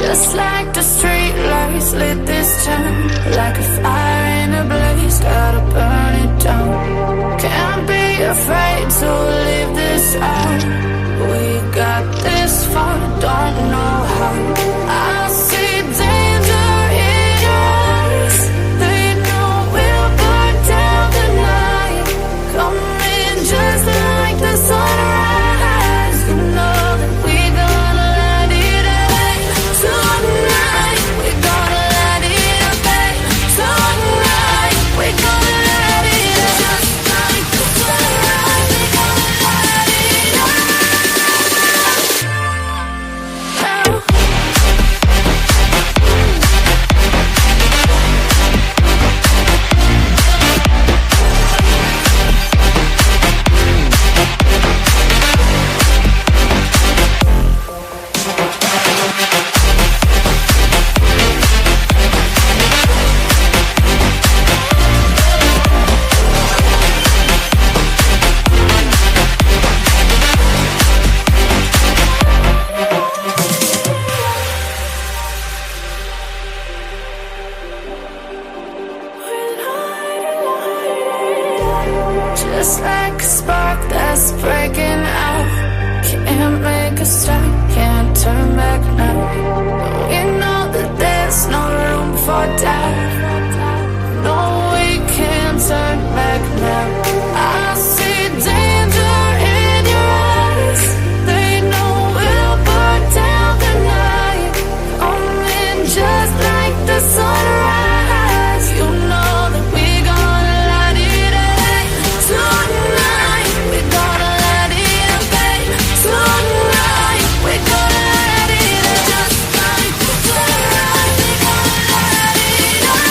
Just like the street lights lit this town, like a fire in a blaze, gotta burn it down. Can't be afraid to leave this out. We got this far, don't know how. I see danger in your eyes. They know we'll burn down the night. Coming just like the sunrise. You know that we gonna light it up. Tonight, we gonna light it up. Tonight, we gonna light it up. Just like the sunrise, we gonna light it up. Just like a spark that's breaking out. Can't make a stop, can't turn back now. We know that there's no room for doubt. No, we can't turn back now. I see danger in your eyes. They know we'll burn down the night. Coming just like the sunrise. You know that we gonna light it up. Tonight, we gonna light it up. Tonight, we gonna light it up. Just like the sunrise, we gonna light it up.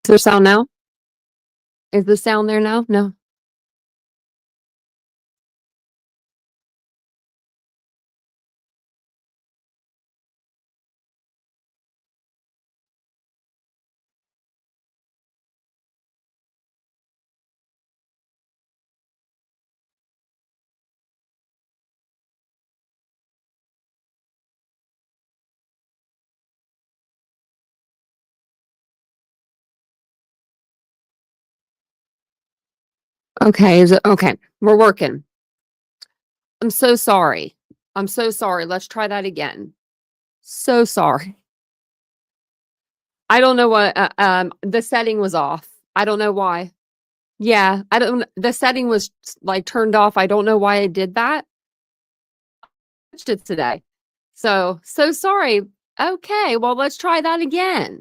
Is there sound now? Is the sound there now? No. Okay, is it okay? We're working. I'm so sorry. I'm so sorry. Let's try that again. So sorry. I don't know what the setting was off. I don't know why. Yeah, I don't the setting was like turned off. I don't know why I did that. Watched it today. So sorry. Okay, well, let's try that again.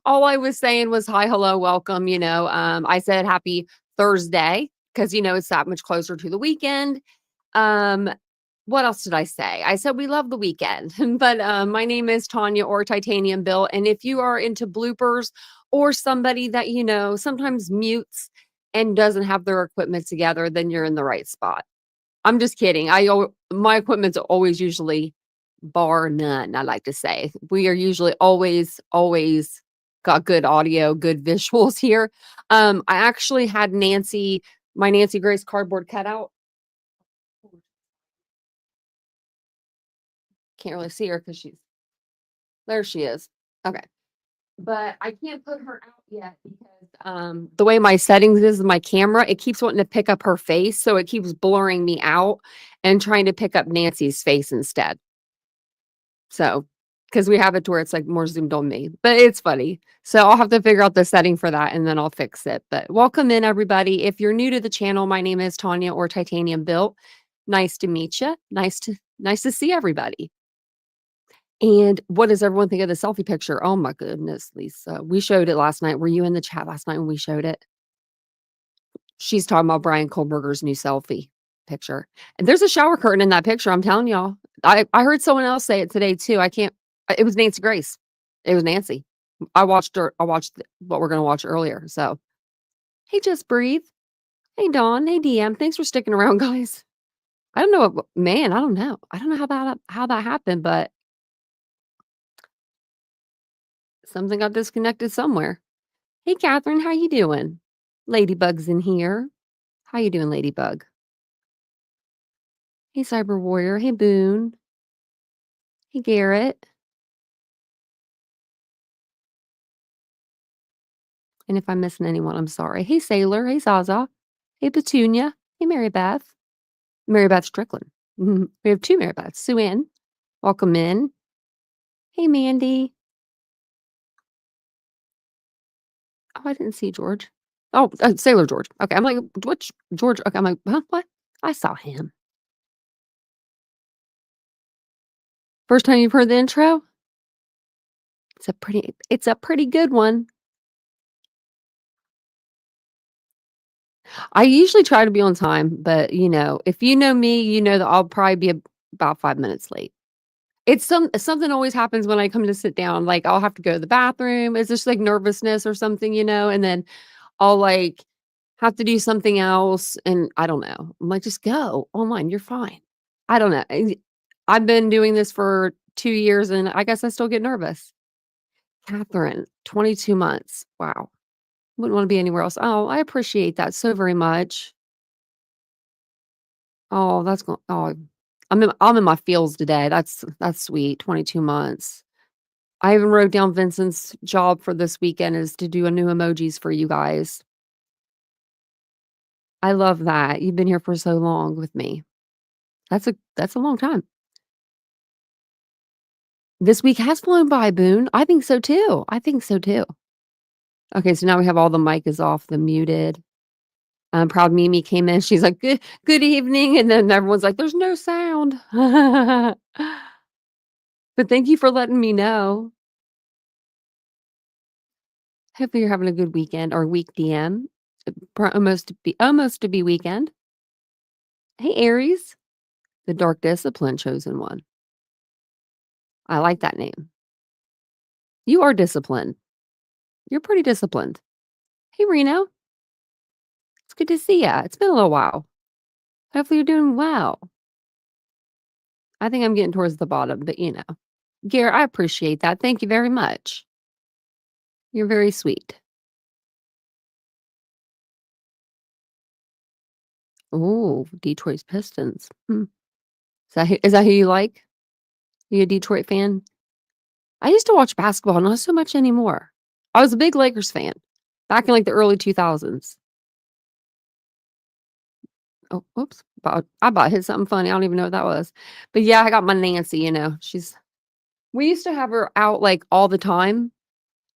All I was saying was hi, hello, welcome, I said happy Thursday because it's that much closer to the weekend. Um, what else did I say? I said we love the weekend. But my name is Tanya or Titanium Built, and if you are into bloopers or somebody that sometimes mutes and doesn't have their equipment together, then you're in the right spot. I'm just kidding. My equipment's always usually bar none, I like to say. We are usually always got good audio, good visuals here. I actually had my Nancy Grace cardboard cutout. Can't really see her because there she is. Okay. But I can't put her out yet because the way my settings is my camera, it keeps wanting to pick up her face, so it keeps blurring me out and trying to pick up Nancy's face instead. So, because we have it to where it's like more zoomed on me, but it's funny. So I'll have to figure out the setting for that and then I'll fix it. But welcome in everybody. If you're new to the channel, my name is Tanya or Titanium Built. Nice to meet you. Nice to see everybody. And what does everyone think of the selfie picture? Oh my goodness, Lisa. We showed it last night. Were you in the chat last night when we showed it? She's talking about Bryan Kohberger's new selfie picture. And there's a shower curtain in that picture. I'm telling y'all. I heard someone else say it today too. It was Nancy Grace. It was Nancy. I watched what we're gonna watch earlier. So hey, just breathe. Hey Dawn. Hey DM. Thanks for sticking around, guys. I don't know man, I don't know. I don't know how that happened, but something got disconnected somewhere. Hey Catherine, how you doing? Ladybug's in here. How you doing, Ladybug? Hey Cyber Warrior. Hey Boone. Hey Garrett. And if I'm missing anyone, I'm sorry. Hey Sailor. Hey Zaza. Hey Petunia. Hey Mary Beth. Mary Beth Strickland. We have two Mary Beths. Sue Ann. Welcome in. Hey Mandy. Oh, I didn't see George. Oh, Sailor George. Okay. I'm like, which George? Okay. I'm like, huh? What? I saw him. First time you've heard the intro? It's a pretty good one. I usually try to be on time, but if you know me, you know that I'll probably be about 5 minutes late. Something always happens when I come to sit down. Like I'll have to go to the bathroom. It's just like nervousness or something, and then I'll like have to do something else. And I don't know. I'm like, just go online. You're fine. I don't know. I've been doing this for 2 years and I guess I still get nervous. Catherine, 22 months. Wow. Wouldn't want to be anywhere else. Oh, I appreciate that so very much. Oh, I'm in my feels today. That's sweet. 22 months. I even wrote down Vincent's job for this weekend is to do a new emojis for you guys. I love that. You've been here for so long with me. That's a long time. This week has flown by, Boone. I think so too. Okay, so now we have all the mic is off, the muted. Proud Mimi came in. She's like, good evening. And then everyone's like, there's no sound. But thank you for letting me know. Hopefully you're having a good weekend or week DM. Almost to be weekend. Hey Aries, the Dark Discipline chosen one. I like that name. You are disciplined. You're pretty disciplined. Hey Reno, it's good to see ya. It's been a little while. Hopefully you're doing well. I think I'm getting towards the bottom, but Garrett, I appreciate that. Thank you very much. You're very sweet. Oh, Detroit's Pistons. Is that who you like? You a Detroit fan? I used to watch basketball, not so much anymore. I was a big Lakers fan back in like the early 2000s. Oh, whoops. I about hit something funny. I don't even know what that was. But yeah, I got my Nancy, we used to have her out like all the time.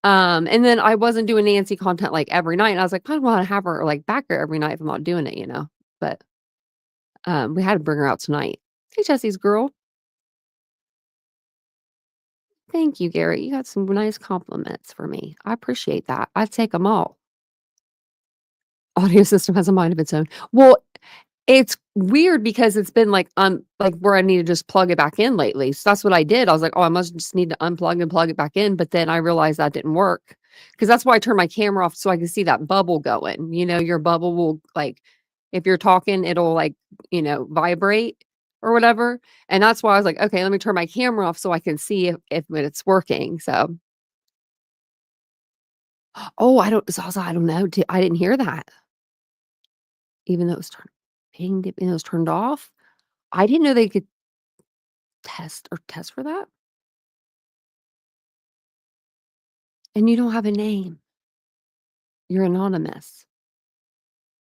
And then I wasn't doing Nancy content, like, every night, and I was like, "I don't wanna have her, like, back here every night if I'm not doing it," you know? But, we had to bring her out tonight. "Hey, Jesse's girl." "Thank you, Gary. You got some nice compliments for me. I appreciate that. I take them all." Audio system has a mind of its own. Well, it's weird because it's been, like, where I need to just plug it back in lately, so that's what I did. I was like, "Oh, I must just need to unplug and plug it back in," but then I realized that didn't work, because that's why I turned my camera off so I could see that bubble going, your bubble will, like if you're talking, it'll, like, vibrate or whatever, and that's why I was like, "Okay, let me turn my camera off so I can see if it's working," so oh, I don't Zaza, I don't know, I didn't hear that, even though it was turned pinged, even though it was turned off? I didn't know they could test for that? And you don't have a name. You're anonymous.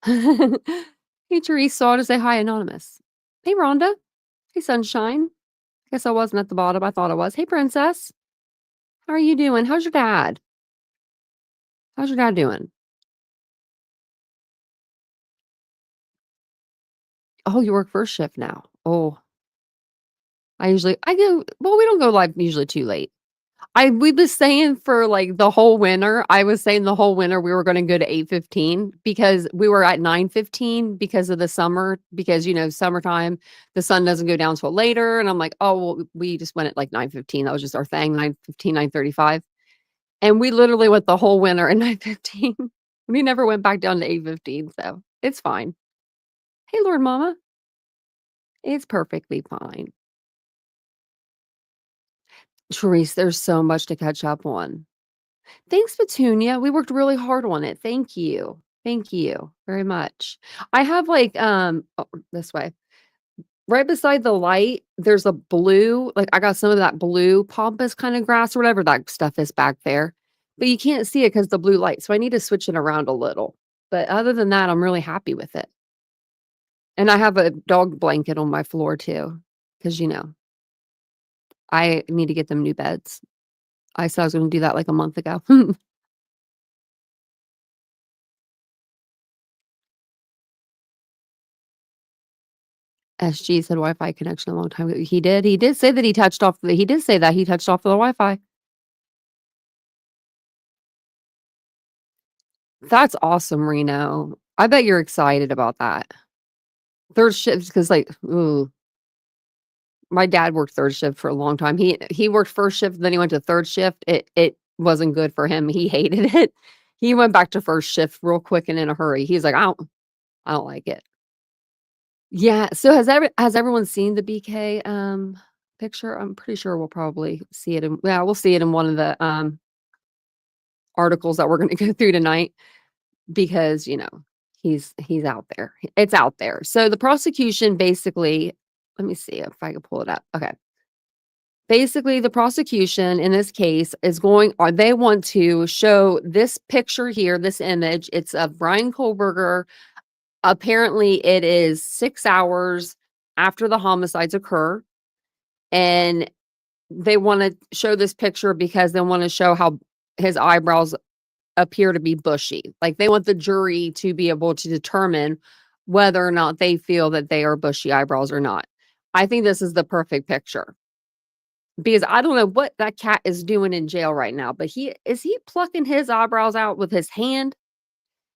Hey, Teresa, to say hi, anonymous. Hey, Rhonda. Hey, Sunshine. Guess I wasn't at the bottom. I thought I was. Hey, Princess. How are you doing? How's your dad? How's your dad doing? Oh, you work first shift now. Oh, I go, well, we don't go live usually too late. We was saying for, like, the whole winter, I was saying the whole winter we were gonna go to 8:15 because we were at 9:15 because of the summer, because, summertime, the sun doesn't go down till later, and I'm like, "Oh, well, we just went at, like, 9:15." That was just our thing, 9:15, 9:35, and we literally went the whole winter at 9:15. We never went back down to 8:15, so it's fine. "Hey, Lord Mama." It's perfectly fine. Therese, there's so much to catch up on. Thanks, Petunia. We worked really hard on it. Thank you. Thank you very much. I have this way. Right beside the light, there's a blue, like I got some of that blue pampas kind of grass or whatever that stuff is back there. But you can't see it because the blue light. So I need to switch it around a little. But other than that, I'm really happy with it. And I have a dog blanket on my floor too. Because I need to get them new beds. I said I was gonna do that like a month ago. SG said Wi-Fi connection a long time ago. He did say that he did say that he touched off the Wi-Fi. That's awesome, Reno. I bet you're excited about that. Third shift, because ooh, my dad worked third shift for a long time. He worked first shift, then he went to third shift. It wasn't good for him. He hated it. He went back to first shift real quick and in a hurry. He's like, I don't like it. Yeah. So has everyone seen the BK picture? I'm pretty sure we'll probably see it we'll see it in one of the articles that we're gonna go through tonight because, he's out there. It's out there. So the prosecution basically, let me see if I can pull it up. Okay. Basically, the prosecution in this case is going or they want to show this picture here, this image. It's of Bryan Kohberger. Apparently, it is 6 hours after the homicides occur, and they wanna show this picture because they wanna show how his eyebrows appear to be bushy. Like, they want the jury to be able to determine whether or not they feel that they are bushy eyebrows or not. I think this is the perfect picture because I don't know what that cat is doing in jail right now, but he plucking his eyebrows out with his hand?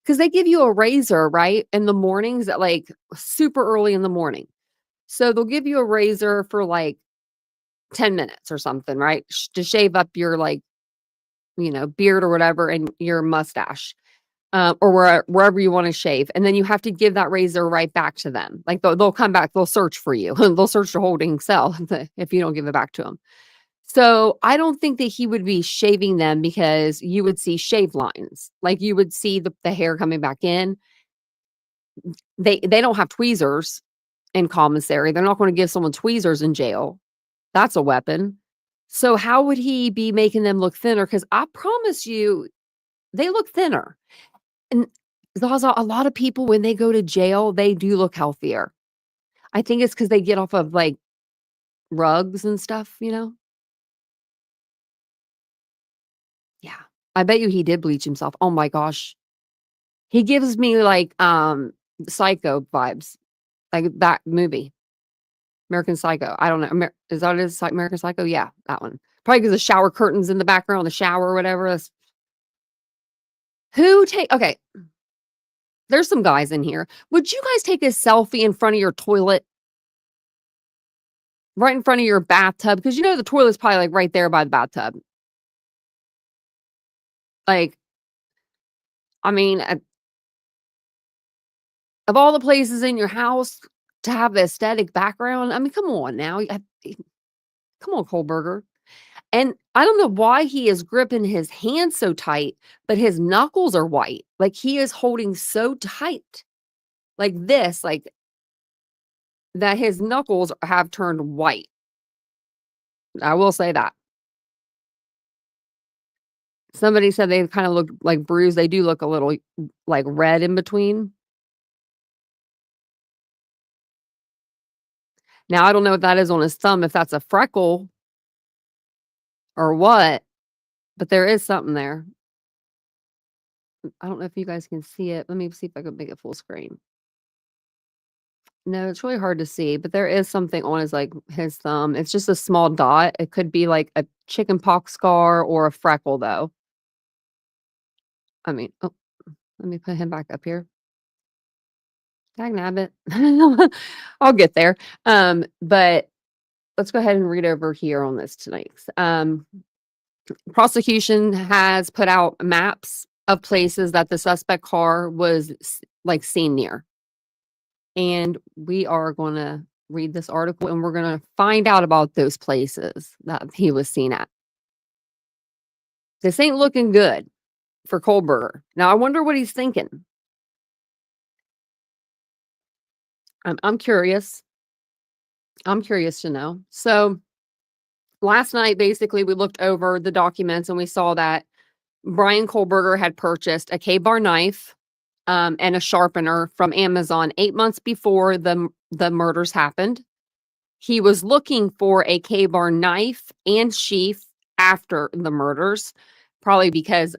Because they give you a razor, right, in the mornings at, like, super early in the morning. So they'll give you a razor for, like, 10 minutes or something, right, to shave up your, like, beard or whatever and your mustache, or wherever you wanna shave, and then you have to give that razor right back to them. Like, they'll come back, they'll search for you. They'll search the holding cell if you don't give it back to them. So, I don't think that he would be shaving them because you would see shave lines. Like, you would see the hair coming back in. They don't have tweezers in commissary. They're not gonna give someone tweezers in jail. That's a weapon. So, how would he be making them look thinner? Because I promise you, they look thinner. And Zaza, a lot of people, when they go to jail, they do look healthier. I think it's because they get off of, like, rugs and stuff, you know? Yeah. I bet you he did bleach himself. Oh my gosh. He gives me like Psycho vibes. Like that movie. American Psycho. I don't know. Is that what it is? American Psycho? Yeah, that one. Probably because the shower curtains in the background, the shower or whatever. Okay. There's some guys in here. Would you guys take a selfie in front of your toilet? Right in front of your bathtub? Because you know the toilet's probably like right there by the bathtub. Like, I mean, of all the places in your house to have the aesthetic background, I mean, come on now. Come on, Kohberger. And I don't know why he is gripping his hand so tight, but his knuckles are white. Like he is holding so tight. Like this, like that his knuckles have turned white. I will say that. Somebody said they kind of look like bruised. They do look a little like red in between. Now, I don't know if that is on his thumb, if that's a freckle or what, but there is something there. I don't know if you guys can see it. Let me see if I can make it full screen. No, it's really hard to see, but there is something on his thumb. It's just a small dot. It could be like a chicken pox scar or a freckle, though. I mean, oh, let me put him back up here. Dag nabbit. I'll get there. But let's go ahead and read over here on this tonight. Prosecution has put out maps of places that the suspect car was like seen near. And we are going to read this article and we're going to find out about those places that he was seen at. This ain't looking good for Kohberger. Now, I wonder what he's thinking. I'm curious. I'm curious to know. So last night, basically, we looked over the documents and we saw that Bryan Kohberger had purchased a K-bar knife and a sharpener from Amazon 8 months before the murders happened. He was looking for a K-bar knife and sheath after the murders, probably because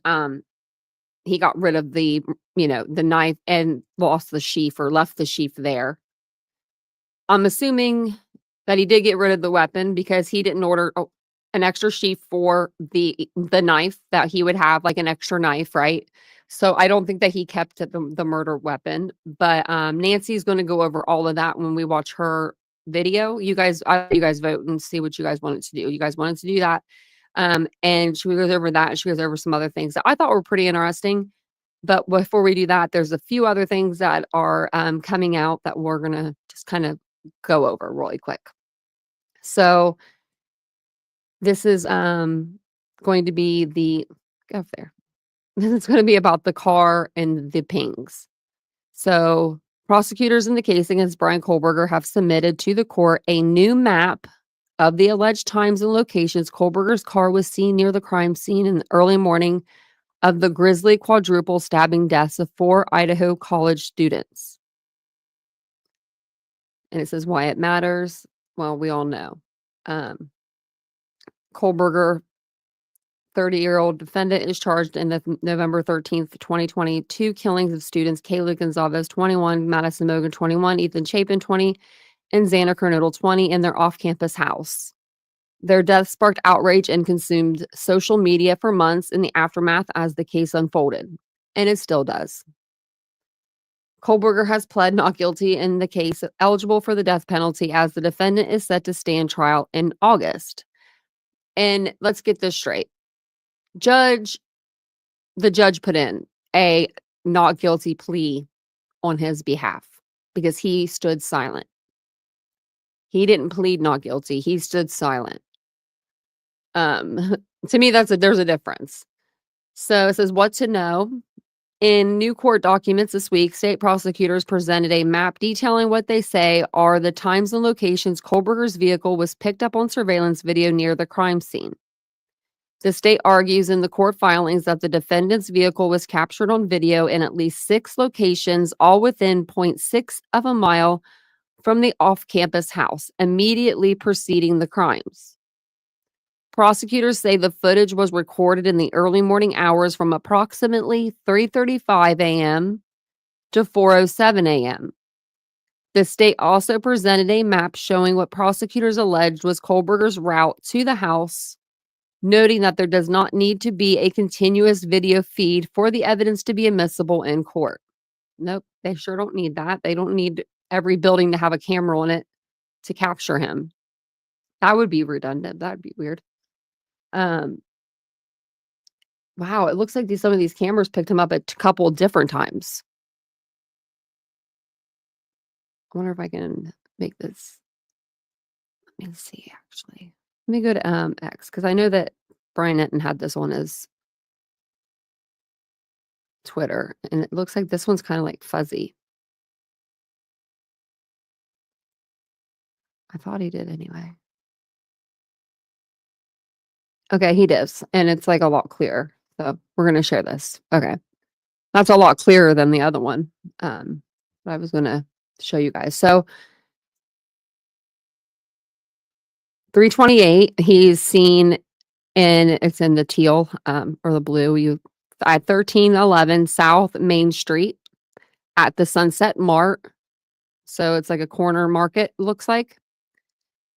he got rid of the knife and lost the sheath or left the sheath there. I'm assuming that he did get rid of the weapon because he didn't order an extra sheath for the knife that he would have, like an extra knife, right? So I don't think that he kept the murder weapon. But Nancy's going to go over all of that when we watch her video. You guys vote and see what you guys wanted to do. You guys wanted to do that. And she goes over that and she goes over some other things that I thought were pretty interesting. But before we do that, there's a few other things that are coming out that we're going to just kind of go over really quick. So this is going to be go up there. This is going to be about the car and the pings. So prosecutors in the case against Bryan Kohberger have submitted to the court a new map of the alleged times and locations Kohberger's car was seen near the crime scene in the early morning of the grisly quadruple stabbing deaths of 4 Idaho College students. And it says why it matters. Well, we all know. Kohberger, 30-year-old defendant, is charged in the November 13th, 2022 killings of students Kayla Gonzalez, 21, Madison Mogan, 21, Ethan Chapin, 20, and Xana Kernodle, 20, in their off-campus house. Their death sparked outrage and consumed social media for months in the aftermath as the case unfolded. And it still does. Kohberger has pled not guilty in the case, eligible for the death penalty, as the defendant is set to stand trial in August. And let's get this straight. The judge put in a not guilty plea on his behalf because he stood silent. He didn't plead not guilty. He stood silent. To me, there's a difference. So it says what to know. In new court documents this week, state prosecutors presented a map detailing what they say are the times and locations Kohberger's vehicle was picked up on surveillance video near the crime scene. The state argues in the court filings that the defendant's vehicle was captured on video in at least 6 locations, all within 0.6 of a mile from the off-campus house, immediately preceding the crimes. Prosecutors say the footage was recorded in the early morning hours from approximately 3:35 a.m. to 4:07 a.m. The state also presented a map showing what prosecutors alleged was Kohberger's route to the house, noting that there does not need to be a continuous video feed for the evidence to be admissible in court. Nope, they sure don't need that. They don't need every building to have a camera on it to capture him. That would be redundant. That'd be weird. Um, wow, it looks like some of these cameras picked him up at a couple different times. I wonder if I can make this. Let me see, actually. Let me go to X, because I know that Bryan had this on his Twitter, and it looks like this one's kind of like fuzzy. I thought he did anyway. Okay, he does, and it's like a lot clearer. So we're gonna share this. Okay, that's a lot clearer than the other one. That I was gonna show you guys. So 328, he's seen in it's in the teal or the blue. At 1311 South Main Street at the Sunset Mart. So it's like a corner market, looks like.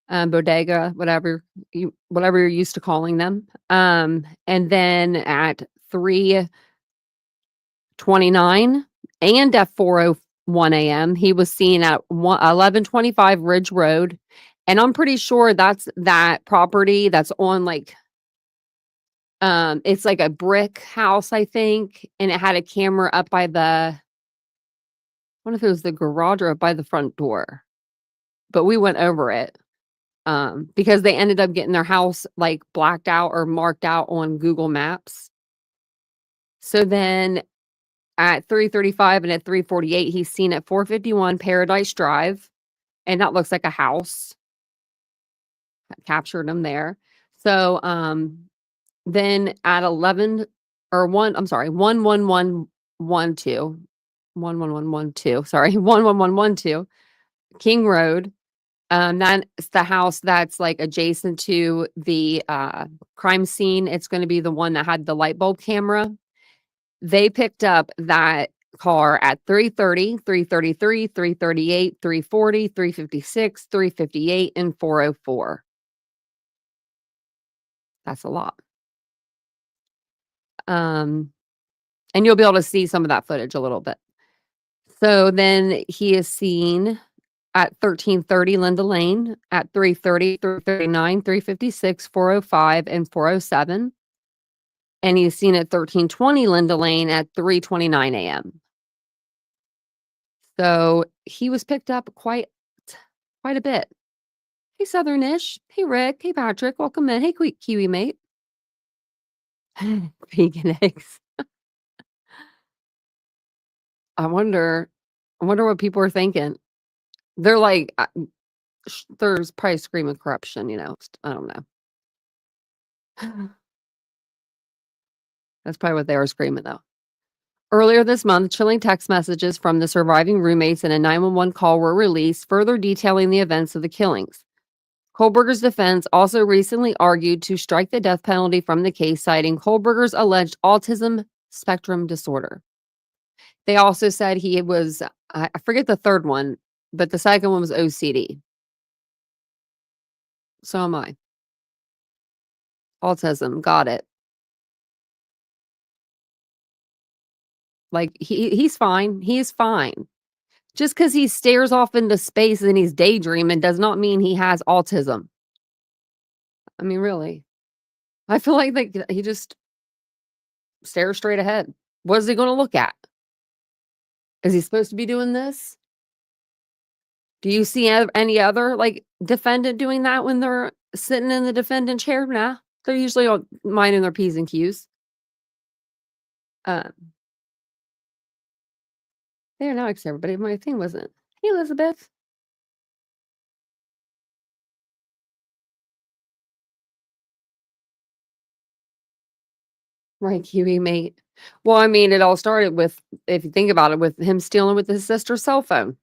Bodega, whatever you're used to calling them. And then at 3:29 and at 4:01 a.m., he was seen at 1125 Ridge Road. And I'm pretty sure that's that property that's on like it's like a brick house, I think, and it had a camera up by I wonder if it was the garage or up by the front door. But we went over it. Because they ended up getting their house like blacked out or marked out on Google Maps. So then at 3:35 and at 3:48, he's seen at 451 Paradise Drive, and that looks like a house. I captured him there. So then at 11 or 11112, 11112, sorry, 11112 King Road. That's the house that's like adjacent to the crime scene. It's going to be the one that had the light bulb camera. They picked up that car at 3:30, 3:33, 3:38, 3:40, 3:56, 3:58, and 4:04. That's a lot. And you'll be able to see some of that footage a little bit. So then he is seen at 1330 Linda Lane, at 3:30, 3:39, 3:56, 4:05, and 4:07. And he's seen at 1320 Linda Lane at 3:29 a.m. So he was picked up quite a bit. Hey, Southernish. Hey, Rick. Hey, Patrick. Welcome in. Hey, Kiwi mate. Vegan eggs. I wonder what people are thinking. They're like, there's probably screaming corruption, I don't know. That's probably what they were screaming, though. Earlier this month, chilling text messages from the surviving roommates and a 911 call were released, further detailing the events of the killings. Kohberger's defense also recently argued to strike the death penalty from the case, citing Kohberger's alleged autism spectrum disorder. They also said he was, I forget the third one, but the second one was OCD. So am I. Autism, got it. Like, he's fine. He's fine. Just because he stares off into space and he's daydreaming does not mean he has autism. I mean, really. I feel like he just stares straight ahead. What is he going to look at? Is he supposed to be doing this? Do you see any other defendant doing that when they're sitting in the defendant chair? Nah, they're usually all minding their P's and Q's. There, now I accept everybody. My thing wasn't. Hey, Elizabeth. Right, Kiwi mate. Well, I mean, it all started with, if you think about it, with him stealing with his sister's cell phone.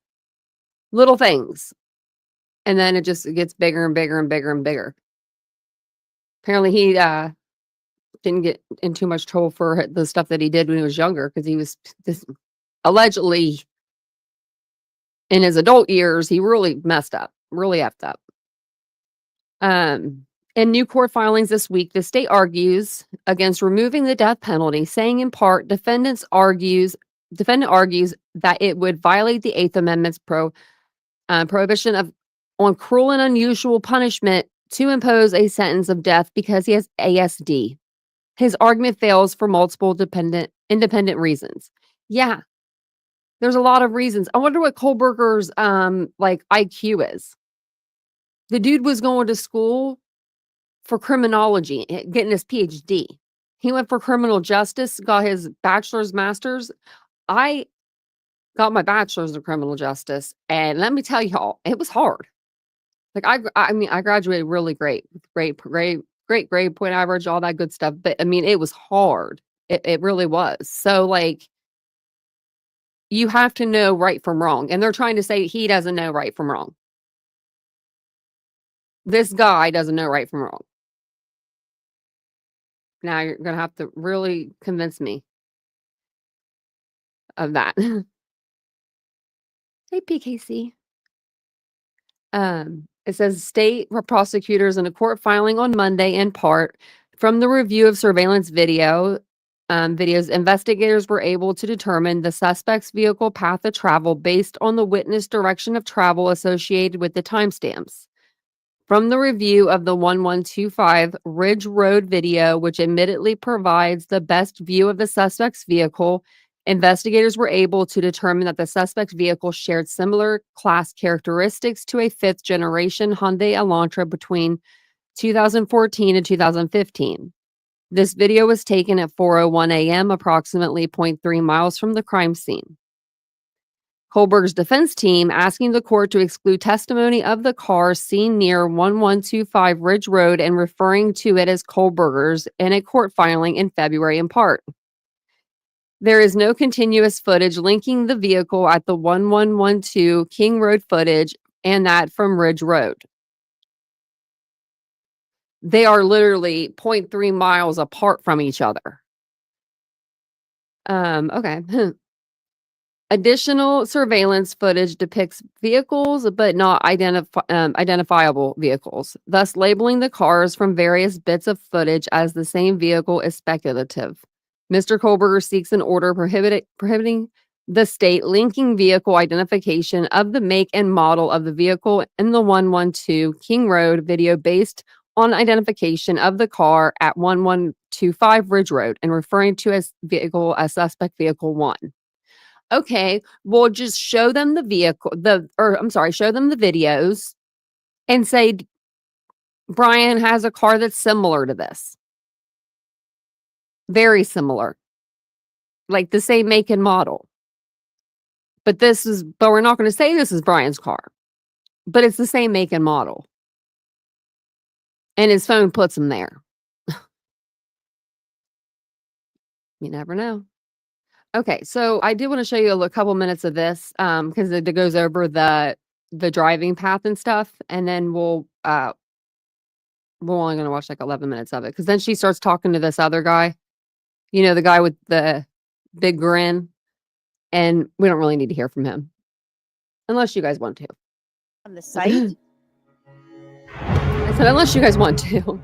Little things. And then it just gets bigger and bigger and bigger and bigger. Apparently he didn't get in too much trouble for the stuff that he did when he was younger, because he was allegedly in his adult years, he really messed up, really effed up. In new court filings this week, the state argues against removing the death penalty, saying in part, defendant argues that it would violate the Eighth Amendment's prohibition on cruel and unusual punishment to impose a sentence of death because he has ASD. His argument fails for multiple independent reasons. Yeah, there's a lot of reasons. I wonder what Kohberger's like IQ is. The dude was going to school for criminology, getting his PhD. He went for criminal justice, got his bachelor's, master's. I got my bachelor's in criminal justice, and let me tell y'all, it was hard. Like I mean, I graduated really great grade point average, all that good stuff. But I mean, it was hard. It really was. So like, you have to know right from wrong, and they're trying to say he doesn't know right from wrong. This guy doesn't know right from wrong. Now you're gonna have to really convince me of that. Hey, PKC. It says state prosecutors in a court filing on Monday, in part from the review of surveillance videos, investigators were able to determine the suspect's vehicle path of travel based on the witness direction of travel associated with the timestamps. From the review of the 1125 Ridge Road video, which admittedly provides the best view of the suspect's vehicle, investigators were able to determine that the suspect's vehicle shared similar class characteristics to a fifth-generation Hyundai Elantra between 2014 and 2015. This video was taken at 4:01 a.m., approximately 0.3 miles from the crime scene. Kohberger's defense team asking the court to exclude testimony of the car seen near 1125 Ridge Road and referring to it as Kohberger's in a court filing in February in part. There is no continuous footage linking the vehicle at the 1112 King Road footage and that from Ridge Road. They are literally 0.3 miles apart from each other. Okay. Additional surveillance footage depicts vehicles, but not identifiable vehicles. Thus, labeling the cars from various bits of footage as the same vehicle is speculative. Mr. Kohberger seeks an order prohibiting the state linking vehicle identification of the make and model of the vehicle in the 112 King Road video based on identification of the car at 1125 Ridge Road and referring to as suspect vehicle 1. Okay, well, just show them the show them the videos and say, Bryan has a car that's similar to this. Very similar. Like the same make and model. But we're not going to say this is Bryan's car. But it's the same make and model. And his phone puts him there. You never know. Okay, so I do want to show you a couple minutes of this because it goes over the driving path and stuff, and then we're only going to watch like 11 minutes of it because then she starts talking to this other guy, the guy with the big grin, and we don't really need to hear from him unless you guys want to. On the site? I said unless you guys want to.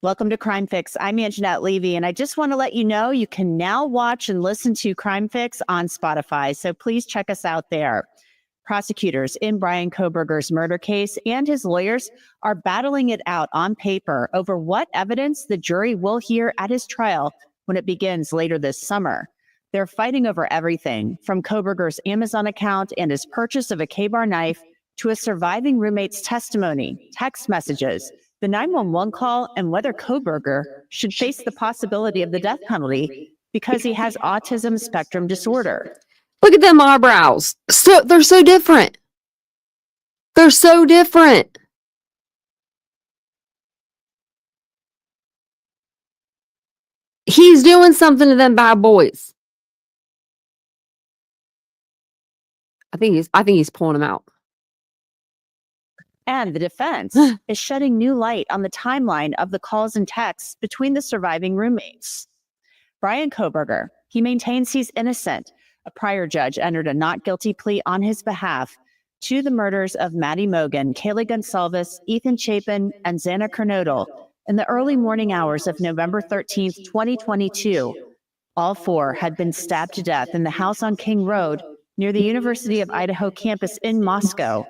Welcome to Crime Fix. I'm Anjanette Levy, and I just want to let you know you can now watch and listen to Crime Fix on Spotify, so please check us out there. Prosecutors in Bryan Kohberger's murder case and his lawyers are battling it out on paper over what evidence the jury will hear at his trial when it begins later this summer. They're fighting over everything from Kohberger's Amazon account and his purchase of a K-bar knife to a surviving roommate's testimony, text messages, the 911 call, and whether Kohberger should face the possibility of the death penalty because he has autism spectrum disorder. Look at them eyebrows. They're so different. They're so different. He's doing something to them bad boys. I think he's pulling them out. And the defense is shedding new light on the timeline of the calls and texts between the surviving roommates. Bryan Kohberger, he maintains he's innocent. A prior judge entered a not guilty plea on his behalf to the murders of Maddie Mogan, Kaylee Gonsalves, Ethan Chapin, and Xana Kernodle in the early morning hours of November 13th, 2022. All four had been stabbed to death in the house on King Road near the University of Idaho campus in Moscow.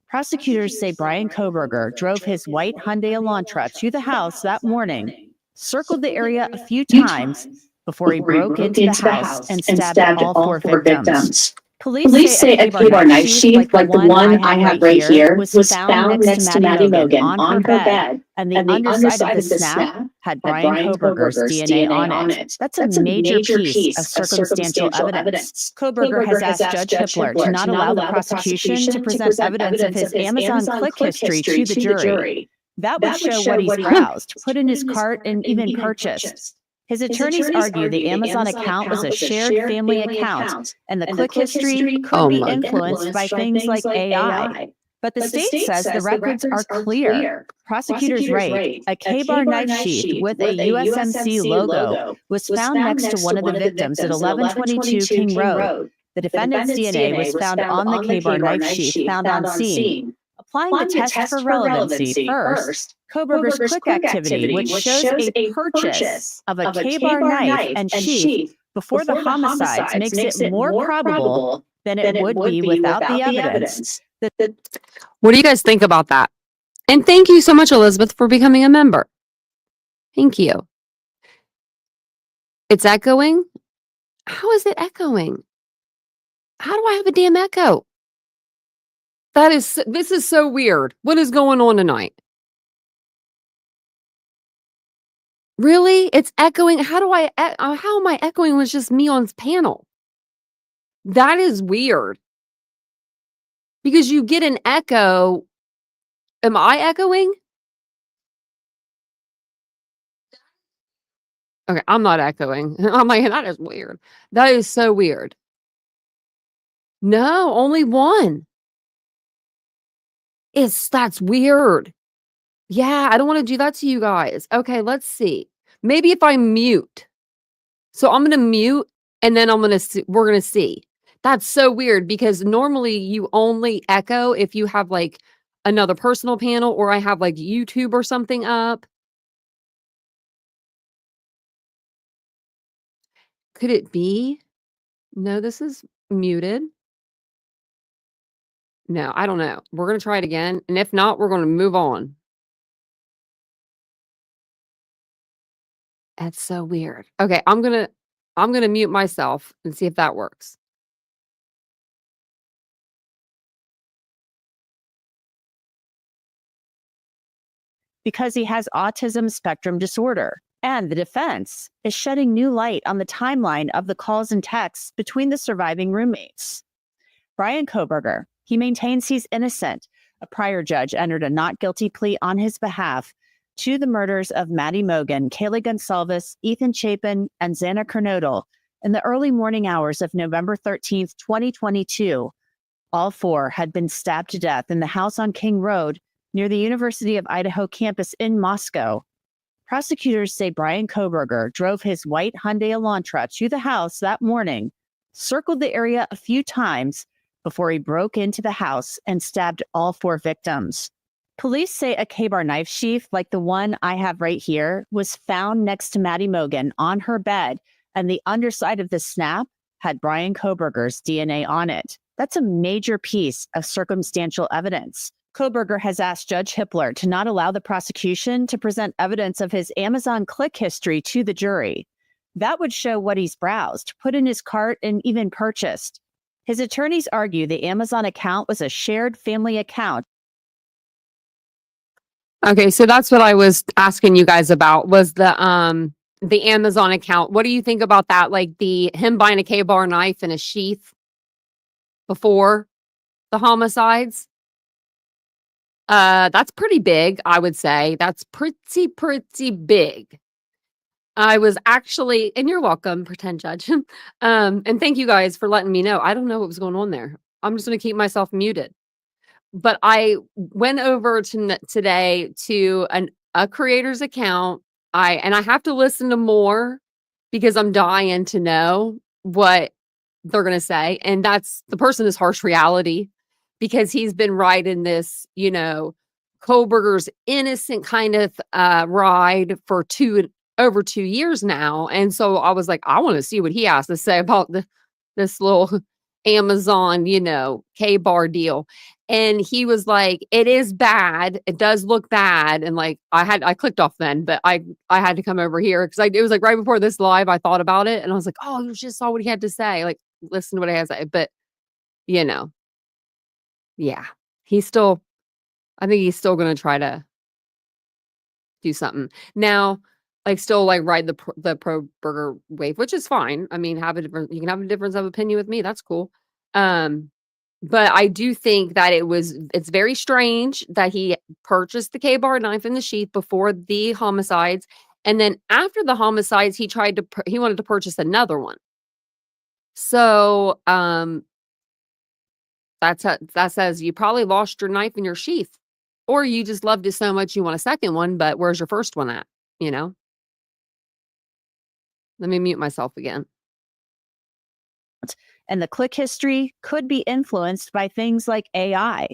Prosecutors say Bryan Kohberger drove his white Hyundai Elantra to the house that morning, circled the area a few times before he broke into the house and stabbed all four victims. Police say a K-bar knife sheath like the one I have right here was found next to Maddie Mogan on her bed, and the underside of the snap had Bryan Kohberger's DNA on it. That's a major piece of circumstantial evidence. Kohberger has asked Judge Hippler to not allow the prosecution to present evidence of his Amazon click history to the jury. That would show what he's browsed, put in his cart, and even purchased. His attorneys argue the Amazon account was a shared family account, and the click history could be influenced by things like AI. But the state says the records are clear. Prosecutors write, a K-bar knife sheath with a USMC logo was found next to one of the victims at 1122 King Road. The defendant's DNA was found on the K-bar knife sheath found on scene. Applying the test for relevancy first, Kohberger's click activity, which shows a purchase of a K-bar knife and sheath before the homicides, makes it more probable than it would be without the evidence. What do you guys think about that? And thank you so much, Elizabeth, for becoming a member. Thank you. It's echoing? How is it echoing? How do I have a damn echo? This is so weird. What is going on tonight? Really? It's echoing. How am I echoing when it's just me on this panel? That is weird. Because you get an echo. Am I echoing? Okay, I'm not echoing. I'm like, that is weird. That is so weird. No, only one. That's weird. Yeah, I don't want to do that to you guys. Okay, let's see. Maybe if I mute. So I'm going to mute and then we're going to see. That's so weird because normally you only echo if you have like another personal panel or I have like YouTube or something up. Could it be? No, this is muted. No, I don't know. We're going to try it again. And if not, we're going to move on. That's so weird. Okay, I'm going to mute myself and see if that works. Because he has autism spectrum disorder. And the defense is shedding new light on the timeline of the calls and texts between the surviving roommates. Bryan Kohberger, he maintains he's innocent. A prior judge entered a not guilty plea on his behalf to the murders of Maddie Mogan, Kaylee Gonsalves, Ethan Chapin, and Xana Kernodle in the early morning hours of November 13th, 2022. All four had been stabbed to death in the house on King Road near the University of Idaho campus in Moscow. Prosecutors say Bryan Kohberger drove his white Hyundai Elantra to the house that morning, circled the area a few times before he broke into the house and stabbed all four victims. Police say a K-bar knife sheath like the one I have right here was found next to Maddie Mogan on her bed, and the underside of the snap had Bryan Kohberger's DNA on it. That's a major piece of circumstantial evidence. Kohberger has asked Judge Hippler to not allow the prosecution to present evidence of his Amazon click history to the jury. That would show what he's browsed, put in his cart, and even purchased. His attorneys argue the Amazon account was a shared family account. Okay, so that's what I was asking you guys about was the Amazon account. What do you think about that? Like him buying a K-bar knife and a sheath before the homicides? That's pretty big, I would say. That's pretty big. I was actually, and you're welcome, pretend judge. And thank you guys for letting me know. I don't know what was going on there. I'm just going to keep myself muted. but I went over today to a creator's account. I have to listen to more because I'm dying to know what they're going to say. And that's the person is Harsh Reality, because he's been riding this, Kohberger's innocent kind of ride for over 2 years now. And so I was like, I want to see what he has to say about this little Amazon, K-bar deal. And he was like, it is bad. It does look bad. And like, I clicked off then, but I had to come over here because it was like right before this live, I thought about it and I was like, oh, you just saw what he had to say. Like, listen to what he has to say. But, yeah, I think he's still going to try to do something. Now, like still like ride the pro burger wave, which is fine. I mean, you can have a difference of opinion with me. That's cool. But I do think that it's very strange that he purchased the K-bar knife and the sheath before the homicides. And then after the homicides, he wanted to purchase another one. So, that says you probably lost your knife and your sheath, or you just loved it so much you want a second one, but where's your first one at? Let me mute myself again. And the click history could be influenced by things like AI.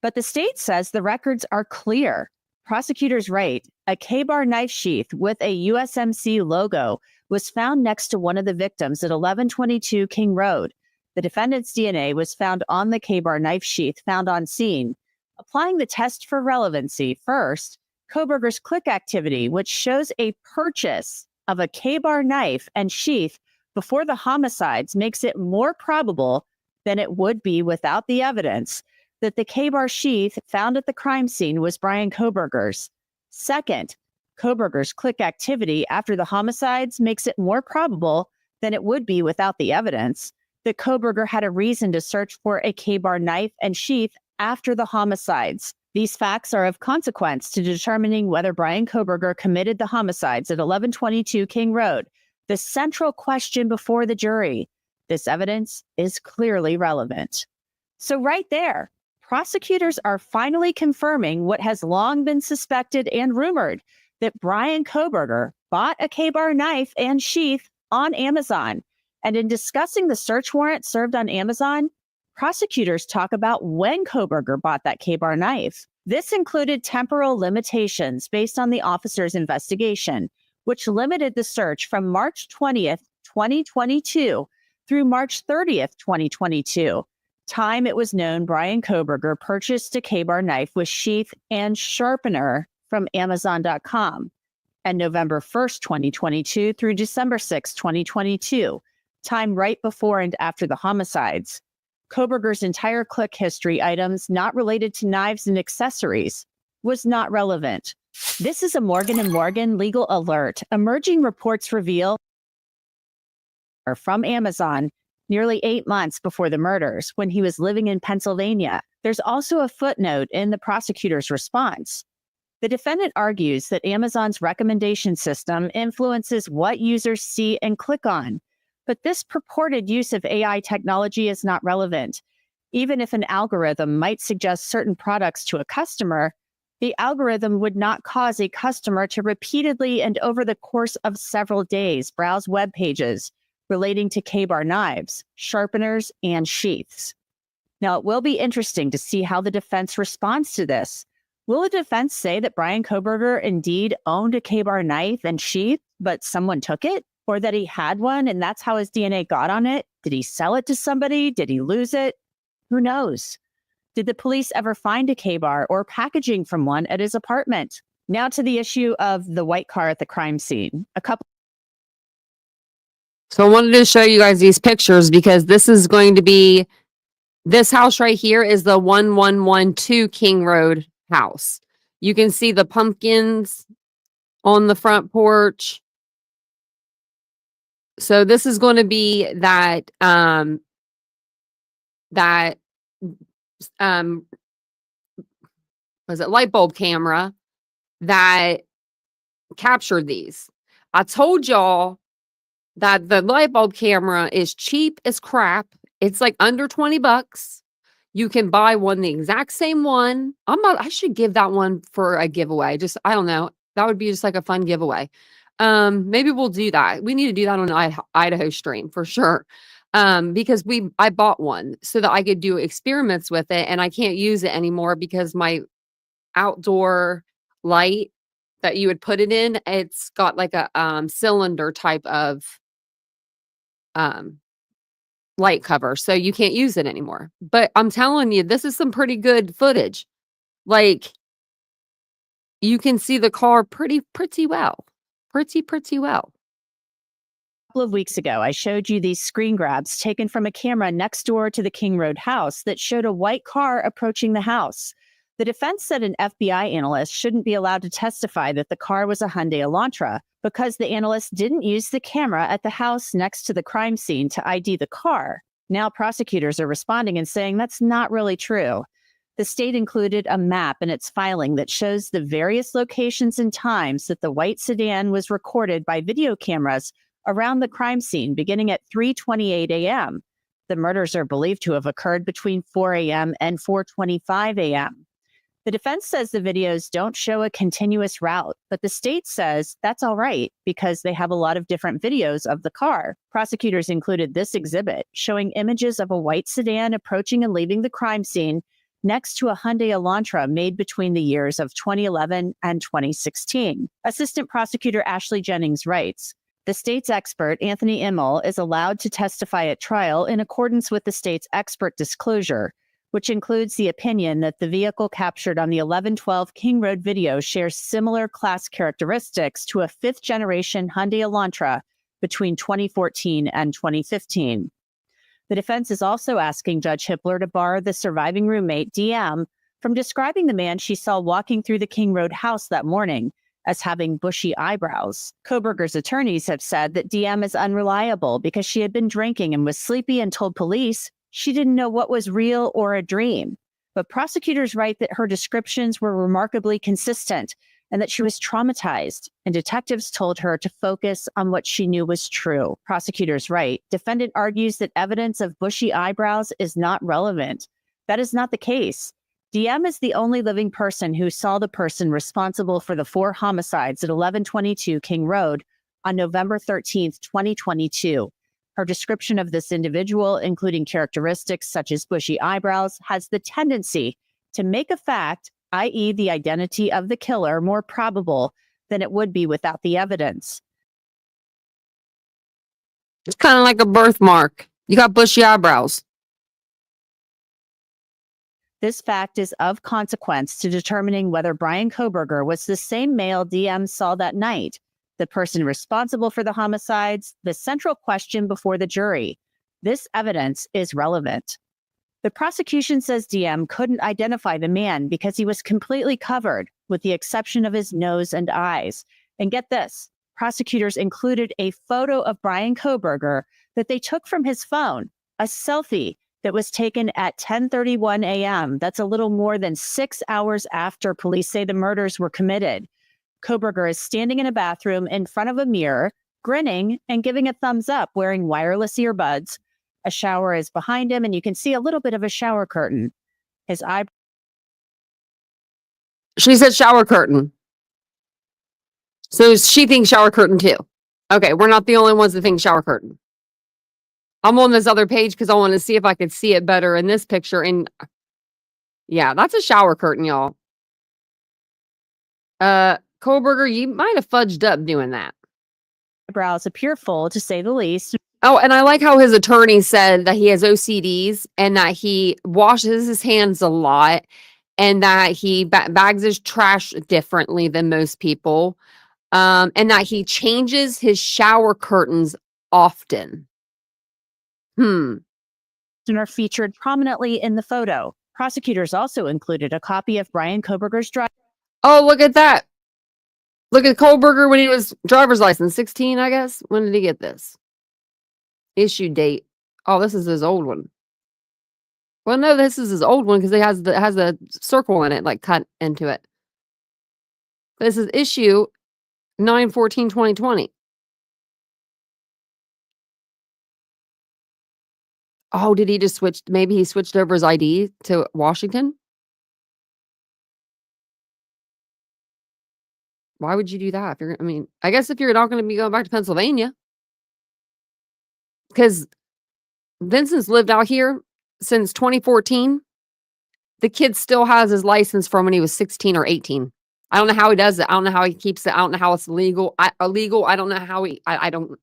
But the state says the records are clear. Prosecutors write, a K-bar knife sheath with a USMC logo was found next to one of the victims at 1122 King Road. The defendant's DNA was found on the K-bar knife sheath found on scene. Applying the test for relevancy, first, Kohberger's click activity, which shows a purchase of a K-bar knife and sheath before the homicides, makes it more probable than it would be without the evidence that the K-bar sheath found at the crime scene was Bryan Kohberger's. Second, Kohberger's click activity after the homicides makes it more probable than it would be without the evidence that Kohberger had a reason to search for a K-bar knife and sheath after the homicides. These facts are of consequence to determining whether Bryan Kohberger committed the homicides at 1122 King Road, the central question before the jury. This evidence is clearly relevant. So right there, prosecutors are finally confirming what has long been suspected and rumored, that Bryan Kohberger bought a K-bar knife and sheath on Amazon. And in discussing the search warrant served on Amazon, prosecutors talk about when Kohberger bought that K-bar knife. This included temporal limitations based on the officer's investigation, which limited the search from March 20th, 2022 through March 30th, 2022. Time it was known Bryan Kohberger purchased a K-bar knife with sheath and sharpener from Amazon.com, and November 1st, 2022 through December 6th, 2022, time right before and after the homicides. Kohberger's entire click history, items not related to knives and accessories, was not relevant. This is a Morgan & Morgan legal alert. Emerging reports reveal from Amazon nearly 8 months before the murders, when he was living in Pennsylvania. There's also a footnote in the prosecutor's response. The defendant argues that Amazon's recommendation system influences what users see and click on, but this purported use of AI technology is not relevant. Even if an algorithm might suggest certain products to a customer, the algorithm would not cause a customer to repeatedly and over the course of several days browse web pages relating to K-bar knives, sharpeners, and sheaths. Now, it will be interesting to see how the defense responds to this. Will the defense say that Bryan Kohberger indeed owned a K-bar knife and sheath, but someone took it? Or that he had one and that's how his DNA got on it? Did he sell it to somebody? Did he lose it? Who knows? Did the police ever find a K-bar or packaging from one at his apartment? Now to the issue of the white car at the crime scene. So I wanted to show you guys these pictures because this is going to be, this house right here is the 1112 King Road house. You can see the pumpkins on the front porch. So this is going to be that was it light bulb camera that captured these. I told y'all that the light bulb camera is cheap as crap. It's like under $20. You can buy one, the exact same one. I should give that one for a giveaway. Just, I don't know. That would be just like a fun giveaway. Maybe we'll do that. We need to do that on an Idaho stream for sure. Because I bought one so that I could do experiments with it, and I can't use it anymore because my outdoor light that you would put it in, it's got like a cylinder type of light cover, so you can't use it anymore. But I'm telling you, this is some pretty good footage. Like, you can see the car pretty well. Pretty well. Couple of weeks ago, I showed you these screen grabs taken from a camera next door to the King Road house that showed a white car approaching the house. The defense said an FBI analyst shouldn't be allowed to testify that the car was a Hyundai Elantra because the analyst didn't use the camera at the house next to the crime scene to ID the car. Now prosecutors are responding and saying that's not really true. The state included a map in its filing that shows the various locations and times that the white sedan was recorded by video cameras around the crime scene beginning at 3:28 a.m. The murders are believed to have occurred between 4 a.m. and 4:25 a.m. The defense says the videos don't show a continuous route, but the state says that's all right because they have a lot of different videos of the car. Prosecutors included this exhibit showing images of a white sedan approaching and leaving the crime scene next to a Hyundai Elantra made between the years of 2011 and 2016. Assistant Prosecutor Ashley Jennings writes, the state's expert, Anthony Immel, is allowed to testify at trial in accordance with the state's expert disclosure, which includes the opinion that the vehicle captured on the 1112 King Road video shares similar class characteristics to a fifth-generation Hyundai Elantra between 2014 and 2015. The defense is also asking Judge Hippler to bar the surviving roommate, DM, from describing the man she saw walking through the King Road house that morning as having bushy eyebrows. Kohberger's attorneys have said that DM is unreliable because she had been drinking and was sleepy and told police she didn't know what was real or a dream. But prosecutors write that her descriptions were remarkably consistent and that she was traumatized, and detectives told her to focus on what she knew was true. Prosecutors write, defendant argues that evidence of bushy eyebrows is not relevant. That is not the case. DM is the only living person who saw the person responsible for the 4 homicides at 1122 King Road on November 13th, 2022. Her description of this individual, including characteristics such as bushy eyebrows, has the tendency to make a fact, i.e. the identity of the killer, more probable than it would be without the evidence. It's kind of like a birthmark. You got bushy eyebrows. This fact is of consequence to determining whether Bryan Kohberger was the same male DM saw that night, the person responsible for the homicides, the central question before the jury. This evidence is relevant. The prosecution says DM couldn't identify the man because he was completely covered, with the exception of his nose and eyes. And get this, prosecutors included a photo of Bryan Kohberger that they took from his phone, a selfie that was taken at 10:31 a.m. That's a little more than 6 hours after police say the murders were committed. Kohberger is standing in a bathroom in front of a mirror, grinning and giving a thumbs up, wearing wireless earbuds. A shower is behind him, and you can see a little bit of a shower curtain. His eye. She said shower curtain. So she thinks shower curtain too. Okay, we're not the only ones that think shower curtain. I'm on this other page because I want to see if I could see it better in this picture. And yeah, that's a shower curtain, y'all. Kohberger, you might have fudged up doing that. Eyebrows appear full, to say the least. Oh, and I like how his attorney said that he has OCDs and that he washes his hands a lot and that he bags his trash differently than most people, and that he changes his shower curtains often. And are featured prominently in the photo. Prosecutors also included a copy of Bryan Kohberger's driver's. Oh, look at that. Look at Kohberger when he was driver's license, 16, I guess. When did he get this? Issue date. Oh, this is his old one. Well, no, this is his old one because it has a circle in it, like cut into it. This is issue 9/14/2020. Oh, did he just switch? Maybe he switched over his ID to Washington? Why would you do that? If you're, I mean, I guess if you're not going to be going back to Pennsylvania, because Vincent's lived out here since 2014. The kid still has his license from when he was 16 or 18. I don't know how he does it. I don't know how he keeps it. I don't know how it's illegal. Illegal. I don't know how I don't.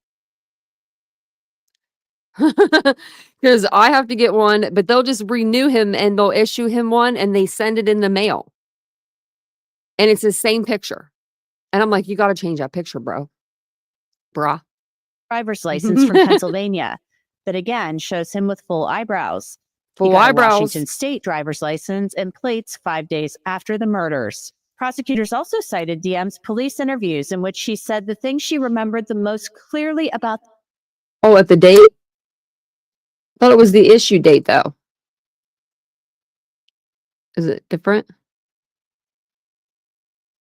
Because I have to get one, but they'll just renew him and they'll issue him one and they send it in the mail. And it's the same picture. And I'm like, you got to change that picture, bro. Bruh. Driver's license from Pennsylvania that again shows him with full eyebrows. Full He got eyebrows. a Washington State driver's license and plates 5 days after the murders. Prosecutors also cited DM's police interviews in which she said the thing she remembered the most clearly about. Oh, at the date? Thought it was the issue date, though. Is it different?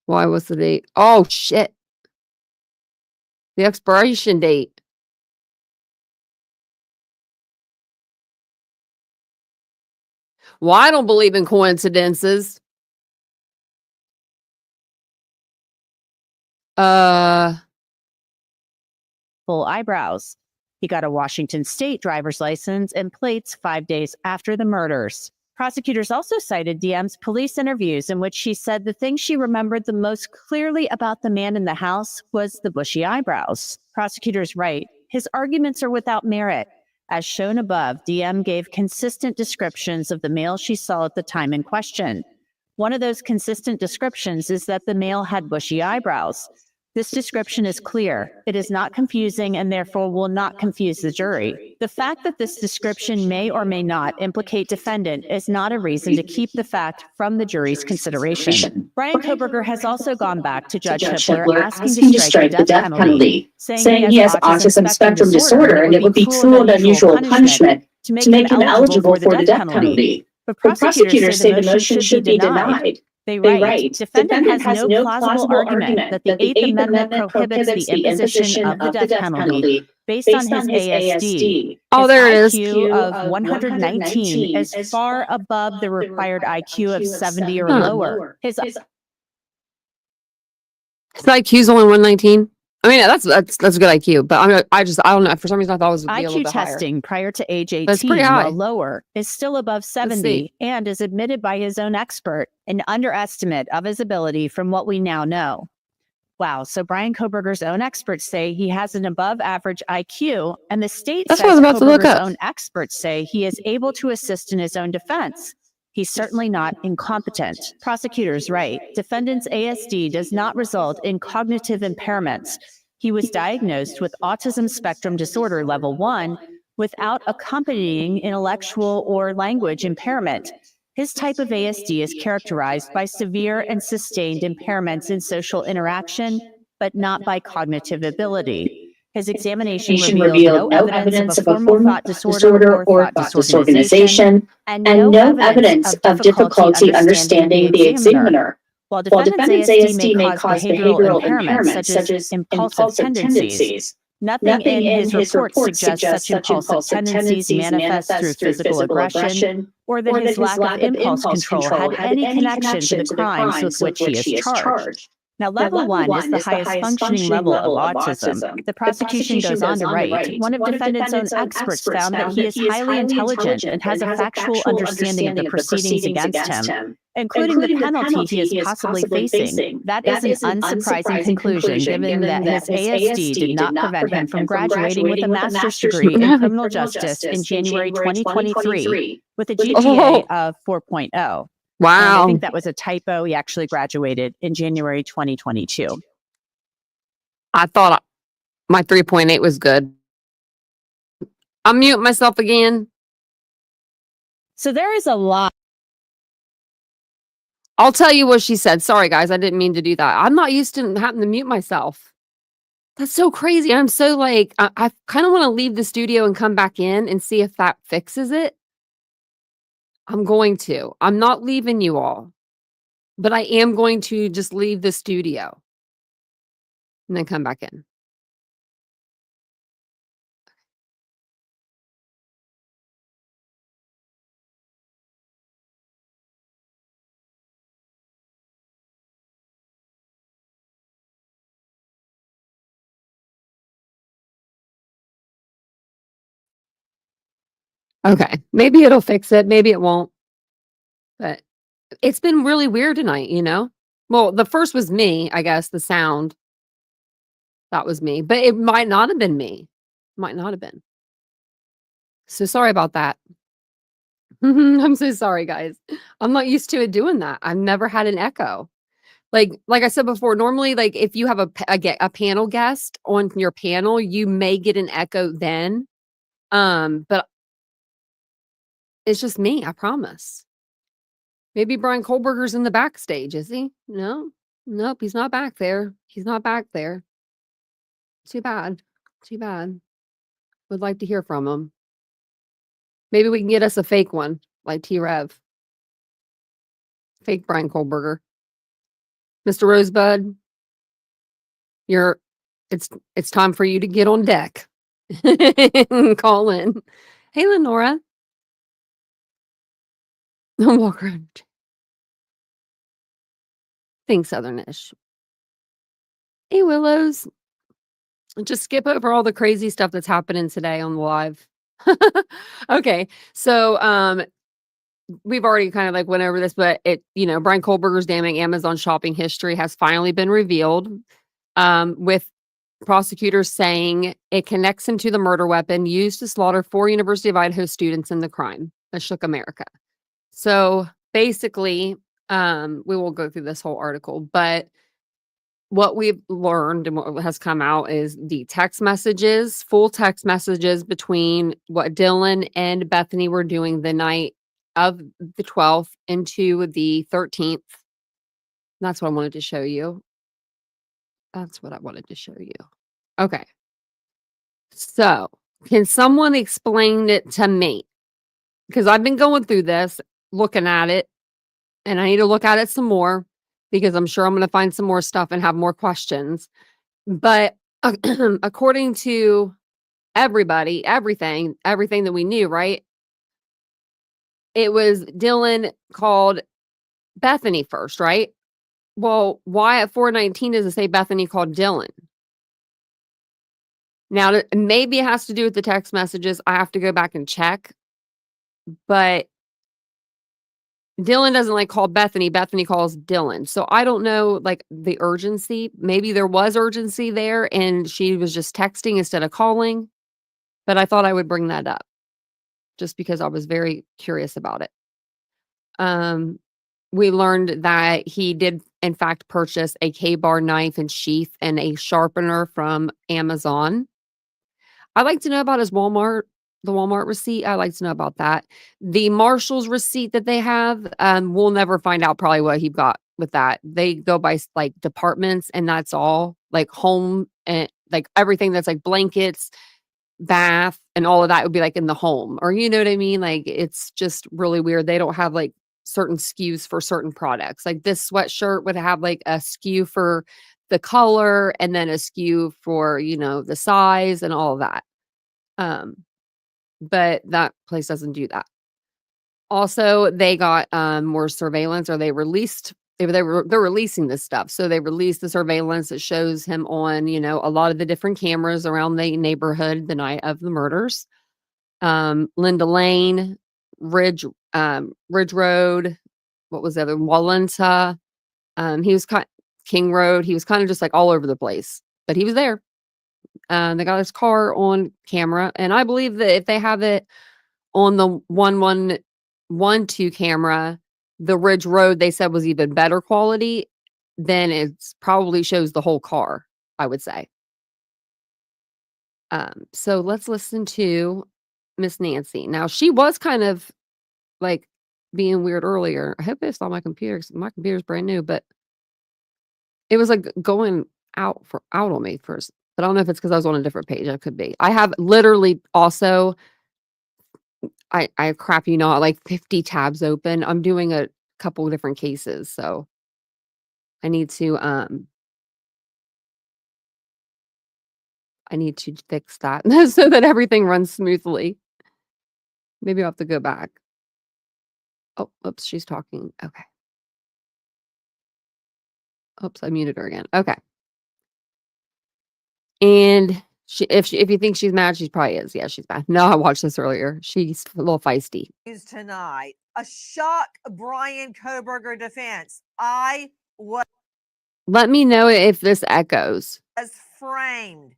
Why was the date? Oh, shit. The expiration date. Well, I don't believe in coincidences. Full eyebrows. He got a Washington State driver's license and plates 5 days after the murders. Prosecutors also cited DM's police interviews in which she said the thing she remembered the most clearly about the man in the house was the bushy eyebrows. Prosecutors write, his arguments are without merit. As shown above, DM gave consistent descriptions of the male she saw at the time in question. One of those consistent descriptions is that the male had bushy eyebrows. This description is clear. It is not confusing and therefore will not confuse the jury. The fact that this description may or may not implicate defendant is not a reason to keep the fact from the jury's consideration. Bryan Kohberger has also gone back to Judge Hippler asking to strike the death penalty, saying he has autism spectrum disorder and it would be cruel and unusual punishment to make him eligible for the death penalty. But prosecutors say the motion should be denied. They write, defendant has no plausible argument that the Eighth Amendment prohibits the imposition of the death penalty based on his ASD. Oh, there it is. His IQ of 119 is far above the required IQ of 70 or lower. His IQ's only 119. I mean, that's a good IQ, but I don't know. For some reason, I thought it was a little IQ bit higher. testing prior to age That's 18, pretty high. while lower, is still above 70 and is admitted by his own expert, an underestimate of his ability from what we now know. Wow, so Bryan Kohberger's own experts say he has an above average IQ, and the state That's says what I was about to look Kohberger's up. own experts say he is able to assist in his own defense. He's certainly not incompetent. Prosecutors write, defendant's ASD does not result in cognitive impairments. He was diagnosed with autism spectrum disorder level 1 without accompanying intellectual or language impairment. His type of ASD is characterized by severe and sustained impairments in social interaction, but not by cognitive ability. His examination revealed no evidence of a formal thought disorder or thought disorganization, and no evidence of difficulty understanding the examiner. While defendant's ASD may cause behavioral impairments, such as impulsive tendencies, nothing in his report suggests such impulsive tendencies manifest through physical aggression, or that his lack of impulse control had any connection to the crimes with which he is charged. Now, level 1 is the highest functioning level of autism. The prosecution goes on to write, one of defendant's own experts found that he is highly intelligent and has a factual understanding of the proceedings against him, including the penalty he is possibly facing. That is an unsurprising conclusion, given that his ASD did not prevent him from graduating with a master's degree in criminal justice in January 2023 with a GPA of 4.0. Wow. And I think that was a typo. He actually graduated in January 2022. I thought my 3.8 was good. I'll mute myself again. So there is a lot. I'll tell you what she said. Sorry, guys. I didn't mean to do that. I'm not used to having to mute myself. That's so crazy. I'm so I kind of want to leave the studio and come back in and see if that fixes it. I'm going to. I'm not leaving you all, but I am going to just leave the studio and then come back in. Okay. Maybe it'll fix it. Maybe it won't. But it's been really weird tonight, you know? Well, the first was me, I guess, the sound. That was me. But it might not have been me. Might not have been. So sorry about that. I'm so sorry, guys. I'm not used to it doing that. I've never had an echo. Like I said before, normally, like if you have a panel guest on your panel, you may get an echo then. But it's just me, I promise. Maybe Bryan Kohberger's in the backstage, is he? No, nope, he's not back there. He's not back there. Too bad. Too bad. Would like to hear from him. Maybe we can get us a fake one, like T-Rev. Fake Bryan Kohberger. Mr. Rosebud, it's time for you to get on deck. Call in. Hey, Lenora. Walk around. Think Southernish. Hey, Willows. Just skip over all the crazy stuff that's happening today on the live. Okay. So we've already kind of like went over this, but Bryan Kohberger's damning Amazon shopping history has finally been revealed. With prosecutors saying it connects him to the murder weapon used to slaughter 4 University of Idaho students in the crime that shook America. So basically, we will go through this whole article, but what we've learned and what has come out is the full text messages between what Dylan and Bethany were doing the night of the 12th into the 13th. That's what I wanted to show you. Okay. So, can someone explain it to me? Because I've been going through this, looking at it, and I need to look at it some more because I'm sure I'm going to find some more stuff and have more questions. But according to everybody, everything that we knew, right? It was Dylan called Bethany first, right? Well, why at 4:19 does it say Bethany called Dylan? Now, maybe it has to do with the text messages. I have to go back and check. But Dylan doesn't call Bethany. Bethany calls Dylan. So I don't know the urgency. Maybe there was urgency there and she was just texting instead of calling. But I thought I would bring that up just because I was very curious about it. We learned that he did in fact purchase a K-bar knife and sheath and a sharpener from Amazon. I'd like to know about the Walmart receipt. I'd like to know about that. The Marshall's receipt that they have, we'll never find out probably what he got with that. They go by departments and that's all, home and everything that's blankets, bath, and all of that would be in the home, or you know what I mean? It's just really weird. They don't have certain SKUs for certain products. This sweatshirt would have a SKU for the color and then a SKU for, the size and all of that. But that place doesn't do that. Also, they got more surveillance, or they're releasing this stuff. So they released the surveillance that shows him on, a lot of the different cameras around the neighborhood the night of the murders. Linda Lane, Ridge Road, what was the other? Walenta. He was King Road. He was kind of just all over the place, but he was there. They got his car on camera, and I believe that if they have it on the 1112 camera, the Ridge Road they said was even better quality, then it's probably shows the whole car, I would say. So let's listen to Miss Nancy. Now, she was kind of being weird earlier. I hope it's on my computer 'cause my computer's brand new, but it was going out on me first. But I don't know if it's because I was on a different page. It could be. I have literally also, I crap you not, 50 tabs open. I'm doing a couple different cases, so I need to fix that so that everything runs smoothly. Maybe I'll have to go back. Oh, oops, she's talking. Okay. Oops, I muted her again. Okay. And If you think she's mad, she probably is. Yeah, she's mad. No, I watched this earlier. She's a little feisty. Tonight, a shock Bryan Kohberger defense. I was Let me know if this echoes. framed.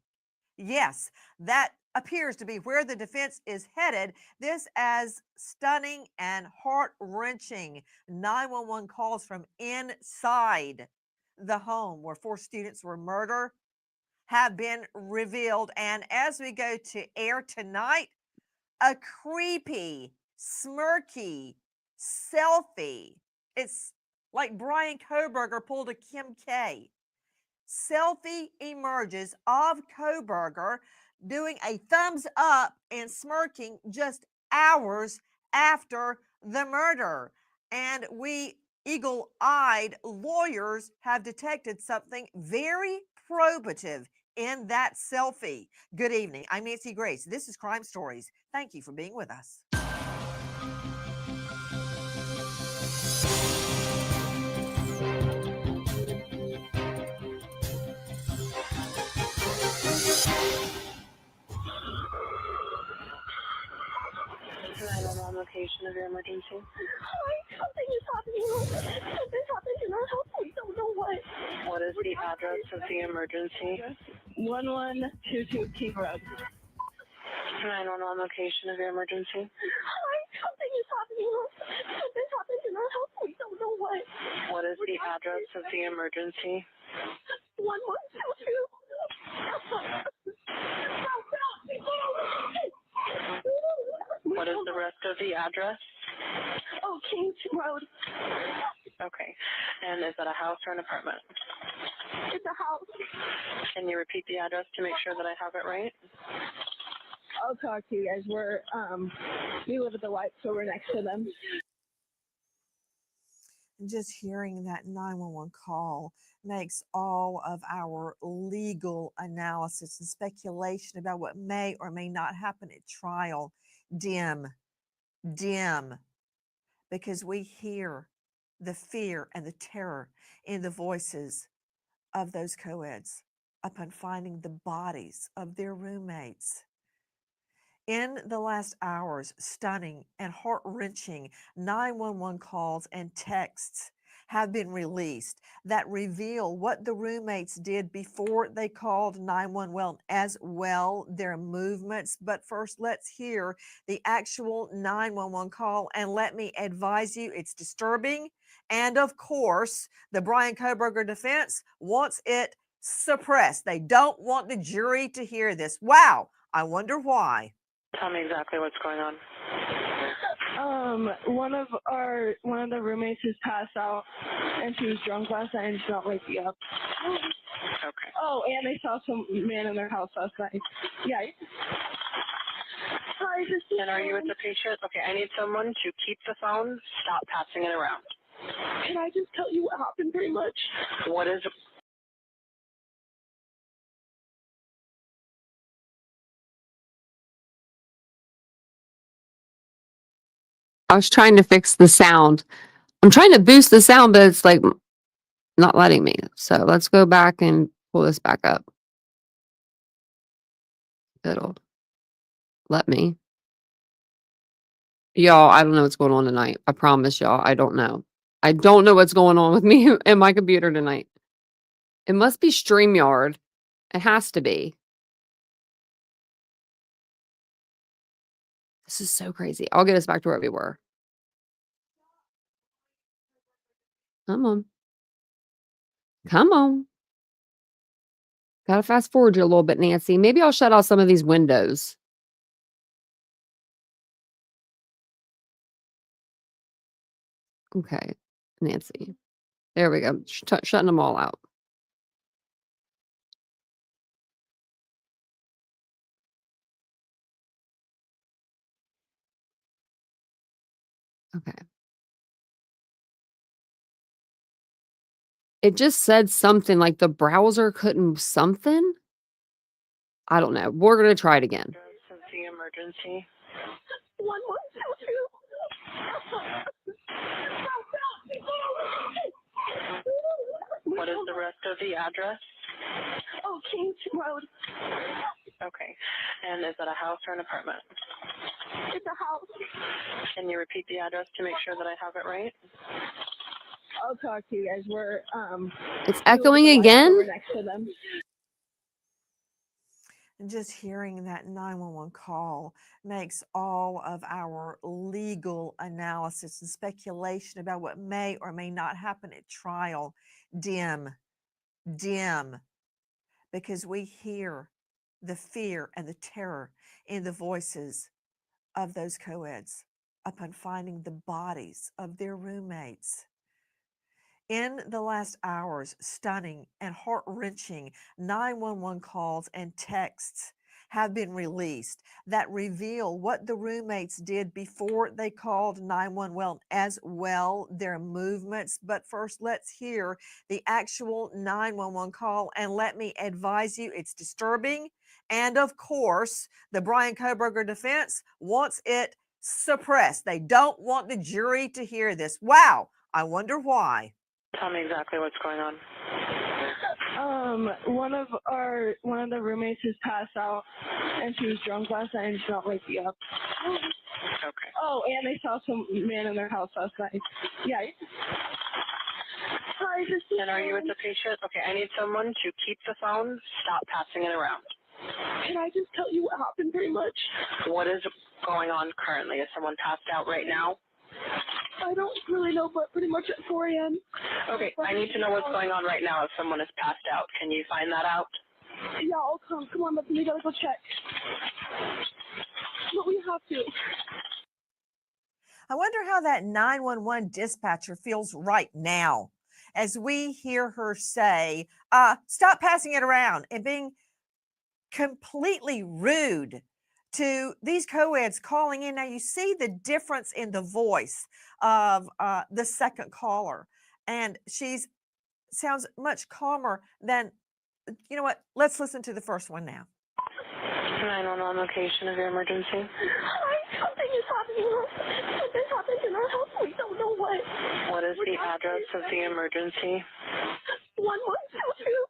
Yes, that appears to be where the defense is headed. This as stunning and heart-wrenching 911 calls from inside the home where 4 students were murdered have been revealed. And as we go to air tonight, a creepy, smirky selfie. It's like Bryan Kohberger pulled a Kim K. Selfie emerges of Kohberger doing a thumbs up and smirking just hours after the murder. And we eagle-eyed lawyers have detected something very probative in that selfie. Good evening. I'm Nancy Grace. This is Crime Stories. Thank you for being with us. On location of your emergency. Something is happening. Something's happened in our house. We don't know what. What is the address of the emergency? 1122 King Road. 911 location of your emergency. Something is happening. Something's happened in our house. We don't know what. What is the address of the emergency? 1122. What is the rest of the address? Oh, Kings Road. Okay. And is that a house or an apartment? It's a house. Can you repeat the address to make sure that I have it right? I'll talk to you guys. We live at the White, so we're next to them. Just hearing that 911 call makes all of our legal analysis and speculation about what may or may not happen at trial dim, because we hear the fear and the terror in the voices of those co-eds upon finding the bodies of their roommates. In the last hours, stunning and heart-wrenching 911 calls and texts have been released that reveal what the roommates did before they called 911, as well their movements. But first, let's hear the actual 911 call, and let me advise you, it's disturbing. And of course, the Bryan Kohberger defense wants it suppressed. They don't want the jury to hear this. Wow, I wonder why. Tell me exactly what's going on. One of the roommates has passed out, and she was drunk last night and she's not waking up. Okay. Oh, and they saw some man in their house last night. Yeah. Sorry, And are you with the patient? Okay, I need someone to keep the phone. Stop passing it around. Can I just tell you what happened pretty much? What is I was trying to fix the sound. I'm trying to boost the sound, but it's like not letting me. So let's go back and pull this back up. It'll let me. Y'all, I don't know what's going on tonight. I promise y'all, I don't know. I don't know what's going on with me and my computer tonight. It must be StreamYard. It has to be. This is so crazy. I'll get us back to where we were. Come on. Come on. Gotta fast forward you a little bit, Nancy. Maybe I'll shut off some of these windows. Okay, Nancy. There we go. Shutting them all out. Okay. It just said something like the browser couldn't something. I don't know. We're going to try it again. the address of the emergency? 1122. What is the rest of the address? Oh, Kings Road. Okay. And is that a house or an apartment? It's a house. Can you repeat the address to make sure that I have it right? I'll talk to you guys. We're It's we live at echoing the light again. store next to them. And just hearing that 911 call makes all of our legal analysis and speculation about what may or may not happen at trial dim, because we hear the fear and the terror in the voices of those co-eds upon finding the bodies of their roommates. In the last hours, stunning and heart-wrenching 911 calls and texts have been released that reveal what the roommates did before they called 911, as well their movements. But first, let's hear the actual 911 call, and let me advise you, it's disturbing. And of course, the Bryan Kohberger defense wants it suppressed. They don't want the jury to hear this. Wow, I wonder why. Tell me exactly what's going on. One of the roommates has passed out, and she was drunk last night and she not wake me up. Okay. Oh, and they saw some man in their house last night. Yeah. Hi, this is. And are you with the patient? Okay, I need someone to keep the phone, stop passing it around. Can I just tell you what happened pretty much? What is going on currently? Is someone passed out right now? I don't really know, but pretty much at 4 a.m. Okay, I need to know what's going on right now if someone is passed out. Can you find that out? Yeah, I'll come. Come on, but we gotta go check. But we have to. I wonder how that 911 dispatcher feels right now as we hear her say, stop passing it around, and being completely rude to these co-eds calling in. Now you see the difference in the voice of the second caller, and she's sounds much calmer than, you know what, let's listen to the first one now. 911 location of your emergency. Something is happening. Something happened in our house. We don't know what. What is the address of the emergency? 1122.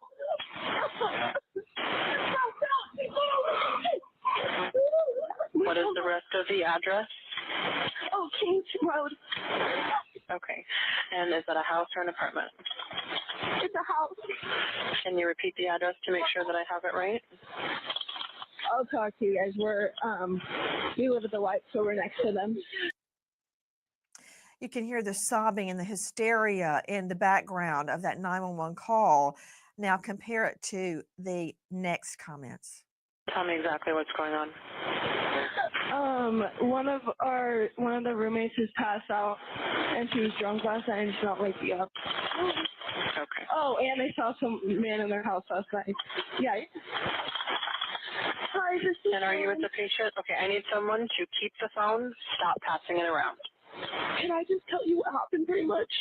What is the rest of the address? Oh, Kings Road. Okay. And is that a house or an apartment? It's a house. Can you repeat the address to make sure that I have it right? I'll talk to you guys. We live at the light store next to them. You can hear the sobbing and the hysteria in the background of that 911 call. Now compare it to the next comments. Tell me exactly what's going on. One of the roommates has passed out, and she was drunk last night and she not wake me up. Okay. Oh, and they saw some man in their house last night. Yeah. Hi, this is. And are you with the patient? Okay, I need someone to keep the phone, stop passing it around. Can I just tell you what happened pretty much?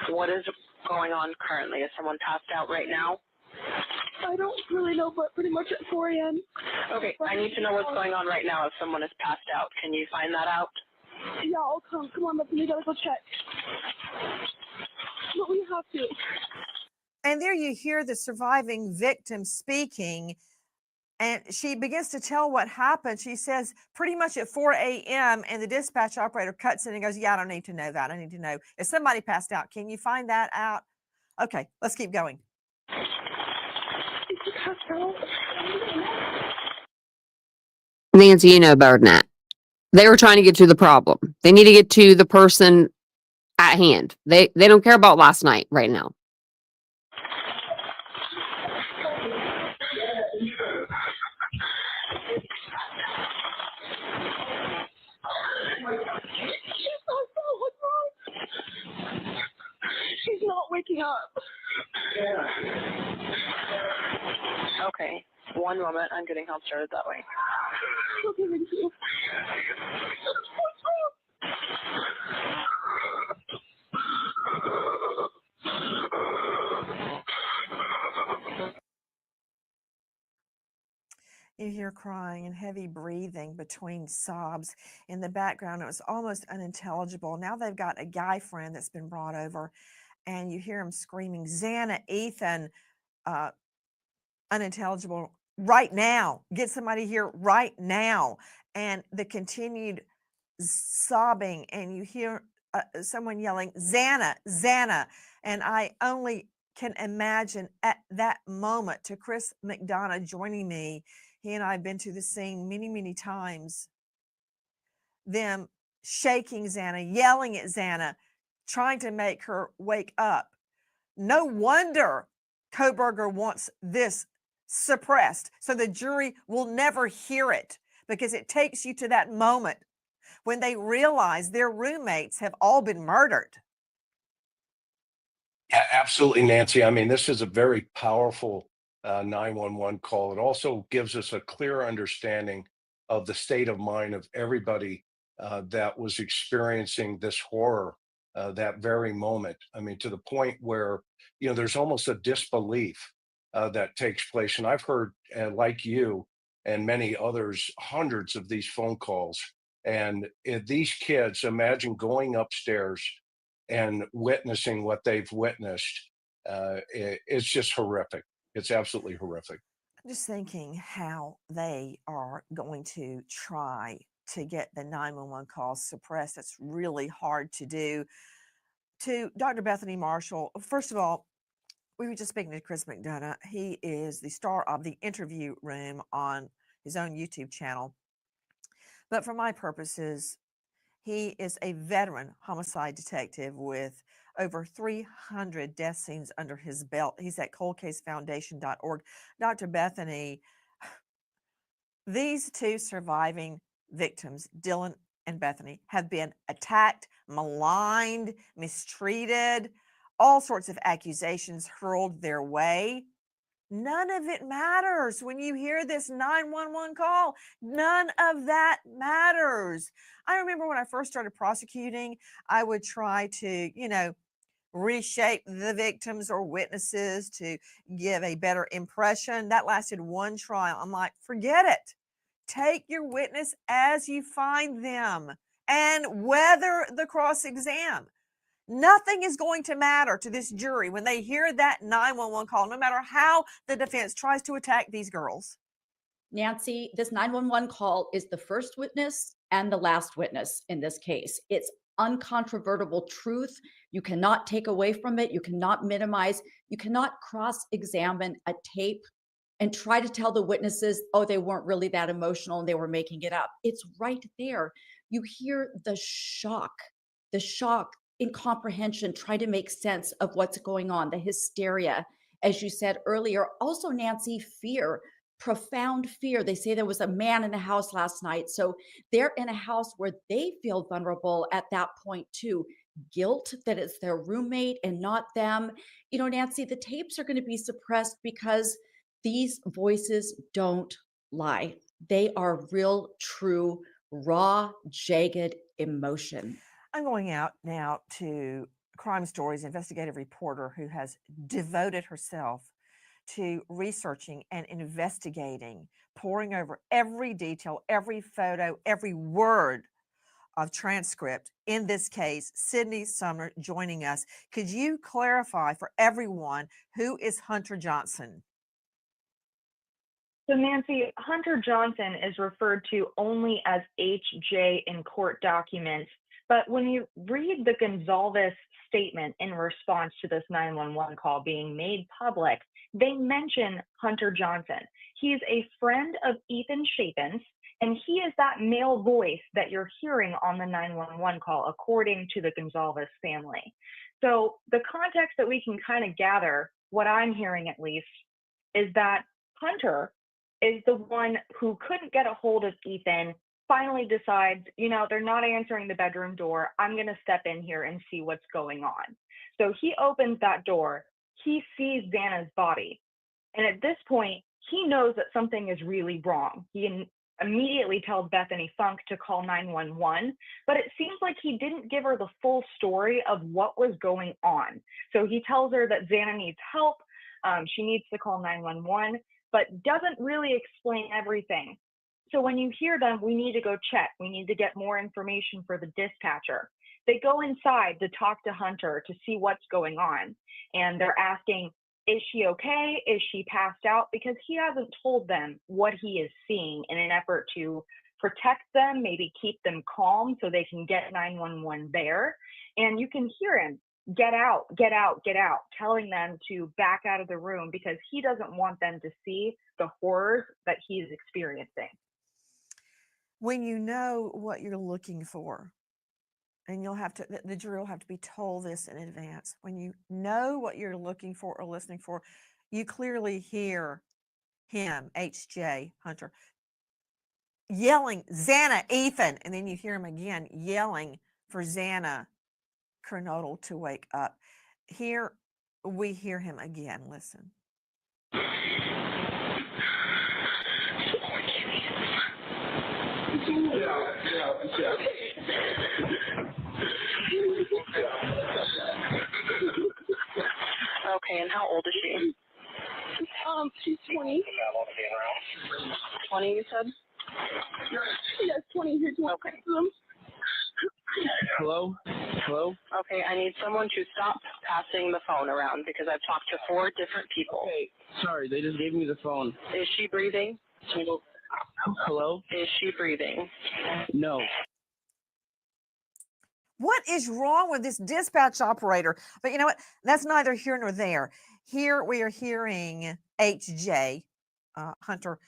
What is going on currently? Is someone passed out right now? I don't really know, but pretty much at 4 a.m. Okay, I need to know what's going on right now if someone is passed out. Can you find that out? Yeah, I'll come. Come on, but we gotta go check. But we have to. And there you hear the surviving victim speaking, and she begins to tell what happened. She says pretty much at 4 a.m. and the dispatch operator cuts in and goes, yeah, I don't need to know that. I need to know if somebody passed out. Can you find that out? Okay, let's keep going. Nancy, you know better than that. They were trying to get to the problem. They need to get to the person at hand. They don't care about last night right now. She's not waking up. Okay, one moment. I'm getting help started that way. Okay, thank you. You hear crying and heavy breathing between sobs in the background. It was almost unintelligible. Now they've got a guy friend that's been brought over, and you hear him screaming, Xana, Ethan, unintelligible right now. Get somebody here right now. And the continued sobbing, and you hear someone yelling, Xana, Xana. And I only can imagine at that moment, to Chris McDonough joining me, he and I have been to the scene many, many times, them shaking Xana, yelling at Xana, trying to make her wake up. No wonder Kohberger wants this suppressed, so the jury will never hear it, because it takes you to that moment when they realize their roommates have all been murdered. Yeah, absolutely, Nancy. I mean, this is a very powerful 911 call. It also gives us a clear understanding of the state of mind of everybody that was experiencing this horror that very moment. I mean, to the point where, there's almost a disbelief that takes place. And I've heard, like you and many others, hundreds of these phone calls. And these kids, imagine going upstairs and witnessing what they've witnessed. It's just horrific. It's absolutely horrific. I'm just thinking how they are going to try to get the 911 calls suppressed. It's really hard to do. To Dr. Bethany Marshall, first of all, we were just speaking to Chris McDonough. He is the star of The Interview Room on his own YouTube channel. But for my purposes, he is a veteran homicide detective with over 300 death scenes under his belt. He's at coldcasefoundation.org. Dr. Bethany, these two surviving victims, Dylan and Bethany, have been attacked, maligned, mistreated, all sorts of accusations hurled their way. None of it matters when you hear this 911 call. None of that matters. I remember when I first started prosecuting, I would try to, reshape the victims or witnesses to give a better impression. That lasted one trial. I'm like, forget it. Take your witness as you find them and weather the cross exam. Nothing is going to matter to this jury when they hear that 911 call, no matter how the defense tries to attack these girls. Nancy, this 911 call is the first witness and the last witness in this case. It's uncontrovertible truth. You cannot take away from it. You cannot minimize. You cannot cross-examine a tape and try to tell the witnesses, oh, they weren't really that emotional and they were making it up. It's right there. You hear the shock, incomprehension, try to make sense of what's going on, the hysteria, as you said earlier. Also, Nancy, fear, profound fear. They say there was a man in the house last night. So they're in a house where they feel vulnerable at that point too. Guilt that it's their roommate and not them. Nancy, the tapes are going to be suppressed because these voices don't lie. They are real, true, raw, jagged emotion. I'm going out now to Crime Stories investigative reporter who has devoted herself to researching and investigating, poring over every detail, every photo, every word of transcript in this case. Sydney Sumner joining us. Could you clarify for everyone who is Hunter Johnson? So Nancy, Hunter Johnson is referred to only as HJ in court documents. But when you read the Gonzalez statement in response to this 911 call being made public, they mention Hunter Johnson. He's a friend of Ethan Chapin's, and he is that male voice that you're hearing on the 911 call, according to the Gonzalez family. So the context that we can kind of gather, what I'm hearing at least, is that Hunter is the one who couldn't get a hold of Ethan, finally decides, they're not answering the bedroom door. I'm going to step in here and see what's going on. So he opens that door. He sees Xana's body. And at this point, he knows that something is really wrong. He immediately tells Bethany Funk to call 911, but it seems like he didn't give her the full story of what was going on. So he tells her that Xana needs help. She needs to call 911, but doesn't really explain everything. So when you hear them, we need to go check. We need to get more information for the dispatcher. They go inside to talk to Hunter to see what's going on. And they're asking, Is she okay? Is she passed out? Because he hasn't told them what he is seeing in an effort to protect them, maybe keep them calm so they can get 911 there. And you can hear him, get out, get out, get out, telling them to back out of the room because he doesn't want them to see the horrors that he's experiencing. When you know what you're looking for, and you'll have to, the jury will have to be told this in advance. When you know what you're looking for or listening for, you clearly hear him, H.J. Hunter, yelling, Xana, Ethan. And then you hear him again yelling for Xana Kernodle to wake up. Here we hear him again. Listen. Okay, and how old is she? She's 20. 20, you said? Yes, 20. Here's one. Okay. Hello? Hello? Okay, I need someone to stop passing the phone around because I've talked to 4 different people. Okay, sorry, they just gave me the phone. Is she breathing? Hello? Is she breathing? No. What is wrong with this dispatch operator? But you know what? That's neither here nor there. Here we are hearing H.J. Hunter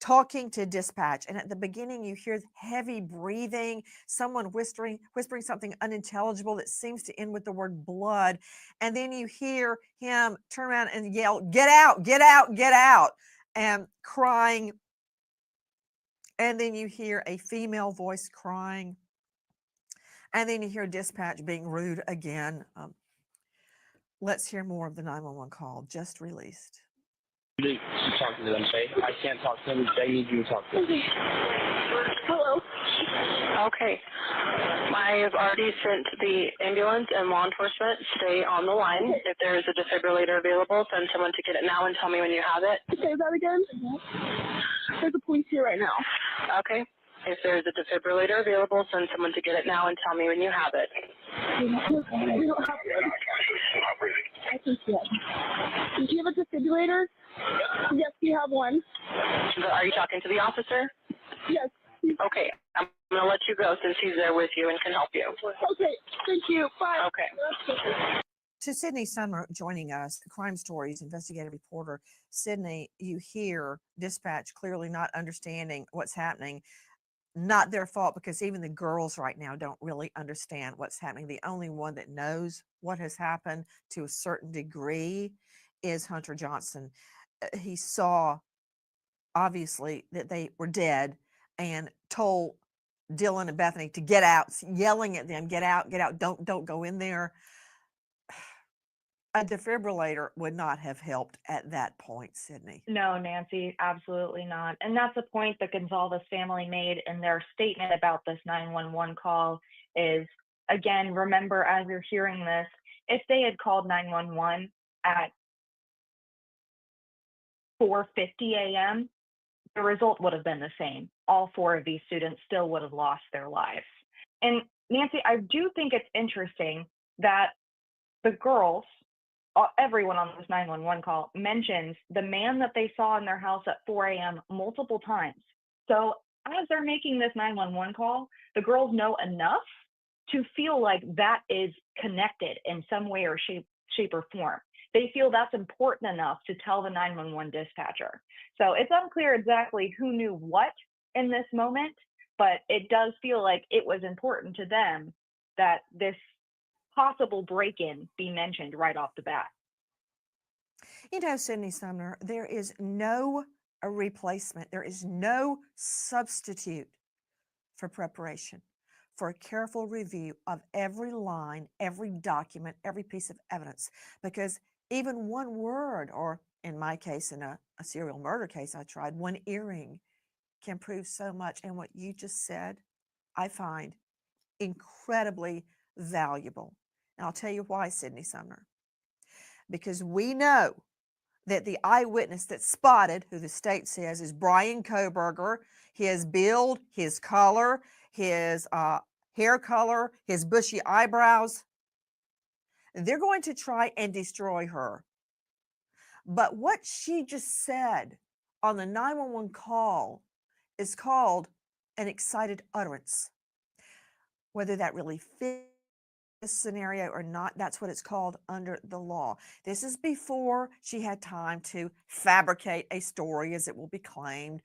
talking to dispatch, and at the beginning you hear heavy breathing, someone whispering something unintelligible that seems to end with the word blood, and then you hear him turn around and yell, "Get out, get out, get out," and crying, and then you hear a female voice crying, and then you hear dispatch being rude again. Let's hear more of the 911 call just released. You should talk to them, Jay. I can't talk to them. Jay needs you to talk to them. Hello. Okay. I've already sent the ambulance and law enforcement. Stay on the line. If there is a defibrillator available, send someone to get it now and tell me when you have it. Say that again? There's a police here right now. Okay. If there is a defibrillator available, send someone to get it now and tell me when you have it. We don't have one. I think yes. Do you have a defibrillator? Yes, we have one. Are you talking to the officer? Yes. Okay. I'm going to let you go since he's there with you and can help you. Okay. Thank you. Bye. Okay. To Sydney Summer joining us, Crime Stories investigative reporter. Sydney, you hear dispatch clearly not understanding what's happening. Not their fault, because even the girls right now don't really understand what's happening. The only one that knows what has happened to a certain degree is Hunter Johnson. He saw, obviously, that they were dead and told Dylan and Bethany to get out, yelling at them, get out, don't go in there. A defibrillator would not have helped at that point, Sydney. No, Nancy, absolutely not. And that's a point the Gonzalez family made in their statement about this 911 call is, again, remember as you're hearing this, if they had called 911 at 4:50 a.m., the result would have been the same. All 4 of these students still would have lost their lives. And Nancy, I do think it's interesting that the girls, everyone on this 911 call mentions the man that they saw in their house at 4 a.m. multiple times. So as they're making this 911 call, the girls know enough to feel like that is connected in some way or shape or form. They feel that's important enough to tell the 911 dispatcher. So it's unclear exactly who knew what in this moment, but it does feel like it was important to them that this possible break-in be mentioned right off the bat. You know, Sydney Sumner, there is no replacement. There is no substitute for preparation, for a careful review of every line, every document, every piece of evidence, because even one word, or in my case, in a serial murder case I tried, one earring can prove so much. And what you just said, I find incredibly valuable. And I'll tell you why, Sydney Sumner. Because we know that the eyewitness that spotted, who the state says is Bryan Kohberger, his build, his color, his hair color, his bushy eyebrows, they're going to try and destroy her But what she just said on the 911 call is called an excited utterance. Whether that really fits this scenario or not, that's what it's called under the law. This is before she had time to fabricate a story, as it will be claimed.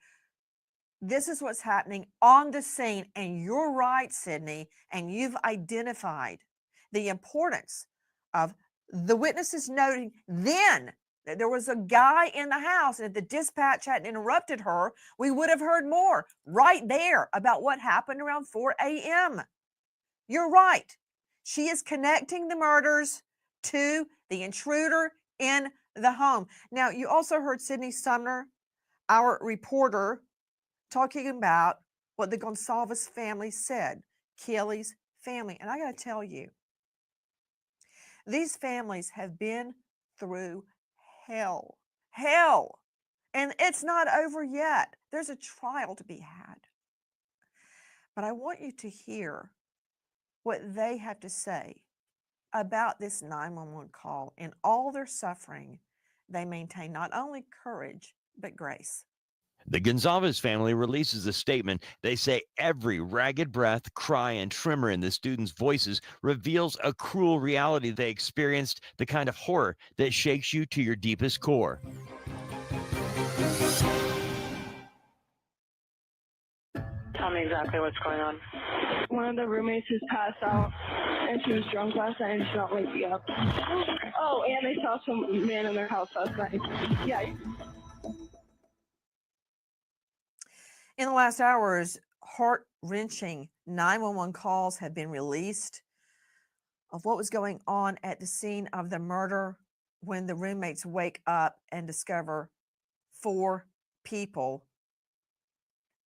This is what's happening on the scene. And you're right, Sydney, and you've identified the importance of the witnesses noting then that there was a guy in the house, and if the dispatch hadn't interrupted her, we would have heard more right there about what happened around 4 a.m. You're right. She is connecting the murders to the intruder in the home. Now, you also heard Sydney Sumner, our reporter, talking about what the Gonsalves family said, Kelly's family. And I got to tell you, these families have been through hell. Hell. And it's not over yet. There's a trial to be had. But I want you to hear what they have to say about this 911 call. In all their suffering, they maintain not only courage, but grace. The Gonsalves family releases a statement. They say every ragged breath, cry, and tremor in the students' voices reveals a cruel reality they experienced, the kind of horror that shakes you to your deepest core. Tell me exactly what's going on. One of the roommates has passed out, and she was drunk last night, and she's not waking up. Oh, and they saw some man in their house last night. Yeah. In the last hours, heart-wrenching 911 calls have been released of what was going on at the scene of the murder when the roommates wake up and discover 4 people.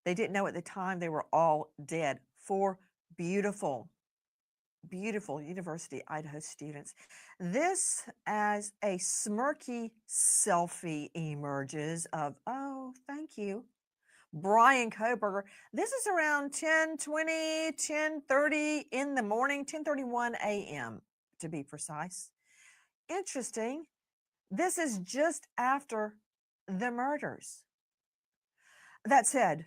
They didn't know at the time they were all dead. 4 beautiful, beautiful University Idaho students. This as a smirky selfie emerges of, oh, thank you, Bryan Kohberger. This is around 10:20, 10:30 in the morning, 10:31 a.m. to be precise. Interesting. This is just after the murders. That said,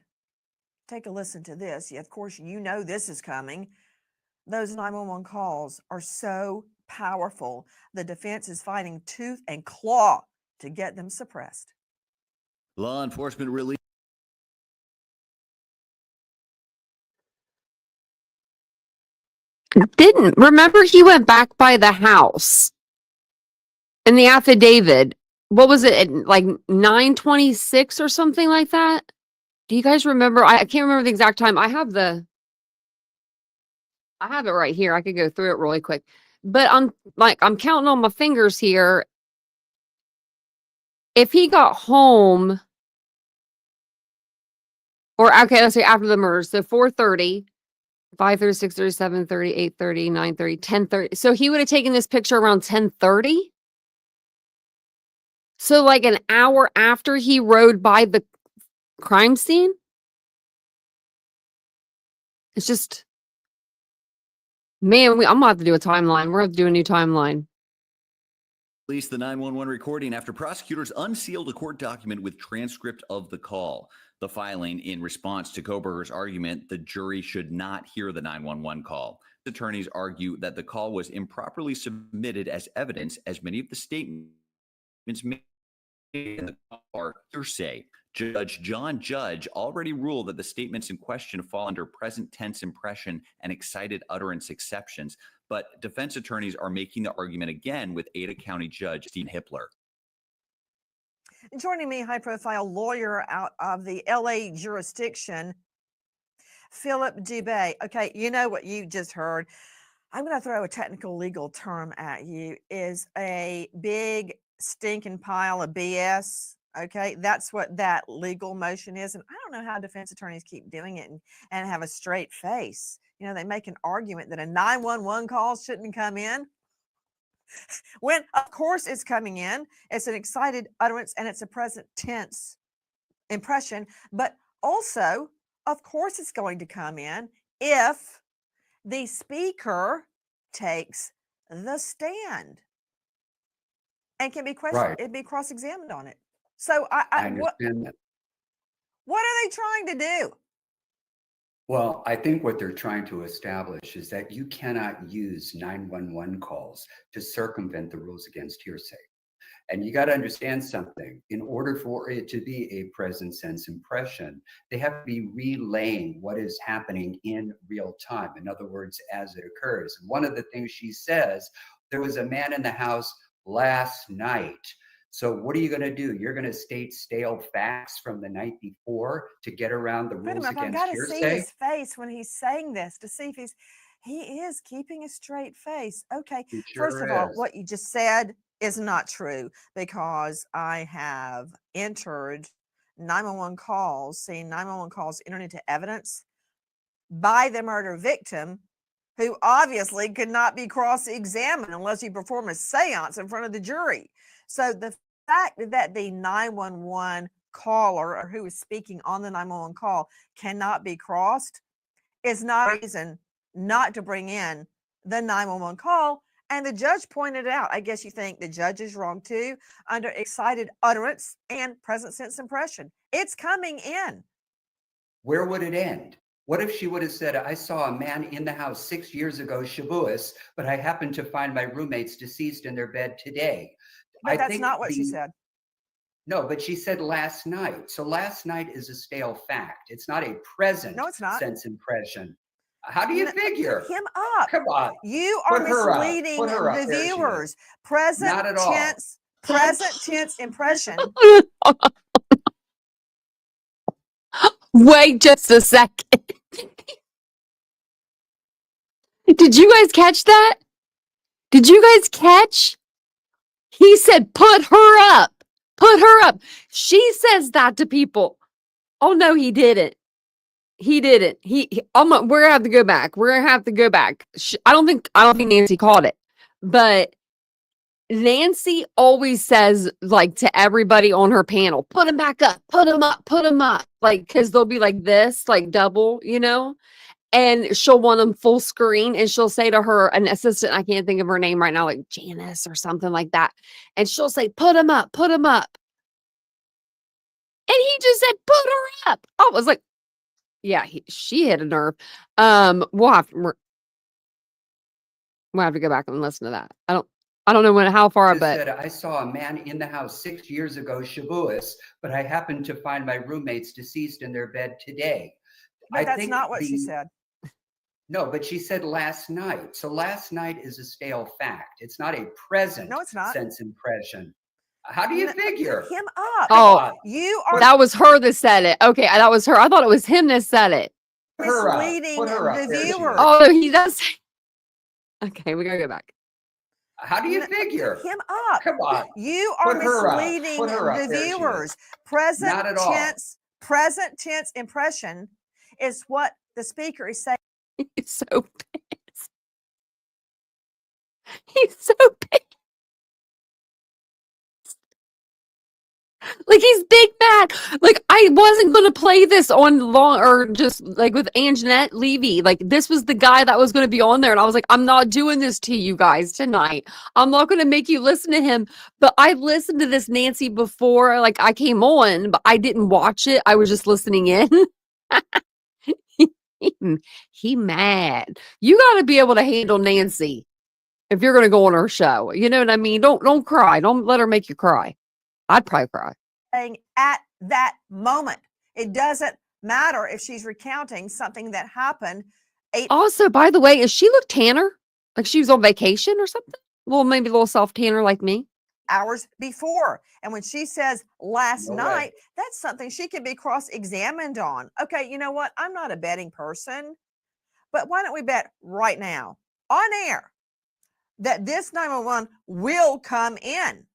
take a listen to this. Of course, you know this is coming. Those 911 calls are so powerful. The defense is fighting tooth and claw to get them suppressed. Law enforcement released. Didn't remember he went back by the house in the affidavit. What was it, like 9:26 or something like that? Do you guys remember? I can't remember the exact time. I have it right here. I could go through it really quick. But I'm counting on my fingers here. If he got home, or okay, let's say after the murder, so 4:30, 5:30, 6:30, 7:30, 8:30, 9:30, 10:30. So he would have taken this picture around 10:30. So like an hour after he rode by the crime scene. It's just, man, I'm gonna have to do a timeline. We're gonna have to do a new timeline. Released the 911 recording after prosecutors unsealed a court document with transcript of the call. The filing in response to Kohberger's argument the jury should not hear the 911 call. Attorneys argue that the call was improperly submitted as evidence, as many of the statements made in the call are hearsay. Judge John Judge already ruled that the statements in question fall under present tense impression and excited utterance exceptions, but defense attorneys are making the argument again with Ada County Judge Steve Hippler. Joining me, high-profile lawyer out of the LA jurisdiction, Philip Dubé. Okay, you know what you just heard. I'm going to throw a technical legal term at you. Is a big stinking pile of BS. Okay, that's what that legal motion is. And I don't know how defense attorneys keep doing it and have a straight face. You know, they make an argument that a 911 call shouldn't come in. When, of course, it's coming in. It's an excited utterance and it's a present tense impression. But also, of course, it's going to come in if the speaker takes the stand. and can be questioned. Right. It'd be cross-examined on it. So I what understand that. what are they trying to do? Well, I think what they're trying to establish is that you cannot use 911 calls to circumvent the rules against hearsay. And you got to understand something. In order for it to be a present sense impression, they have to be relaying what is happening in real time. In other words, as it occurs. And one of the things she says, there was a man in the house last night. So what are you going to do? You're going to state stale facts from the night before to get around the Wait a rules minute, I've against got to see hearsay? his face when he's saying this to see if he is keeping a straight face. Okay, He first sure of all, is. what you just said is not true because I have entered 911 calls, seeing 911 calls entered into evidence by the murder victim, who obviously could not be cross-examined unless you perform a seance in front of the jury. So the fact that the 911 caller or who is speaking on the 911 call cannot be crossed is not a reason not to bring in the 911 call. And the judge pointed out, I guess you think the judge is wrong too, under excited utterance and present sense impression. It's coming in. Where would it end? What if she would have said, I saw a man in the house 6 years ago, Shavuos, but I happened to find my roommates deceased in their bed today? But I that's think not what she said. No, but she said last night. So last night is a stale fact. It's not a present No, it's not. sense impression. How do you figure? Put him up. Come on. You are Put her up. misleading Put her up. the There she is. viewers. Present Not at all. tense impression. Wait just a second. Did you guys catch that? Did you guys catch? He said, put her up. Put her up. She says that to people. Oh, no, he didn't. He didn't. We're gonna have to go back. We're gonna have to go back. I don't think Nancy caught it, but Nancy always says, like, to everybody on her panel, put him back up, put him up, put him up. Like, because they'll be like this, like double, and she'll want them full screen. And she'll say to her, an assistant, I can't think of her name right now, like Janice or something like that. And she'll say, put him up, put him up. And he just said, put her up. I was like, yeah, she hit a nerve. We'll have to go back and listen to that. I don't know how far, but said, I saw a man in the house 6 years ago, Shavuos, but I happened to find my roommates deceased in their bed today. But that's not what she said. No, but she said last night. So last night is a stale fact. It's not a present sense impression. How do you figure? Put him up. Oh, you are. That was her that said it. Okay, that was her. I thought it was him that said it. Misleading the viewers. Oh, he does. Okay, we gotta go back. How do you figure? Put him up. Come on. You are misleading the viewers. Present tense impression is what the speaker is saying. He's so pissed. He's so pissed. Like, he's big mad. Like, I wasn't going to play this on long or just like with Anjanette Levy. Like, this was the guy that was going to be on there. And I was like, I'm not doing this to you guys tonight. I'm not going to make you listen to him. But I listened to this Nancy before, like, I came on, but I didn't watch it. I was just listening in. He mad. You got to be able to handle Nancy if you're going to go on her show. You know what I mean? Don't cry. Don't let her make you cry. I'd probably cry. At that moment, it doesn't matter if she's recounting something that happened. Also, by the way, does she look tanner? Like she was on vacation or something? Well, maybe a little soft tanner like me. Hours before. And when she says last night, that's something she can be cross-examined on. Okay, you know what? I'm not a betting person, but why don't we bet right now on air that this 911 will come in?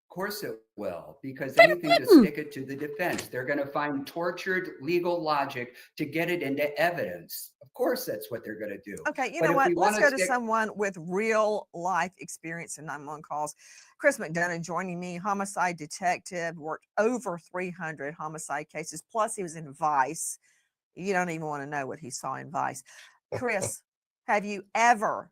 Of course it will, because anything to stick it to the defense. They're going to find tortured legal logic to get it into evidence. Of course, that's what they're going to do. Okay, you know what? Let's go to someone with real life experience in 911 calls. Chris McDonough joining me, homicide detective, worked over 300 homicide cases. Plus, he was in Vice. You don't even want to know what he saw in Vice. Chris, have you ever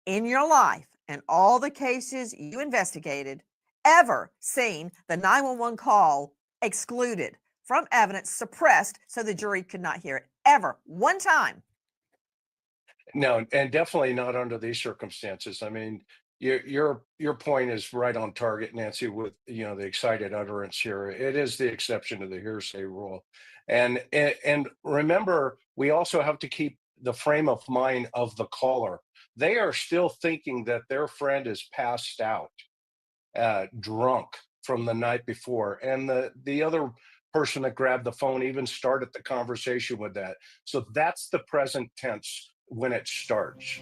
in your life and all the cases you investigated ever seen the 911 call excluded from evidence, suppressed so the jury could not hear it. Ever. One time. No, and definitely not under these circumstances. I mean, your point is right on target, Nancy, with the excited utterance here. It is the exception to the hearsay rule. And remember, we also have to keep the frame of mind of the caller. They are still thinking that their friend is passed out, drunk from the night before. And the other person that grabbed the phone even started the conversation with that. So that's the present tense when it starts.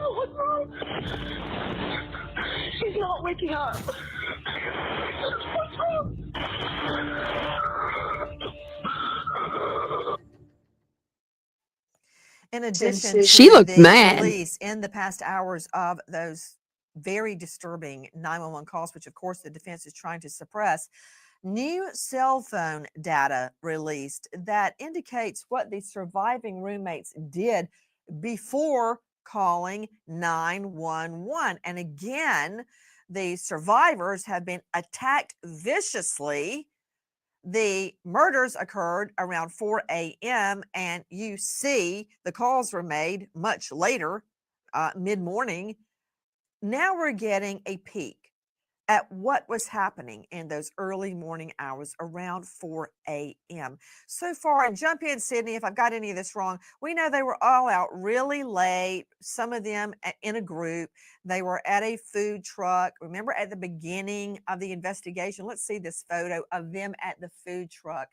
What's wrong? She's not waking up. What's wrong? In addition She to looked the mad. release in the past hours of those very disturbing 911 calls, which of course the defense is trying to suppress, new cell phone data released that indicates what the surviving roommates did before calling 911. And again, the survivors have been attacked viciously. The murders occurred around 4 a.m. and you see the calls were made much later, mid-morning. Now we're getting a peek at what was happening in those early morning hours around 4 a.m. So far, and jump in, Sydney, if I've got any of this wrong, we know they were all out really late, some of them in a group. They were at a food truck. Remember at the beginning of the investigation, let's see this photo of them at the food truck.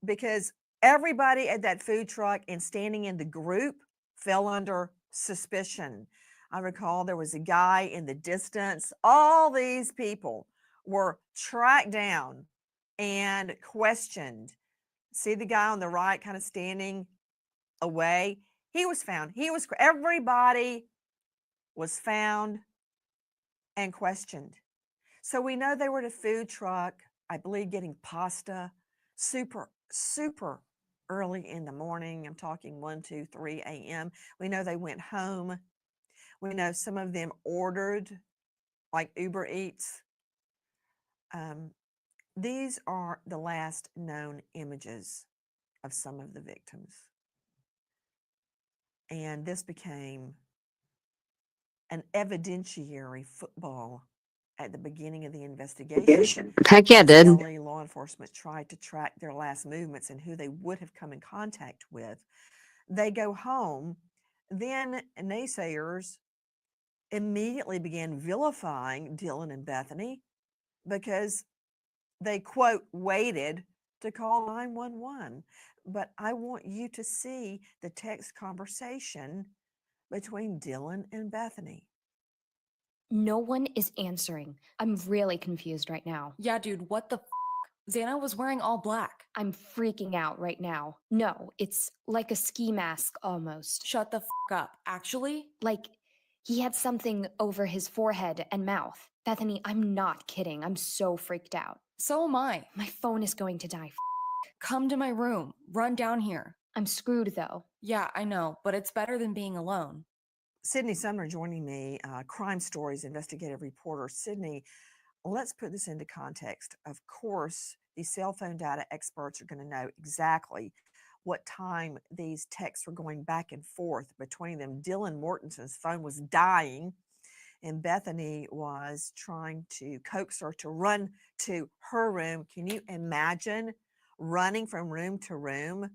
Because everybody at that food truck and standing in the group fell under suspicion. I recall there was a guy in the distance. All these people were tracked down and questioned. See the guy on the right kind of standing away? He was found. Everybody was found and questioned. So we know they were at a food truck, I believe getting pasta, super early in the morning. I'm talking 1, 2, 3 a.m. We know they went home. We know some of them ordered like Uber Eats. These are the last known images of some of the victims. And this became an evidentiary football at the beginning of the investigation. Heck yeah, it did. Slowly, law enforcement tried to track their last movements and who they would have come in contact with. They go home. Then naysayers immediately began vilifying Dylan and Bethany because they, quote, waited to call 911. But I want you to see the text conversation between Dylan and Bethany. No one is answering. I'm really confused right now. Yeah, dude, what the f? Xana was wearing all black. I'm freaking out right now. No, it's like a ski mask almost. Shut the f up. Actually? Like he had something over his forehead and mouth. Bethany, I'm not kidding. I'm so freaked out. So am I. My phone is going to die. Come to my room. Run down here. I'm screwed though. Yeah, I know, but it's better than being alone. Sydney Sumner joining me, Crime Stories investigative reporter. Sydney, let's put this into context. Of course, these cell phone data experts are going to know exactly what time these texts were going back and forth between them. Dylan Mortensen's phone was dying, and Bethany was trying to coax her to run to her room. Can you imagine running from room to room,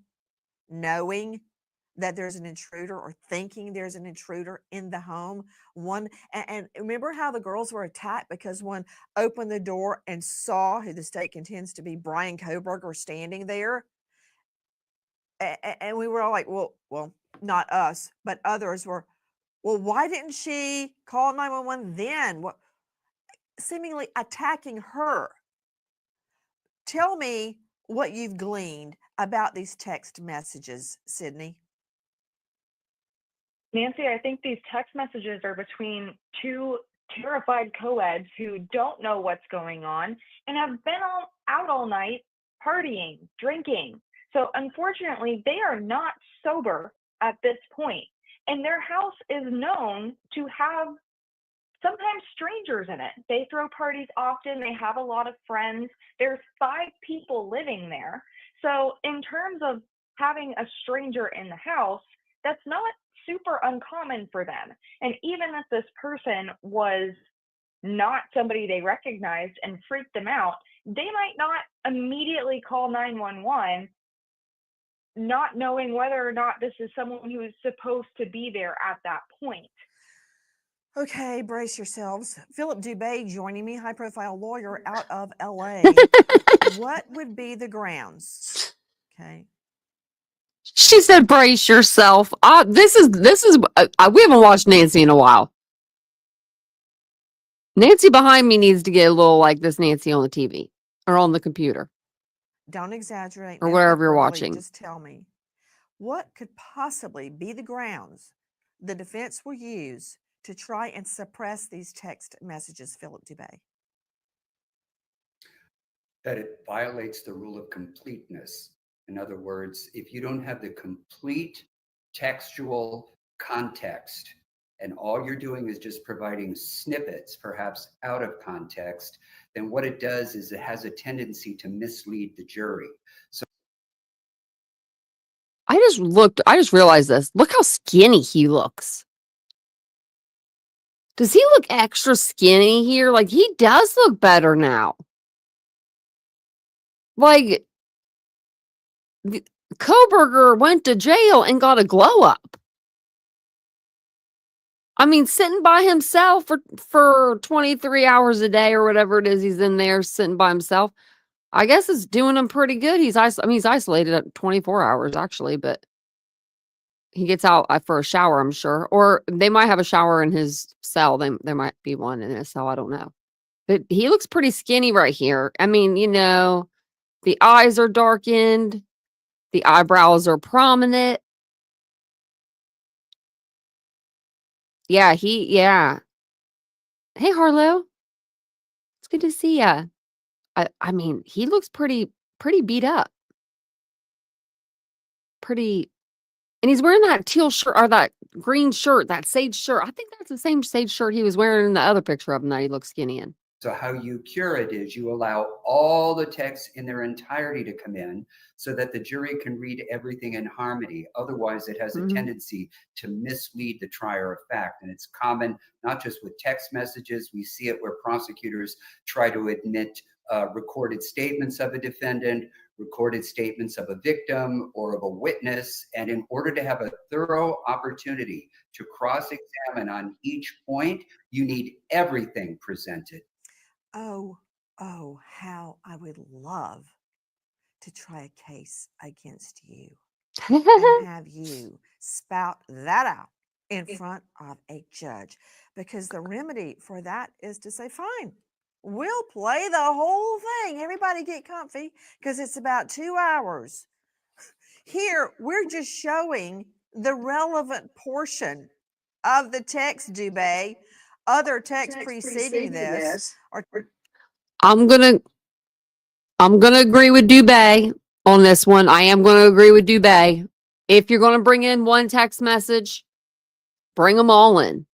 knowing that there's an intruder or thinking there's an intruder in the home? And remember how the girls were attacked because one opened the door and saw who the state contends to be Bryan Kohberger standing there. And we were all like, well, not us, but others were, well, why didn't she call 911 then? What, seemingly attacking her. Tell me what you've gleaned about these text messages, Sydney. Nancy, I think these text messages are between two terrified co-eds who don't know what's going on and have been out all night partying, drinking. So unfortunately, they are not sober at this point, and their house is known to have sometimes strangers in it. They throw parties often. They have a lot of friends. There's 5 people living there. So in terms of having a stranger in the house, that's not super uncommon for them. And even if this person was not somebody they recognized and freaked them out, they might not immediately call 911, not knowing whether or not this is someone who is supposed to be there at that point. Okay, brace yourselves. Philip Dubé joining me, high-profile lawyer out of LA. What would be the grounds? Okay. She said, "Brace yourself." This is we haven't watched Nancy in a while. Nancy behind me needs to get a little like this Nancy on the TV or on the computer Don't exaggerate. or Never wherever you're hyperbole, watching. Just tell me. What could possibly be the grounds the defense will use to try and suppress these text messages, Philip Dubé? That it violates the rule of completeness. In other words, if you don't have the complete textual context and all you're doing is just providing snippets, perhaps out of context, then what it does is it has a tendency to mislead the jury. So I just realized this. Look how skinny he looks. Does he look extra skinny here? Like, he does look better now. Like, Kohberger went to jail and got a glow up. I mean, sitting by himself for 23 hours a day or whatever it is he's in there sitting by himself. I guess it's doing him pretty good. He's isolated at 24 hours actually, but he gets out for a shower, I'm sure. Or they might have a shower in his cell. There might be one in his cell. I don't know. But he looks pretty skinny right here. I mean, the eyes are darkened. The eyebrows are prominent. Yeah, yeah. Hey, Harlow. It's good to see ya. I mean, he looks pretty beat up. Pretty, and he's wearing that teal shirt or that green shirt, that sage shirt. I think that's the same sage shirt he was wearing in the other picture of him that he looks skinny in. So how you cure it is you allow all the text in their entirety to come in so that the jury can read everything in harmony. Otherwise, it has a tendency to mislead the trier of fact. And it's common, not just with text messages. We see it where prosecutors try to admit recorded statements of a defendant, recorded statements of a victim or of a witness. And in order to have a thorough opportunity to cross-examine on each point, you need everything presented. Oh, how I would love to try a case against you and have you spout that out in front of a judge, because the remedy for that is to say, fine, we'll play the whole thing. Everybody get comfy because it's about 2 hours. Here, we're just showing the relevant portion of the text, Dubé. Other text preceding this are. I'm gonna agree with Dubé on this one. I am gonna agree with Dubé. If you're gonna bring in one text message, bring them all in.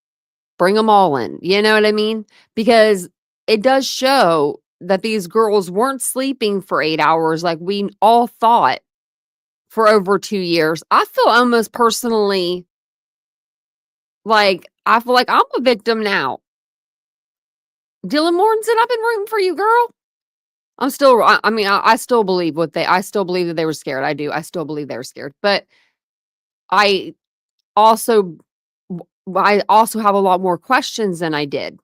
Bring them all in. You know what I mean? Because it does show that these girls weren't sleeping for 8 hours like we all thought for over 2 years. I feel almost personally like I'm a victim now. Dylan Mortensen, I've been rooting for you, girl. I still believe I still believe that they were scared. I do. I still believe they were scared. But I also have a lot more questions than I did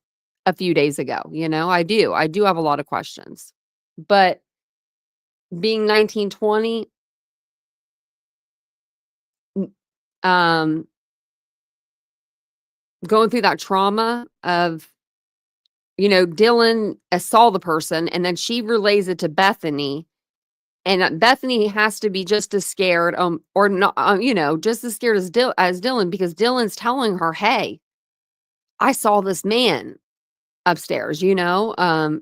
a few days ago. I do have a lot of questions. But being 19, 20, going through that trauma of, Dylan saw the person and then she relays it to Bethany, and Bethany has to be just as scared, or not, just as scared as Dylan, because Dylan's telling her, "Hey, I saw this man upstairs." I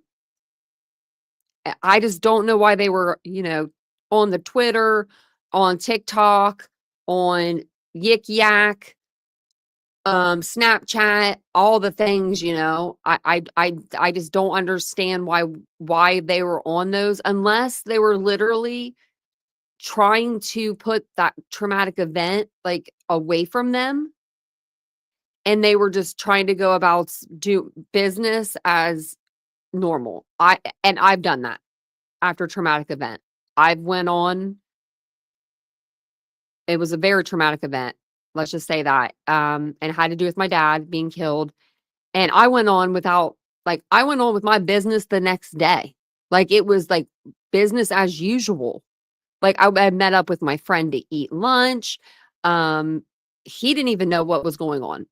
just don't know why they were, on the Twitter on TikTok, on Yik Yak, Snapchat, all the things, you know. I just don't understand why they were on those unless they were literally trying to put that traumatic event like away from them, and they were just trying to go about do business as normal. I've done that after traumatic event. I've went on. It was a very traumatic event. Let's just say that. And it had to do with my dad being killed. And I went on I went on with my business the next day. Like it was like business as usual. Like I met up with my friend to eat lunch. He didn't even know what was going on.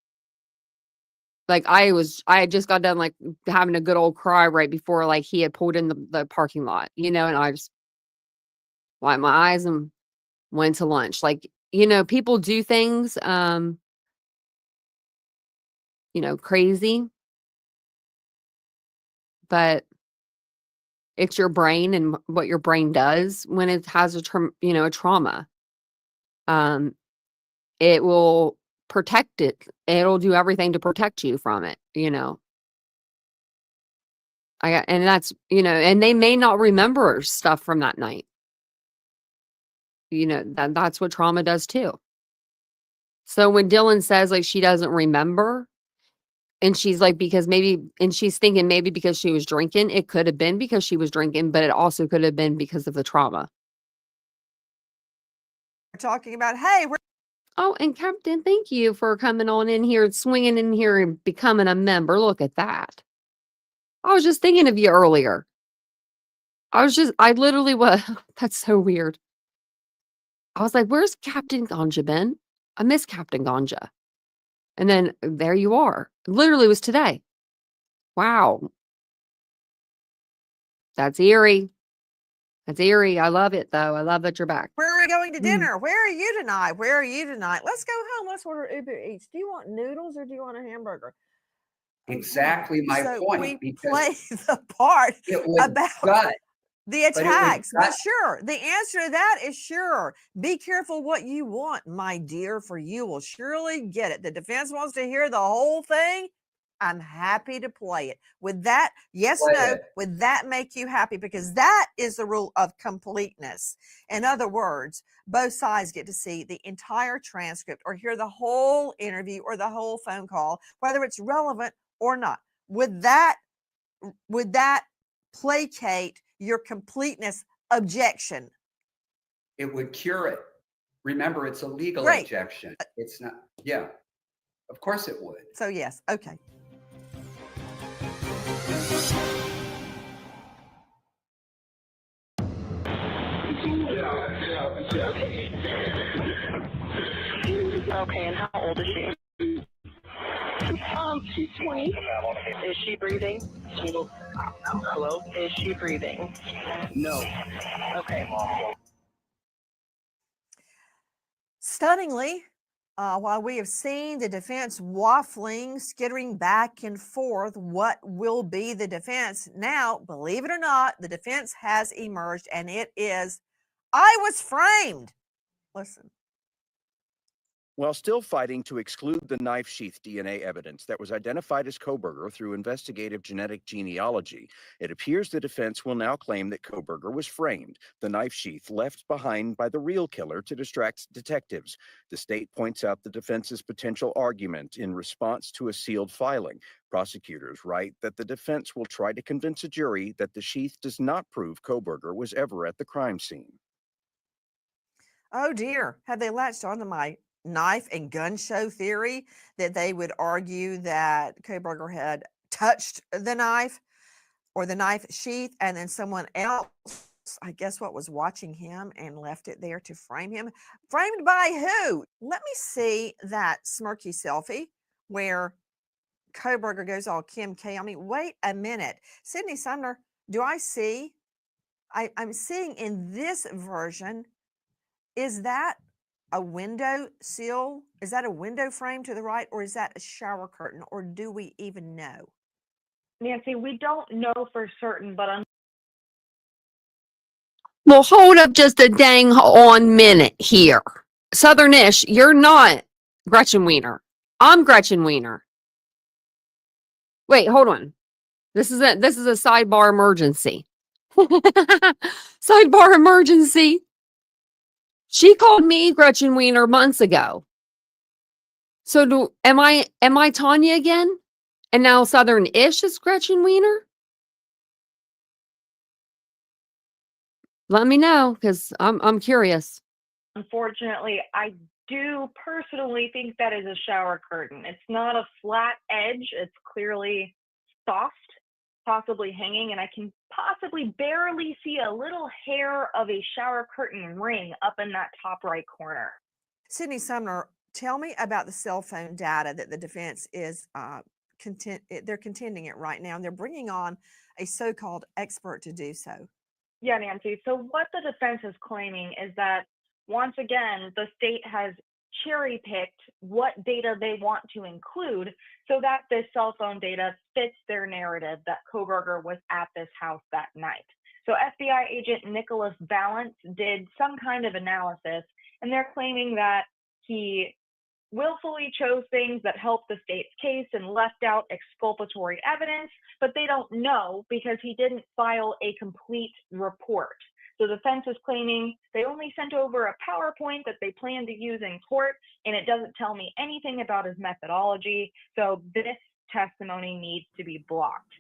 Like I had just got done like having a good old cry right before like he had pulled in the parking lot, you know, and I just wiped my eyes and went to lunch. Like, you know, people do things, you know, crazy, but it's your brain and what your brain does when it has a trauma. It will protect it. It'll do everything to protect you from it, you know. And that's, you know, and they may not remember stuff from that night. You know, that's what trauma does too. So when Dylan says like she doesn't remember, and she's like, and she's thinking maybe because she was drinking, it could have been because she was drinking, but it also could have been because of the trauma. We're talking about, hey, oh, and Captain, thank you for coming on in here, swinging in here and becoming a member. Look at that. I was just thinking of you earlier. I literally was, that's so weird. I was like, where's Captain Ganja been? I miss Captain Ganja. And then there you are. Literally was today. Wow. That's eerie. That's eerie. I love it though. I love that you're back. Where are we going to dinner? Where are you tonight? Where are you tonight? Let's go home. Let's order Uber Eats. Do you want noodles or do you want a hamburger? Exactly my point. We play the part about the attacks. But sure, the answer to that is sure. Be careful what you want, my dear, for you will surely get it. The defense wants to hear the whole thing. I'm happy to play it. Would that, yes, no, would that make you happy? Because that is the rule of completeness. In other words, both sides get to see the entire transcript or hear the whole interview or the whole phone call, whether it's relevant or not. Would that placate your completeness objection? It would cure it. Remember, it's a legal objection. It's not, yeah, of course it would. So yes, okay. Okay, and how old is she? She's 20. Is she breathing? Hello? Is she breathing? No. Okay. Stunningly, while we have seen the defense waffling, skittering back and forth, what will be the defense? Now, believe it or not, the defense has emerged, and it is, I was framed. Listen. While still fighting to exclude the knife sheath DNA evidence that was identified as Kohberger through investigative genetic genealogy, it appears the defense will now claim that Kohberger was framed, the knife sheath left behind by the real killer to distract detectives. The state points out the defense's potential argument in response to a sealed filing. Prosecutors write that the defense will try to convince a jury that the sheath does not prove Kohberger was ever at the crime scene. Oh dear, have they latched onto my knife and gun show theory that they would argue that Kohberger had touched the knife or the knife sheath and then someone else, I guess what, was watching him and left it there to frame him? Framed by who? Let me see that smirky selfie where Kohberger goes all Kim K. I mean, wait a minute. Sydney Sumner, do I see? I'm seeing in this version, is that a window sill? Is that a window frame to the right, or is that a shower curtain, or do we even know? Nancy, we don't know for certain, but Well, hold up just a dang on minute here. Southernish, you're not Gretchen Wiener. I'm Gretchen Wiener. Wait, hold on. This is a sidebar emergency. Sidebar emergency. She called me Gretchen Wiener months ago. So am I Tanya again? And now Southern-ish is Gretchen Wiener? Let me know, because I'm curious. Unfortunately, I do personally think that is a shower curtain. It's not a flat edge. It's clearly soft, possibly hanging, and I can possibly barely see a little hair of a shower curtain ring up in that top right corner. Sydney Sumner, tell me about the cell phone data that the defense is they're contending it right now, and they're bringing on a so-called expert to do so. Yeah, Nancy. So what the defense is claiming is that, once again, the state has cherry-picked what data they want to include so that this cell phone data fits their narrative that Kohberger was at this house that night. So FBI agent Nicholas Valance did some kind of analysis, and they're claiming that he willfully chose things that helped the state's case and left out exculpatory evidence, but they don't know because he didn't file a complete report. The defense is claiming they only sent over a PowerPoint that they plan to use in court, and it doesn't tell me anything about his methodology, so this testimony needs to be blocked.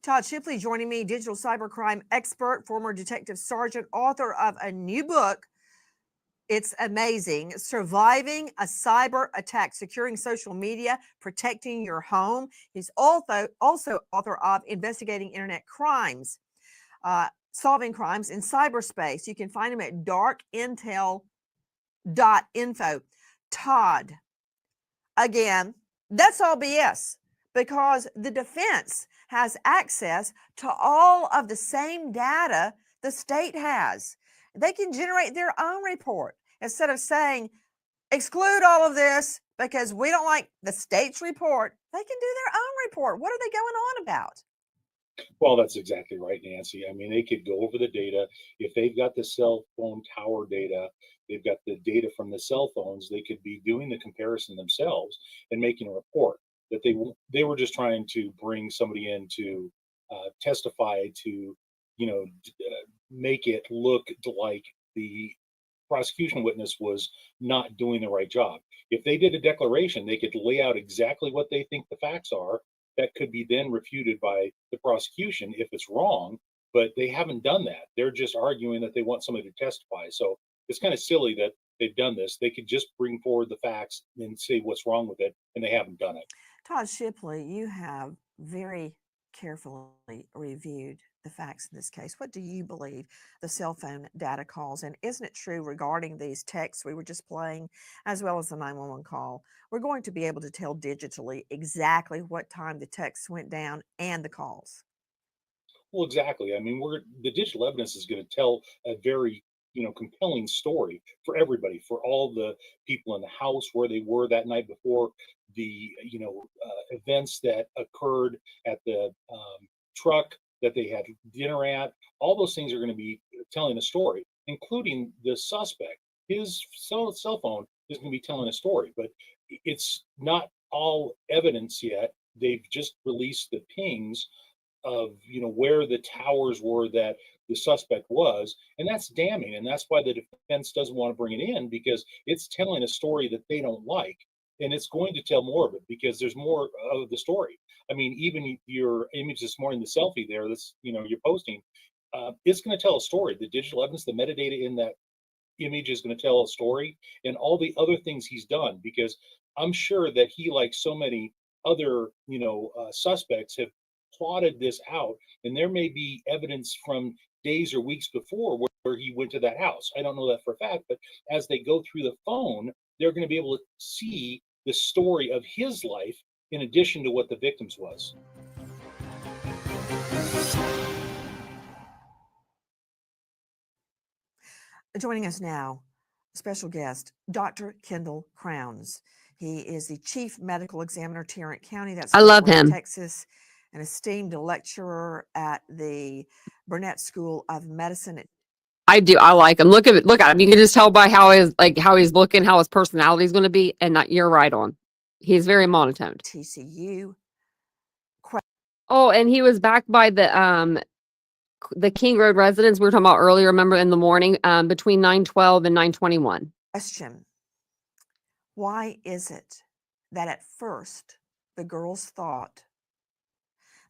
Todd Shipley joining me, digital cybercrime expert, former detective sergeant, author of a new book. It's amazing. Surviving a cyber attack, securing social media, protecting your home. He's also author of Investigating Internet Crimes, Solving Crimes in Cyberspace. You can find him at darkintel.info. Todd, again, that's all BS because the defense has access to all of the same data the state has. They can generate their own report instead of saying, exclude all of this because we don't like the state's report. They can do their own report. What are they going on about? Well, that's exactly right, Nancy. I mean, they could go over the data. If they've got the cell phone tower data, they've got the data from the cell phones, they could be doing the comparison themselves and making a report that they were just trying to bring somebody in to testify to, make it look like the prosecution witness was not doing the right job. If they did a declaration, they could lay out exactly what they think the facts are. That could be then refuted by the prosecution if it's wrong, but they haven't done that. They're just arguing that they want somebody to testify. So it's kind of silly that they've done this. They could just bring forward the facts and say what's wrong with it, and they haven't done it. Todd Shipley, you have very carefully reviewed the facts in this case. What do you believe the cell phone data calls? And isn't it true regarding these texts we were just playing, as well as the 911 call, we're going to be able to tell digitally exactly what time the texts went down and the calls? Well, exactly. I mean, the digital evidence is going to tell a very, compelling story for everybody, for all the people in the house, where they were that night before, the, events that occurred at the truck that they had dinner at. All those things are going to be telling a story, including the suspect. His cell phone is going to be telling a story, but it's not all evidence yet. They've just released the pings of where the towers were that the suspect was, and that's damning, and that's why the defense doesn't want to bring it in, because it's telling a story that they don't like, and it's going to tell more of it because there's more of the story. I mean, even your image this morning, the selfie there, that's you're posting, it's going to tell a story. The digital evidence, the metadata in that image is going to tell a story, and all the other things he's done, because I'm sure that he, like so many other suspects, have plotted this out, and there may be evidence from days or weeks before where he went to that house. I don't know that for a fact, but as they go through the phone, they're going to be able to see the story of his life in addition to what the victim's was. Joining us now, special guest, Dr. Kendall Crowns. He is the chief medical examiner, Tarrant County. That's I love him. Texas, an esteemed lecturer at the Burnett School of Medicine. I do. I like him. Look at him. You can just tell by how he's looking, how his personality is going to be. And you're right on. He's very monotoned. TCU. Oh, and he was back by the King Road residence we were talking about earlier. Remember in the morning, between 9:12 and 9:21. Question: why is it that at first the girls thought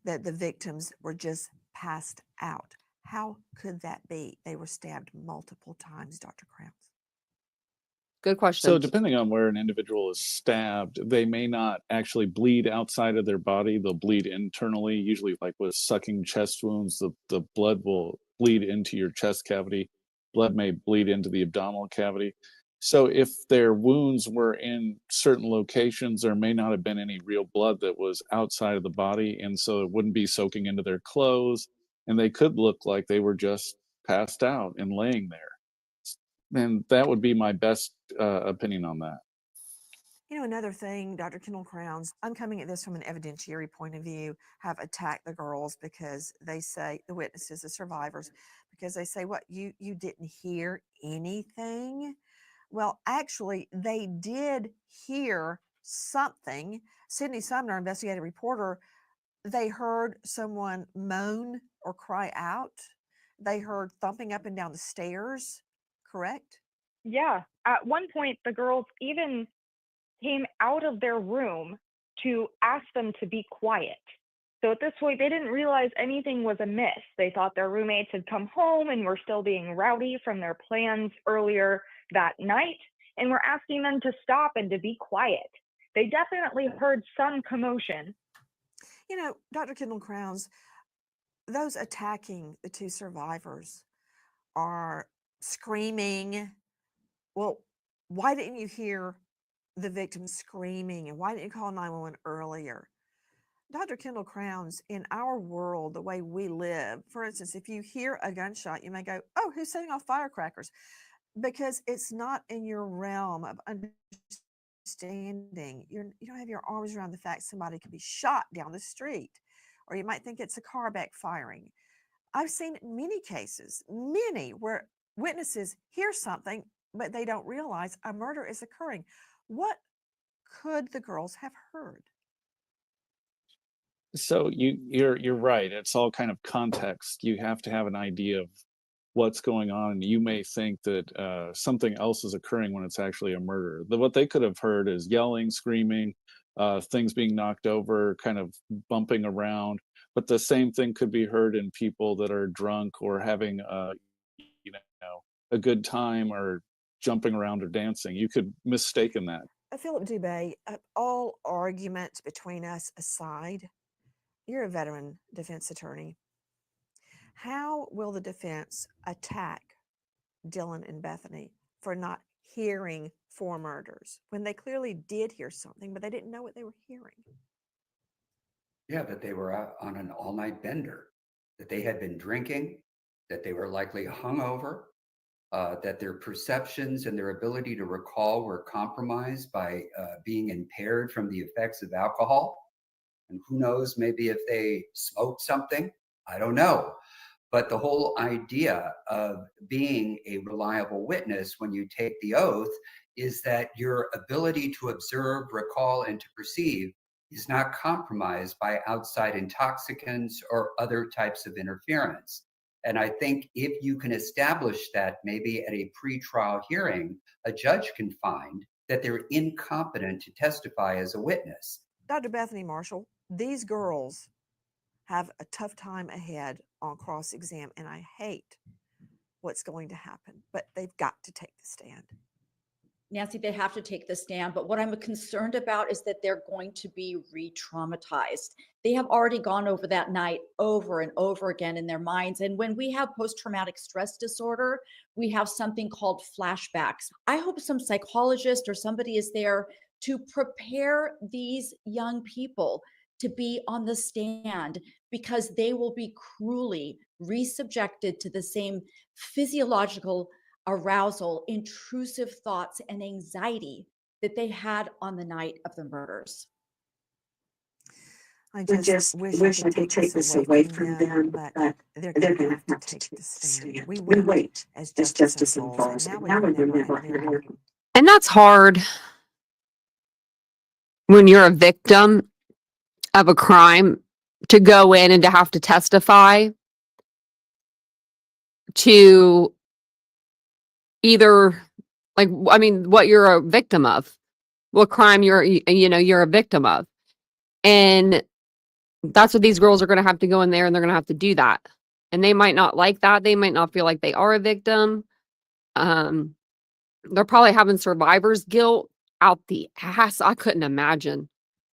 that the victims were just passed out? How could that be? They were stabbed multiple times, Dr. Krause. Good question. So depending on where an individual is stabbed, they may not actually bleed outside of their body. They'll bleed internally, usually like with sucking chest wounds, the blood will bleed into your chest cavity. Blood may bleed into the abdominal cavity. So if their wounds were in certain locations, there may not have been any real blood that was outside of the body. And so it wouldn't be soaking into their clothes. And they could look like they were just passed out and laying there. And that would be my best opinion on that. You know, another thing, Dr. Kendall Crowns, I'm coming at this from an evidentiary point of view, have attacked the girls because they say, the witnesses, the survivors, because they say, what, you didn't hear anything? Well, actually, they did hear something. Sydney Sumner, investigative reporter, they heard someone moan or cry out. They heard thumping up and down the stairs, correct? Yeah. At one point, the girls even came out of their room to ask them to be quiet. So at this point, they didn't realize anything was amiss. They thought their roommates had come home and were still being rowdy from their plans earlier that night, and were asking them to stop and to be quiet. They definitely heard some commotion. You know, Dr. Kendall Crowns, those attacking the two survivors are screaming. Well, why didn't you hear the victim screaming, and why didn't you call 911 earlier? Dr. Kendall Crowns, in our world, the way we live, for instance, if you hear a gunshot, you may go, oh, who's setting off firecrackers? Because it's not in your realm of understanding. You don't have your arms around the fact somebody could be shot down the street, or you might think it's a car backfiring. I've seen many cases, many, where witnesses hear something, but they don't realize a murder is occurring. What could the girls have heard? So you're right. It's all kind of context. You have to have an idea of what's going on. You may think that something else is occurring when it's actually a murder. What they could have heard is yelling, screaming, things being knocked over, kind of bumping around. But the same thing could be heard in people that are drunk or having a good time or jumping around or dancing. You could mistake that. Philip Dubé, all arguments between us aside, you're a veteran defense attorney. How will the defense attack Dylan and Bethany for not hearing 4 murders when they clearly did hear something, but they didn't know what they were hearing? Yeah, that they were out on an all-night bender, that they had been drinking, that they were likely hungover, that their perceptions and their ability to recall were compromised by being impaired from the effects of alcohol. And who knows, maybe if they smoked something, I don't know. But the whole idea of being a reliable witness when you take the oath is that your ability to observe, recall, and to perceive is not compromised by outside intoxicants or other types of interference. And I think if you can establish that maybe at a pretrial hearing, a judge can find that they're incompetent to testify as a witness. Dr. Bethany Marshall, these girls have a tough time ahead on cross-exam, and I hate what's going to happen, but they've got to take the stand. Nancy, they have to take the stand, but what I'm concerned about is that they're going to be re-traumatized. They have already gone over that night over and over again in their minds. And when we have post-traumatic stress disorder, we have something called flashbacks. I hope some psychologist or somebody is there to prepare these young people to be on the stand, because they will be cruelly resubjected to the same physiological arousal, intrusive thoughts, and anxiety that they had on the night of the murders. I just wish I could take this away from them, but they're going to have to take the stand. We wait as justice unfolds, and now we remember our hearing. And that's hard when you're a victim of a crime to go in and to have to testify to either, like, I mean, what you're a victim of, what crime you're a victim of. And that's what these girls are going to have to go in there, and they're going to have to do that. And they might not like that. They might not feel like they are a victim. They're probably having survivor's guilt out the ass. I couldn't imagine.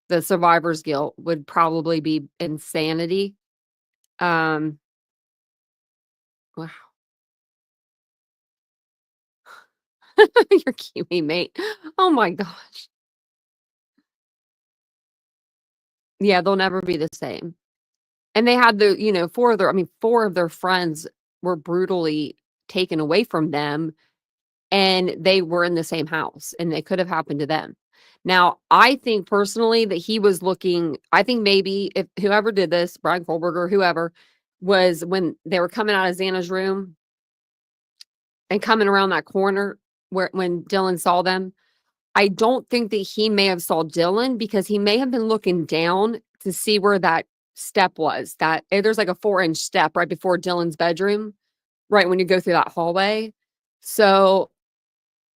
The survivor's guilt would probably be insanity. Wow. You're Kiwi, mate. Oh my gosh. Yeah, they'll never be the same. And they had four of their friends were brutally taken away from them, and they were in the same house, and it could have happened to them. Now, I think personally that I think maybe if whoever did this, Bryan Kohberger, whoever, was when they were coming out of Xana's room and coming around that corner when Dylan saw them, I don't think that he may have saw Dylan, because he may have been looking down to see where that step was. There's like a 4-inch step right before Dylan's bedroom, right when you go through that hallway. So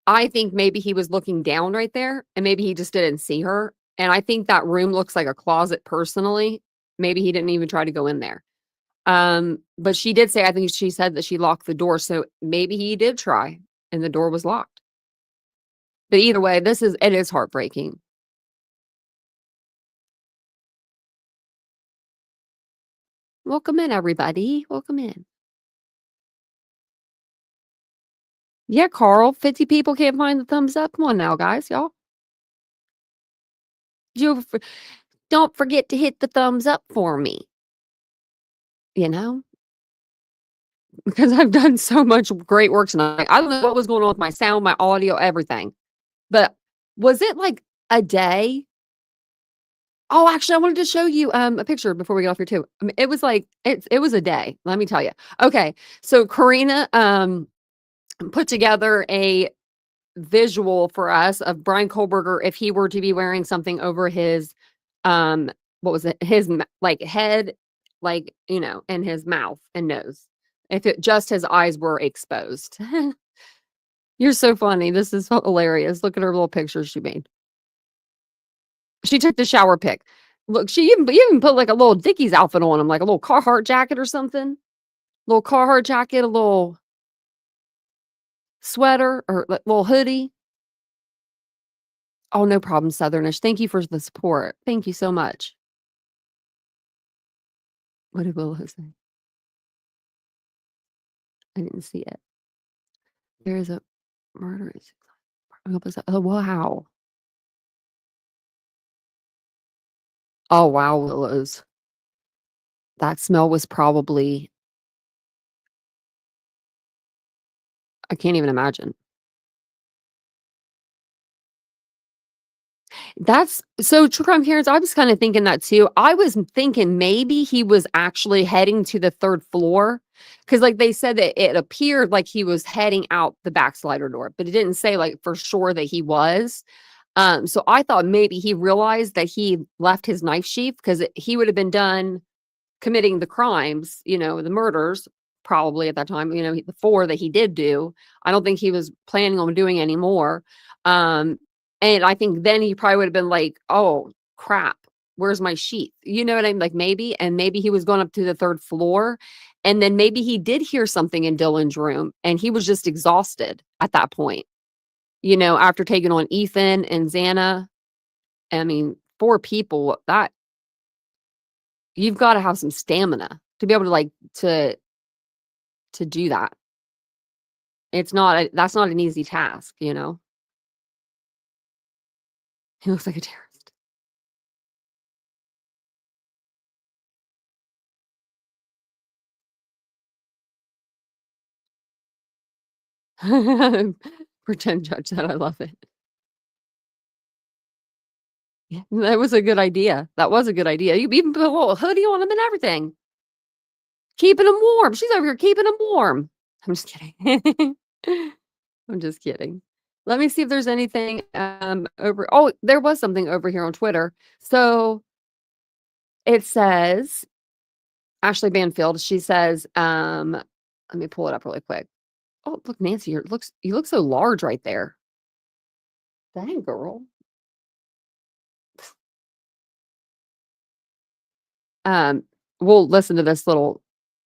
I think maybe he was looking down right there, and maybe he just didn't see her. And I think that room looks like a closet personally. Maybe he didn't even try to go in there. But she did say, I think she said that she locked the door. So maybe he did try and the door was locked. But either way, it is heartbreaking. Welcome in, everybody. Welcome in. Yeah, Carl, 50 people can't find the thumbs up. Come on now, guys, y'all. Don't forget to hit the thumbs up for me. Because I've done so much great work tonight. I don't know what was going on with my sound, my audio, everything. But was it like a day? Oh, actually, I wanted to show you a picture before we get off here too. I mean, it was like it was a day. Let me tell you. Okay, so Karina put together a visual for us of Bryan Kohberger if he were to be wearing something over his what was it? His like head, like and his mouth and nose. If it just his eyes were exposed. You're so funny. This is hilarious. Look at her little picture she made. She took the shower pic. Look, she even put like a little Dickies outfit on him, like a little Carhartt jacket or something. Little Carhartt jacket, a little sweater or little hoodie. Oh, no problem, Southernish. Thank you for the support. Thank you so much. What did Willow say? I didn't see it. There is a murder. Oh, wow. Oh, wow, Willows. That smell was probably, I can't even imagine. That's so true crime Karens. I was kind of thinking that too. I was thinking maybe he was actually heading to the 3rd floor, because like they said that it appeared like he was heading out the back slider door, but it didn't say like for sure that he was. So I thought maybe he realized that he left his knife sheath, because he would have been done committing the crimes, the murders probably at that time, the 4 that he did do. I don't think he was planning on doing any more. And I think then he probably would have been like, oh, crap, where's my sheath? You know what I mean? Like maybe he was going up to the 3rd floor, and then maybe he did hear something in Dylan's room, and he was just exhausted at that point, after taking on Ethan and Xana. I mean, 4 people, that you've got to have some stamina to be able to to do that. That's not an easy task, He looks like a terrorist. Pretend judge that. I love it. That was a good idea. That was a good idea. You even put a little hoodie on them and everything. Keeping them warm. She's over here keeping them warm. I'm just kidding. I'm just kidding. Let me see if there's anything over. Oh, there was something over here on Twitter. So it says Ashley Banfield. She says, let me pull it up really quick. Oh, look, Nancy, you look so large right there. Dang, girl. We'll listen to this little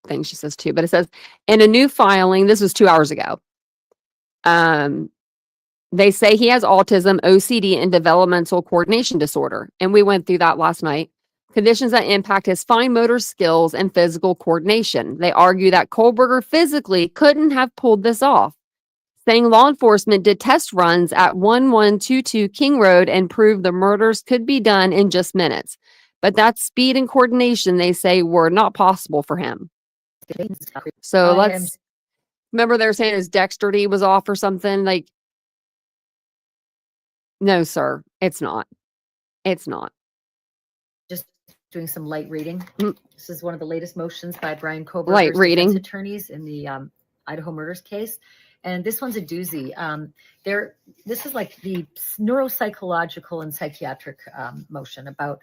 thing she says too, but it says in a new filing, this was 2 hours ago. They say he has autism, OCD, and developmental coordination disorder. And we went through that last night. Conditions that impact his fine motor skills and physical coordination. They argue that Kohberger physically couldn't have pulled this off, saying law enforcement did test runs at 1122 King Road and proved the murders could be done in just minutes. But that speed and coordination, they say, were not possible for him. So let's remember they're saying his dexterity was off or something. Like, no, sir, it's not. It's not. Just doing some light reading. Mm. This is one of the latest motions by Bryan Kohberger's Light reading. defense attorneys in the Idaho Murders case. And this one's a doozy. This is like the neuropsychological and psychiatric motion about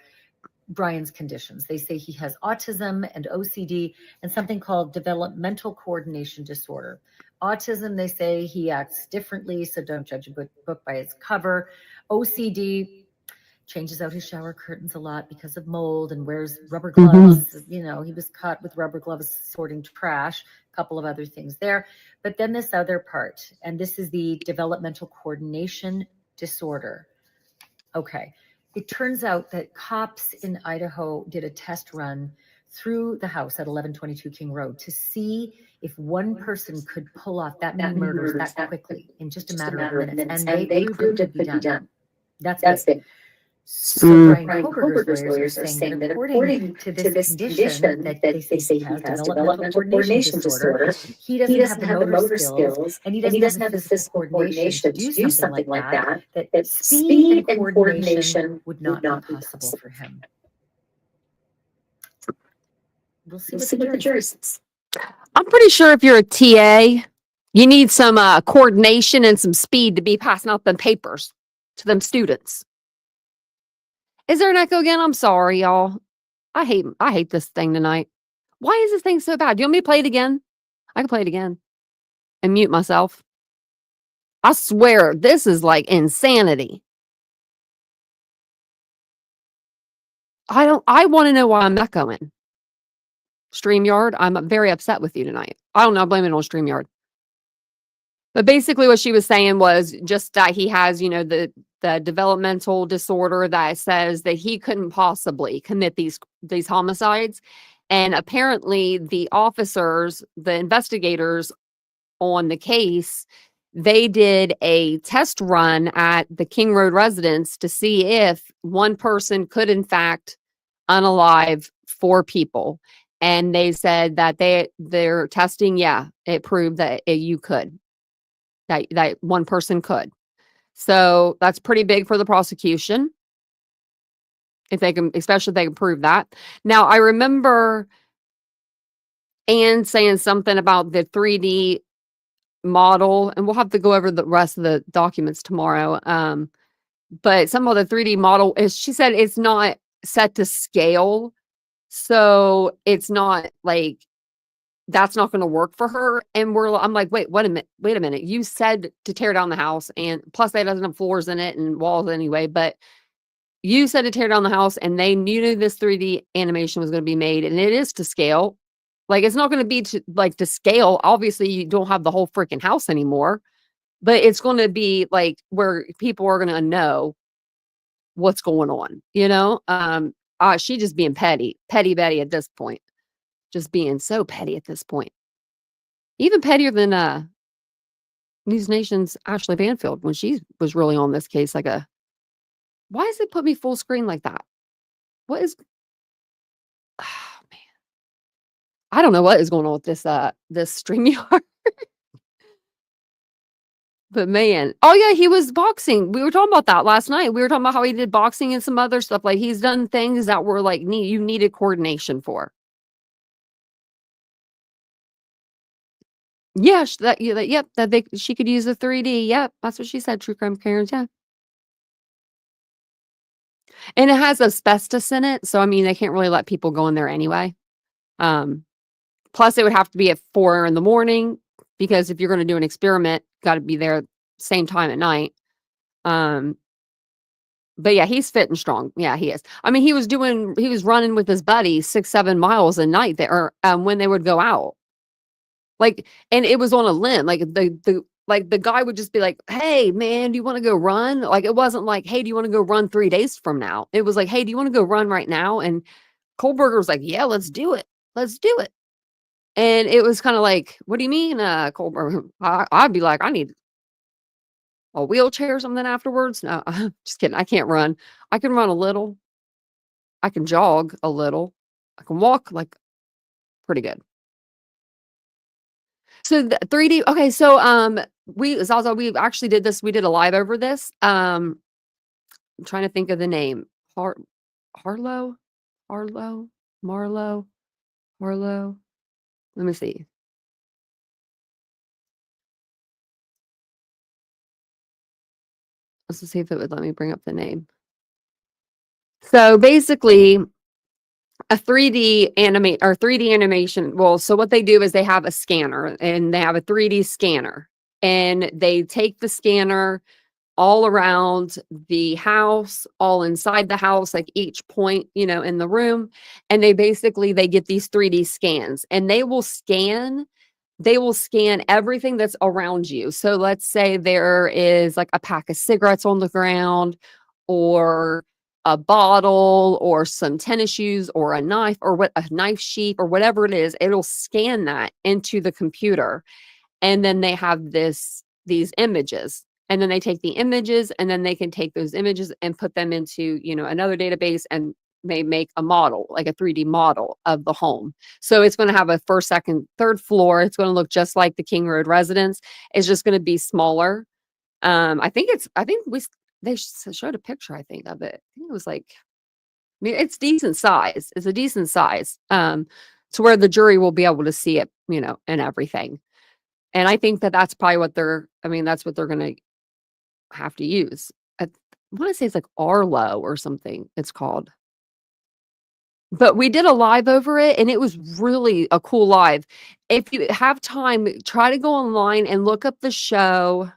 Bryan's conditions. They say he has autism and OCD and something called developmental coordination disorder. Autism, they say he acts differently, so don't judge a book by its cover. OCD, changes out his shower curtains a lot because of mold and wears rubber gloves. You know, he was caught with rubber gloves sorting trash, a couple of other things there. But then this other part, and this is the developmental coordination disorder. Okay. It turns out that cops in Idaho did a test run through the house at 1122 King Road to see if one person could pull off that many murders that quickly in just a matter of minutes. And they proved it could be done. That's big. So Bryan Kohberger's lawyers are saying that according to this condition that they say he has developmental coordination disorder, he doesn't have the motor skills and he doesn't have the physical coordination to do something like that speed and coordination would not be possible for him. We'll see what the jury says. I'm pretty sure if you're a TA, you need some coordination and some speed to be passing out them papers to them students. Is there an echo again? I'm sorry, y'all. I hate this thing tonight. Why is this thing so bad? Do you want me to play it again? I can play it again and mute myself. I swear, this is like insanity. I want to know why I'm echoing. StreamYard, I'm very upset with you tonight. I don't know, I blame it on StreamYard. But basically what she was saying was just that he has, the developmental disorder that says that he couldn't possibly commit these homicides. And apparently the officers, the investigators on the case, they did a test run at the King Road residence to see if one person could in fact unalive 4 people. And they said that their testing, it proved that you could. That one person could. So that's pretty big for the prosecution. Especially if they can prove that. Now, I remember Anne saying something about the 3D model, and we'll have to go over the rest of the documents tomorrow. But some of the 3D model she said it's not set to scale. So it's not like that's not going to work for her. And I'm like, wait a minute. You said to tear down the house, and plus that doesn't have floors in it and walls anyway, but you said to tear down the house and they knew this 3D animation was going to be made, and it is to scale. Like, it's not going to be to scale. Obviously you don't have the whole freaking house anymore, but it's going to be like where people are going to know what's going on, she just being petty Betty at this point. Just being so petty at this point. Even pettier than News Nation's Ashley Banfield when she was really on this case. Why does it put me full screen like that? What is... Oh, man. I don't know what is going on with this StreamYard. But man, oh yeah, he was boxing. We were talking about that last night. We were talking about how he did boxing and some other stuff. Like he's done things that were like you needed coordination for. Yeah, yep, she could use a 3D. Yep, that's what she said. True crime Karens, yeah. And it has asbestos in it, so I mean they can't really let people go in there anyway. Plus it would have to be at 4 in the morning because if you're going to do an experiment, got to be there same time at night. But yeah, he's fit and strong. Yeah, he is. I mean, he was running with his buddy 6-7 miles a night there when they would go out. Like, and it was on a limb. Like the guy would just be like, "Hey man, do you want to go run?" Like it wasn't like, "Hey, do you want to go run 3 days from now?" It was like, "Hey, do you want to go run right now?" And Kohberger was like, "Yeah, let's do it. Let's do it." And it was kind of like, "What do you mean, Kohberger?" I'd be like, "I need a wheelchair or something afterwards." No, just kidding. I can't run. I can run a little. I can jog a little. I can walk like pretty good. So the 3D. Okay, so we actually did this. We did a live over this. I'm trying to think of the name. Harlow, Marlow. Let me see. Let's see if it would let me bring up the name. So basically, a 3D animation. Well, so what they do is they have a scanner and they have a 3D scanner, and they take the scanner all around the house, all inside the house, like each point, in the room. And they get these 3D scans, and they will scan everything that's around you. So let's say there is like a pack of cigarettes on the ground, or a bottle, or some tennis shoes, or a knife, or a knife sheath, or whatever it is. It'll scan that into the computer, and then they have these images. And then they take the images, and then they can take those images and put them into, another database, and they make a model, like a 3D model of the home. So it's going to have a first, second, third floor. It's going to look just like the King Road residence. It's just going to be smaller. They showed a picture, I think, of it. I think it was like, I mean, it's decent size. It's a decent size, to where the jury will be able to see it, and everything. And I think that's probably what that's what they're going to have to use. I want to say it's like Arlo or something it's called. But we did a live over it, and it was really a cool live. If you have time, try to go online and look up the show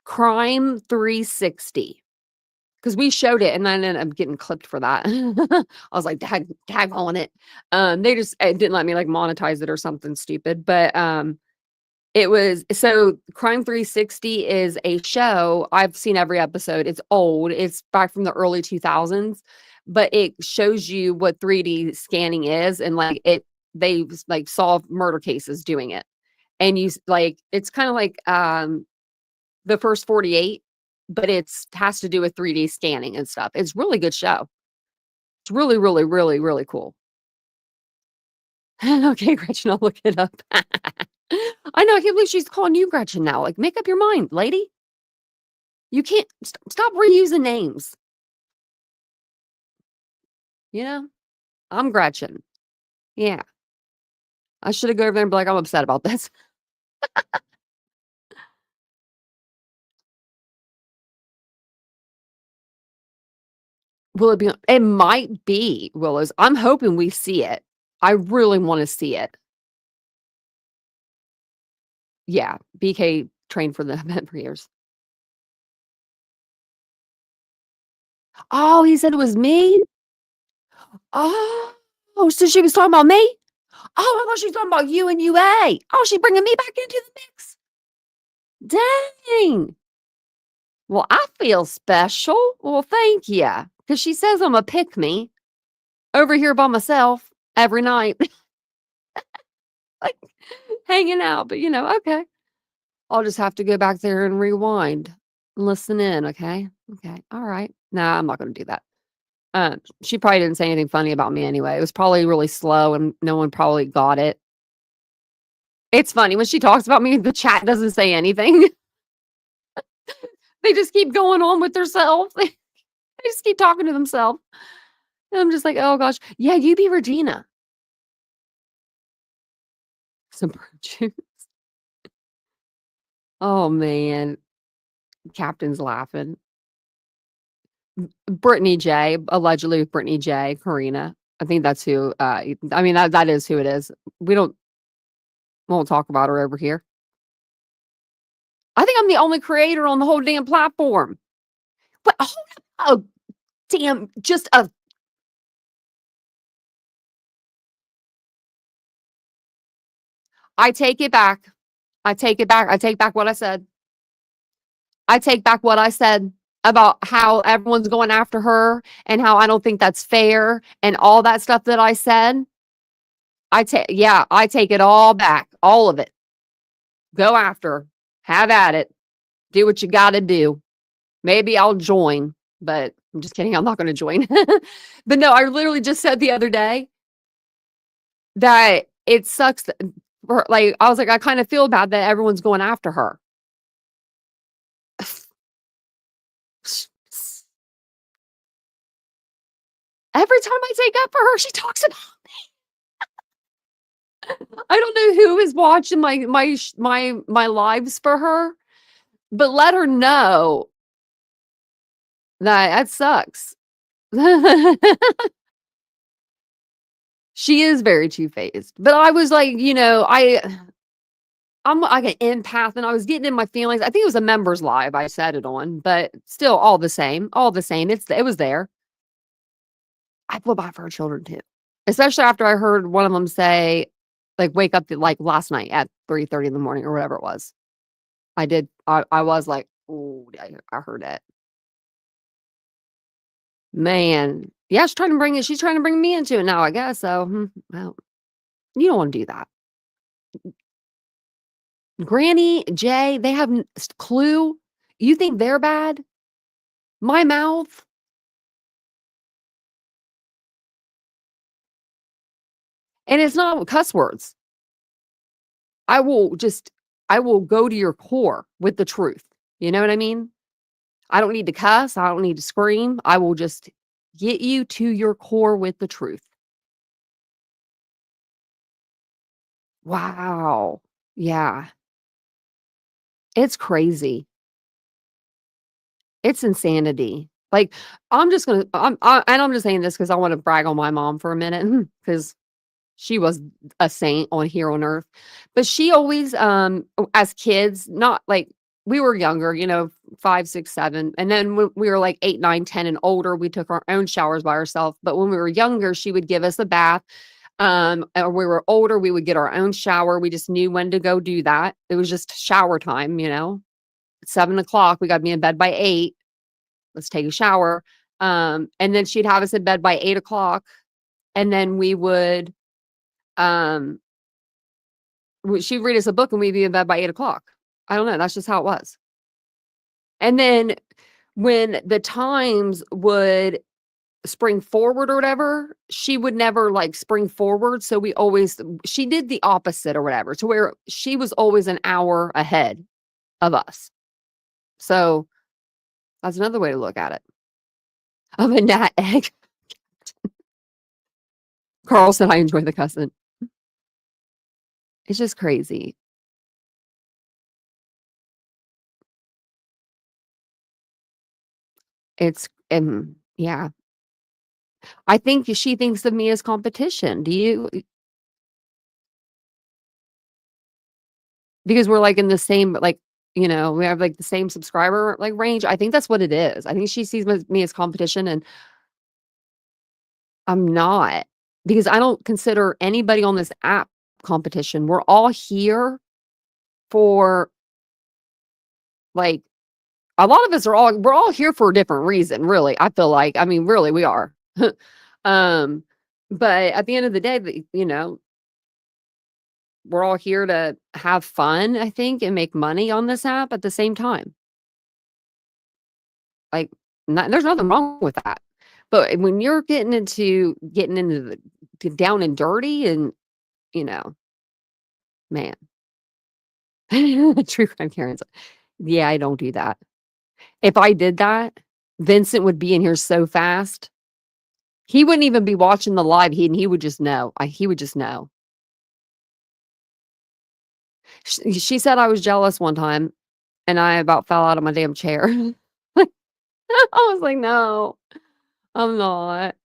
Crime 360, because we showed it, and I ended up getting clipped for that. I was like, tag on it. It didn't let me like monetize it or something stupid, but it was, so Crime 360 is a show. I've seen every episode. It's old. It's back from the early 2000s, but it shows you what 3D scanning is, and they like solve murder cases doing it. And it's kind of like the First 48, but has to do with 3D scanning and stuff. It's a really good show. It's really, really, really, really cool. Okay, Gretchen, I'll look it up. I know, I can't believe she's calling you Gretchen now. Like, make up your mind, lady. You can't stop reusing names. I'm Gretchen. Yeah. I should have go over there and be like, I'm upset about this. Will it be? It might be, Willows. I'm hoping we see it. I really want to see it. Yeah, BK trained for the event for years. Oh, he said it was me? Oh, so she was talking about me? Oh, I thought she was talking about you and UA. Oh, she's bringing me back into the mix. Dang. Well, I feel special. Well, thank you. Because she says I'm a pick-me over here by myself every night. Like, hanging out. But, okay. I'll just have to go back there and rewind and listen in, okay? Okay, all right. Nah, I'm not going to do that. She probably didn't say anything funny about me anyway. It was probably really slow, and no one probably got it. It's funny when she talks about me, the chat doesn't say anything. They just keep going on with themselves. They just keep talking to themselves. And I'm just like, oh gosh. Yeah, you be Regina. Some juice. Oh man. Captain's laughing. Brittany J, allegedly with Brittany J, Karina. I think that's who I mean that is who it is. We won't talk about her over here. I think I'm the only creator on the whole damn platform. But oh damn, just a I take it back. I take it back. I take back what I said. I take back what I said about how everyone's going after her and how I don't think that's fair and all that stuff that I said. I take it all back. All of it. Go after her. Have at it. Do what you got to do. Maybe I'll join, but I'm just kidding. I'm not going to join. But no, I literally just said the other day that it sucks. Like, I was like, I kind of feel bad that everyone's going after her. Every time I take up for her, she talks about me. I don't know who is watching my lives for her, but let her know that sucks. She is very two-faced. But I was like, I'm like an empath and I was getting in my feelings. I think it was a members live I said it on, but still all the same. It was there. I feel bad for her children too. Especially after I heard one of them say, like, wake up like last night at 3:30 in the morning or whatever it was. I did. I was like, oh, I heard it. Man. Yeah, she's trying to bring me into it now, I guess. So, well, you don't want to do that. Granny, Jay, they have clue. You think they're bad? My mouth. And it's not cuss words. I will go to your core with the truth. You know what I mean? I don't need to cuss. I don't need to scream. I will just get you to your core with the truth. Wow. Yeah. It's crazy. It's insanity. Like, I'm just saying this because I want to brag on my mom for a minute because she was a saint on here on earth. But she always, as kids, not like we were younger, 5, 6, 7. And then when we were like 8, 9, 10 and older, we took our own showers by ourselves. But when we were younger, she would give us a bath. Or we were older, we would get our own shower. We just knew when to go do that. It was just shower time, 7 o'clock, we got to be in bed by 8. Let's take a shower. And then she'd have us in bed by 8 o'clock. And then we would, she'd read us a book and we'd be in bed by 8 o'clock. I don't know. That's just how it was. And then when the times would spring forward or whatever, she would never like spring forward. So she did the opposite or whatever, to where she was always an hour ahead of us. So that's another way to look at it. Of a gnat egg. Carl said, I enjoy the cussing. It's just crazy. Yeah. I think she thinks of me as competition. Do you? Because we're like in the same, like, we have like the same subscriber like range. I think that's what it is. I think she sees me as competition and I'm not, because I don't consider anybody on this app competition. We're all here for, like, a lot of us we're all here for a different reason, really. I feel like, really we are. But at the end of the day, we're all here to have fun, I think, and make money on this app at the same time. Like, there's nothing wrong with that. But when you're getting into the down and dirty and, man. True crime Karen's. Yeah, I don't do that. If I did that, Vincent would be in here so fast. He wouldn't even be watching the live. He would just know. He would just know. She said I was jealous one time, and I about fell out of my damn chair. I was like, no, I'm not.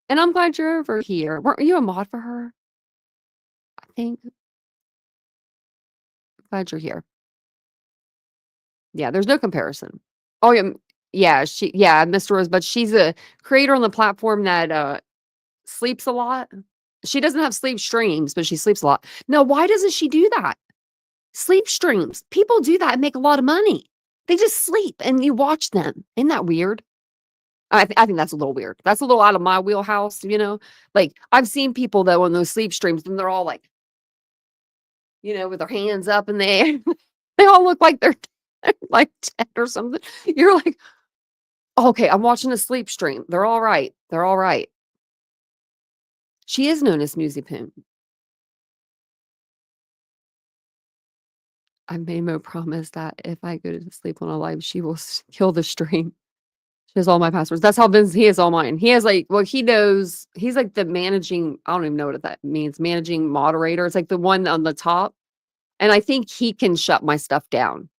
And I'm glad you're over here. Weren't you a mod for her? I think. Glad you're here. Yeah, there's no comparison. Oh, yeah, Mr. Rose, but she's a creator on the platform that sleeps a lot. She doesn't have sleep streams, but she sleeps a lot. Now, why doesn't she do that? Sleep streams. People do that and make a lot of money. They just sleep and you watch them. Isn't that weird? I think that's a little weird. That's a little out of my wheelhouse, you know? Like, I've seen people, though, on those sleep streams, and they're all like, with their hands up in the air. They all look like they're like dead or something. You're like, okay, I'm watching a sleep stream. They're all right. They're all right. She is known as Snoozy Poon. I made Mo promise that if I go to sleep on a live, she will kill the stream. She has all my passwords. That's how Vince, he has all mine. He has he knows, he's like the managing, I don't even know what that means, managing moderator. It's like the one on the top. And I think he can shut my stuff down.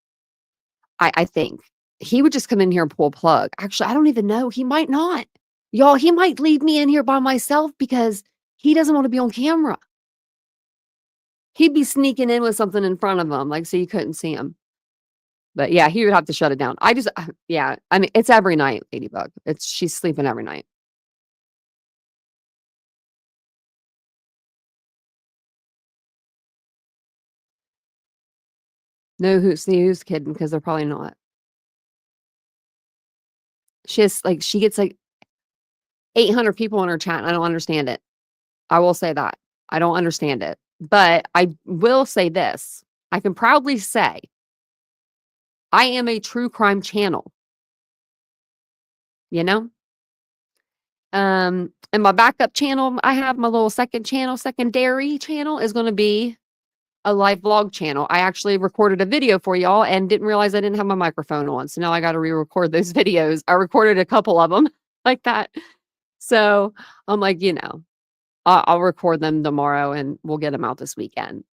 I think. He would just come in here and pull a plug. Actually, I don't even know. He might not. Y'all, he might leave me in here by myself because he doesn't want to be on camera. He'd be sneaking in with something in front of him, so you couldn't see him. But yeah, he would have to shut it down. I mean, it's every night, Ladybug. She's sleeping every night. No, who's kidding? Because they're probably not. She gets 800 people in her chat. And I don't understand it. I will say that. I don't understand it. But I will say this. I can proudly say I am a true crime channel. And my backup channel, I have my little secondary channel is going to be a live vlog channel. I actually recorded a video for y'all and didn't realize I didn't have my microphone on. So now I got to re-record those videos. I recorded a couple of them like that. So I'm like, I'll record them tomorrow and we'll get them out this weekend.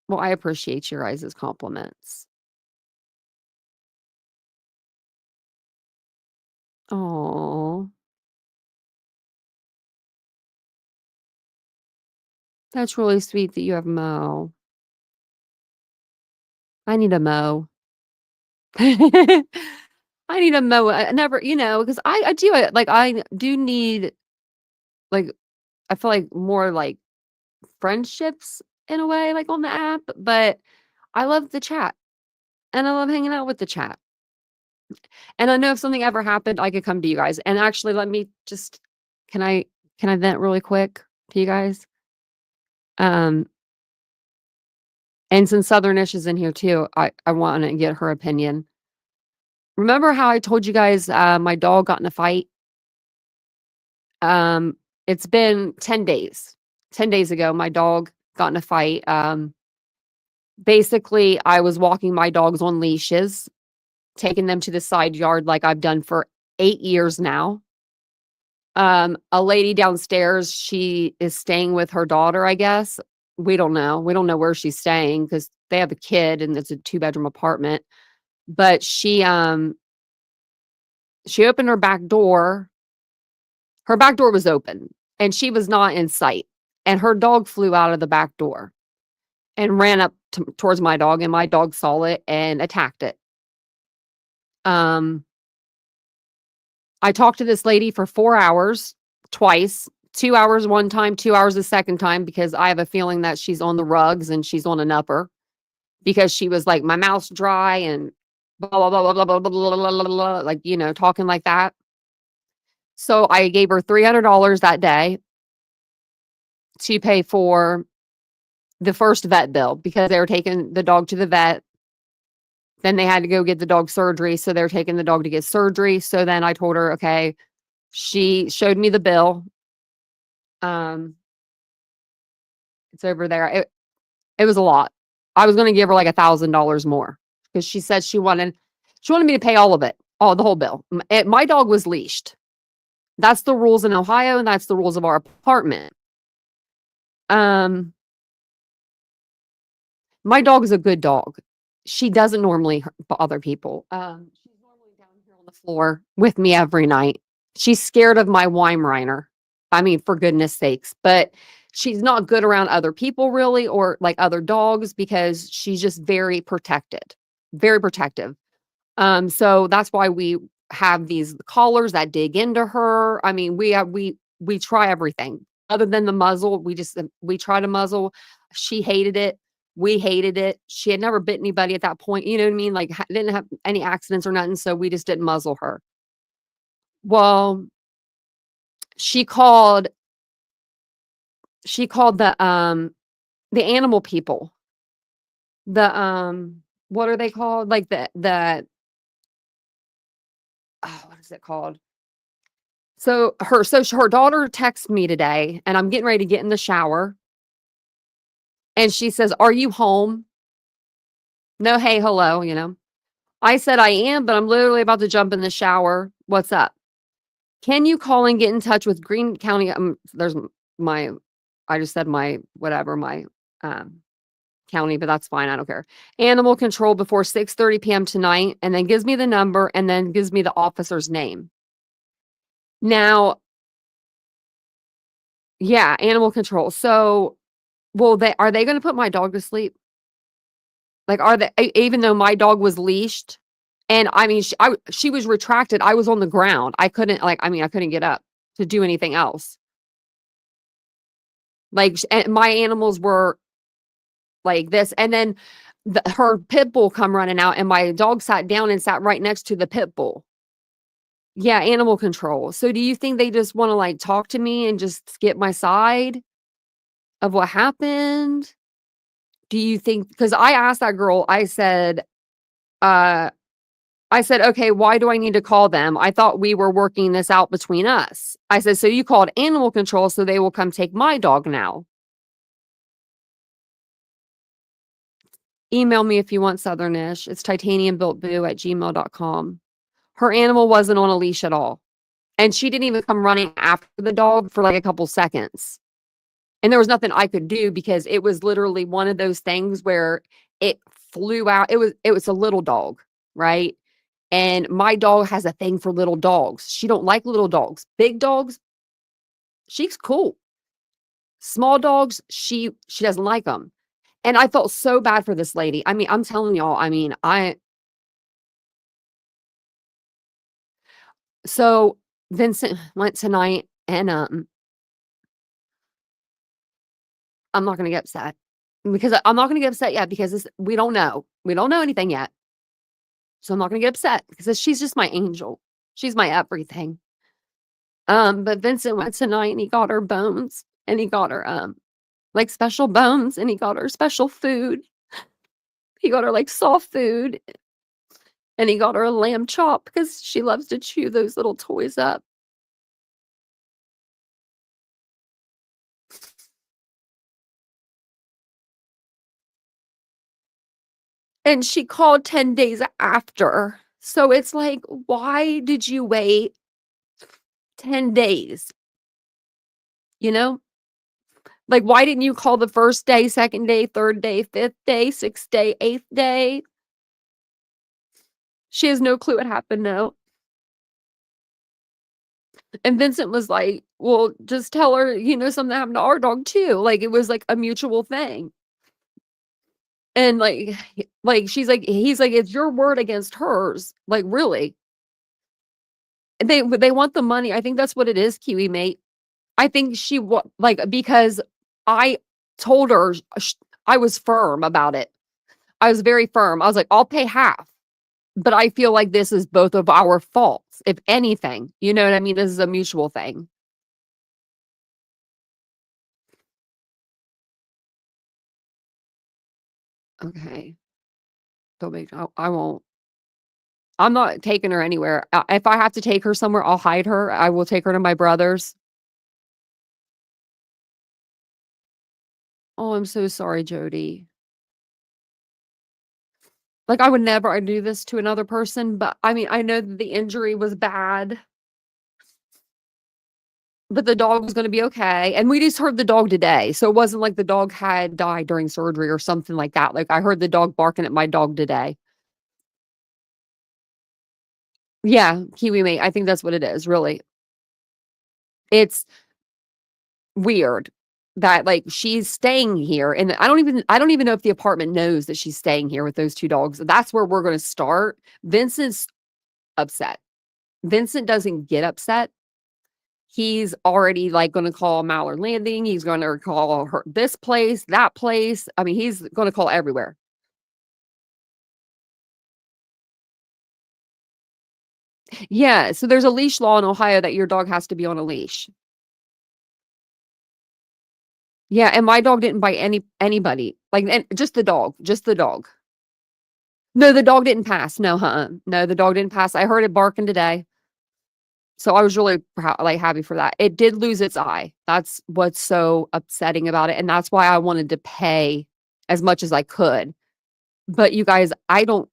Well, I appreciate your guys' compliments. Oh, that's really sweet that you have Mo. I need a Mo. I need a Mo. I never, because I do it. I do need, I feel like more friendships in a way, on the app, but I love the chat and I love hanging out with the chat. And I know if something ever happened, I could come to you guys. And actually, let me just, can I vent really quick to you guys? And since Southernish is in here too, I want to get her opinion. Remember how I told you guys my dog got in a fight? It's been 10 days. 10 days ago, my dog got in a fight. Basically, I was walking my dogs on leashes, taking them to the side yard like I've done for 8 years now. A lady downstairs, she is staying with her daughter, I guess. We don't know. We don't know where she's staying because they have a kid and it's a 2-bedroom apartment. But she opened her back door. Her back door was open and she was not in sight. And her dog flew out of the back door and ran up towards my dog, and my dog saw it and attacked it. I talked to this lady for 4 hours, twice, 2 hours one time, 2 hours the second time, because I have a feeling that she's on the rugs and she's on an upper, because she was like, my mouth's dry and blah, blah, blah, blah, blah, blah, blah, blah, blah, blah, talking like that. So I gave her $300 that day to pay for the first vet bill, because they were taking the dog to the vet. Then they had to go get the dog surgery. So they're taking the dog to get surgery. So then I told her, okay, she showed me the bill. It's over there. It was a lot. I was going to give her $1,000 more. because she said she wanted me to pay all of it, the whole bill. My dog was leashed. That's the rules in Ohio, and that's the rules of our apartment. My dog is a good dog. She doesn't normally bother people. She's normally down here on the floor with me every night. She's scared of my Weimaraner. I mean, for goodness sakes, but she's not good around other people really, or like other dogs, because she's just very protected, very protective. So that's why we have these collars that dig into her. I mean, we try everything other than the muzzle. We try to muzzle. She hated it. We hated it. She had never bit anybody at that point. You know what I mean? Like didn't have any accidents or nothing. So we just didn't muzzle her. Well, she called the animal people. The what are they called? Like the what is it called? So her daughter texted me today, and I'm getting ready to get in the shower. And she says, "Are you home?" No, hey, hello, you know. I said I am, but I'm literally about to jump in the shower. What's up? Can you call and get in touch with Greene County? There's I just said my county, but that's fine. I don't care. Animal control before 6:30 p.m. tonight, and then gives me the number and then gives me the officer's name. Now, yeah, animal control. So, are they going to put my dog to sleep? Like, are they, even though my dog was leashed, and I mean, she was retracted. I was on the ground. I couldn't get up to do anything else. Like, and my animals were like this, and then her pit bull come running out, and my dog sat down and sat right next to the pit bull. Yeah, animal control. So do you think they just want to like talk to me and just skip my side of what happened? Do you think, because I asked that girl, I said, okay, why do I need to call them? I thought we were working this out between us. I said, so you called animal control so they will come take my dog now. Email me if you want Southernish. It's titaniumbuiltboo@gmail.com. Her animal wasn't on a leash at all. And she didn't even come running after the dog for like a couple seconds. And there was nothing I could do because it was literally one of those things where it flew out. It was a little dog, right? And my dog has a thing for little dogs. She don't like little dogs. Big dogs, she's cool. Small dogs, she doesn't like them. And I felt so bad for this lady. I mean, I'm telling y'all, so Vincent went tonight, and I'm not going to get upset because I'm not going to get upset yet because we don't know. We don't know anything yet. So I'm not going to get upset because she's just my angel. She's my everything. But Vincent went tonight and he got her bones, and he got her like special bones, and he got her special food. He got her like soft food, and he got her a lamb chop because she loves to chew those little toys up. And she called 10 days after. So it's like, why did you wait 10 days? You know? Like, why didn't you call the first day, second day, third day, fifth day, sixth day, eighth day? She has no clue what happened now. And Vincent was like, well, just tell her, something happened to our dog too. Like, it was like a mutual thing. And like he's like, it's your word against hers. Like, really? They want the money. I think that's what it is, Kiwi mate. I think because I told her I was firm about it. I was very firm. I was like, I'll pay half. But I feel like this is both of our faults, if anything. You know what I mean? This is a mutual thing. Okay. I won't. I'm not taking her anywhere. If I have to take her somewhere, I'll hide her. I will take her to my brother's. Oh, I'm so sorry, Jody. Like, I would never do this to another person, but I mean, I know that the injury was bad, but the dog was going to be okay. And we just heard the dog today. So it wasn't like the dog had died during surgery or something like that. Like, I heard the dog barking at my dog today. Yeah, Kiwi mate. I think that's what it is, really. It's weird that like she's staying here, and I don't even know if the apartment knows that she's staying here with those two dogs. That's where we're going to start. Vincent's upset. Vincent doesn't get upset. He's already like going to call Mallard Landing. He's going to call her this place, that place. I mean, he's going to call everywhere. Yeah, so there's a leash law in Ohio that your dog has to be on a leash. Yeah, and my dog didn't bite anybody. Like, and just the dog. No, the dog didn't pass. No, no, the dog didn't pass. I heard it barking today. So I was really like happy for that. It did lose its eye. That's what's so upsetting about it. And that's why I wanted to pay as much as I could. But you guys, I don't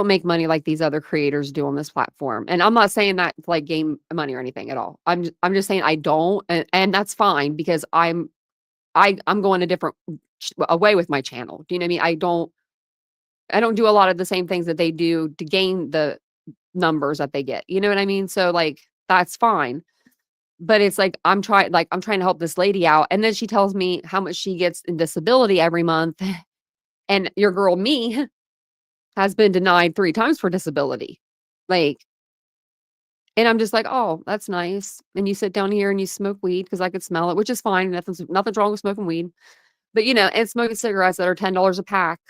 make money like these other creators do on this platform. And I'm not saying that to like game money or anything at all. I'm just saying I don't, and that's fine because I'm going a different way with my channel. Do you know what I mean? I don't do a lot of the same things that they do to gain the numbers that they get. You know what I mean? So like that's fine. But it's like I'm trying to help this lady out, and then she tells me how much she gets in disability every month. And your girl me has been denied 3 times for disability. Like, and I'm just like, "Oh, that's nice." And you sit down here and you smoke weed because I could smell it, which is fine. Nothing's wrong with smoking weed. But you know, and smoking cigarettes that are $10 a pack.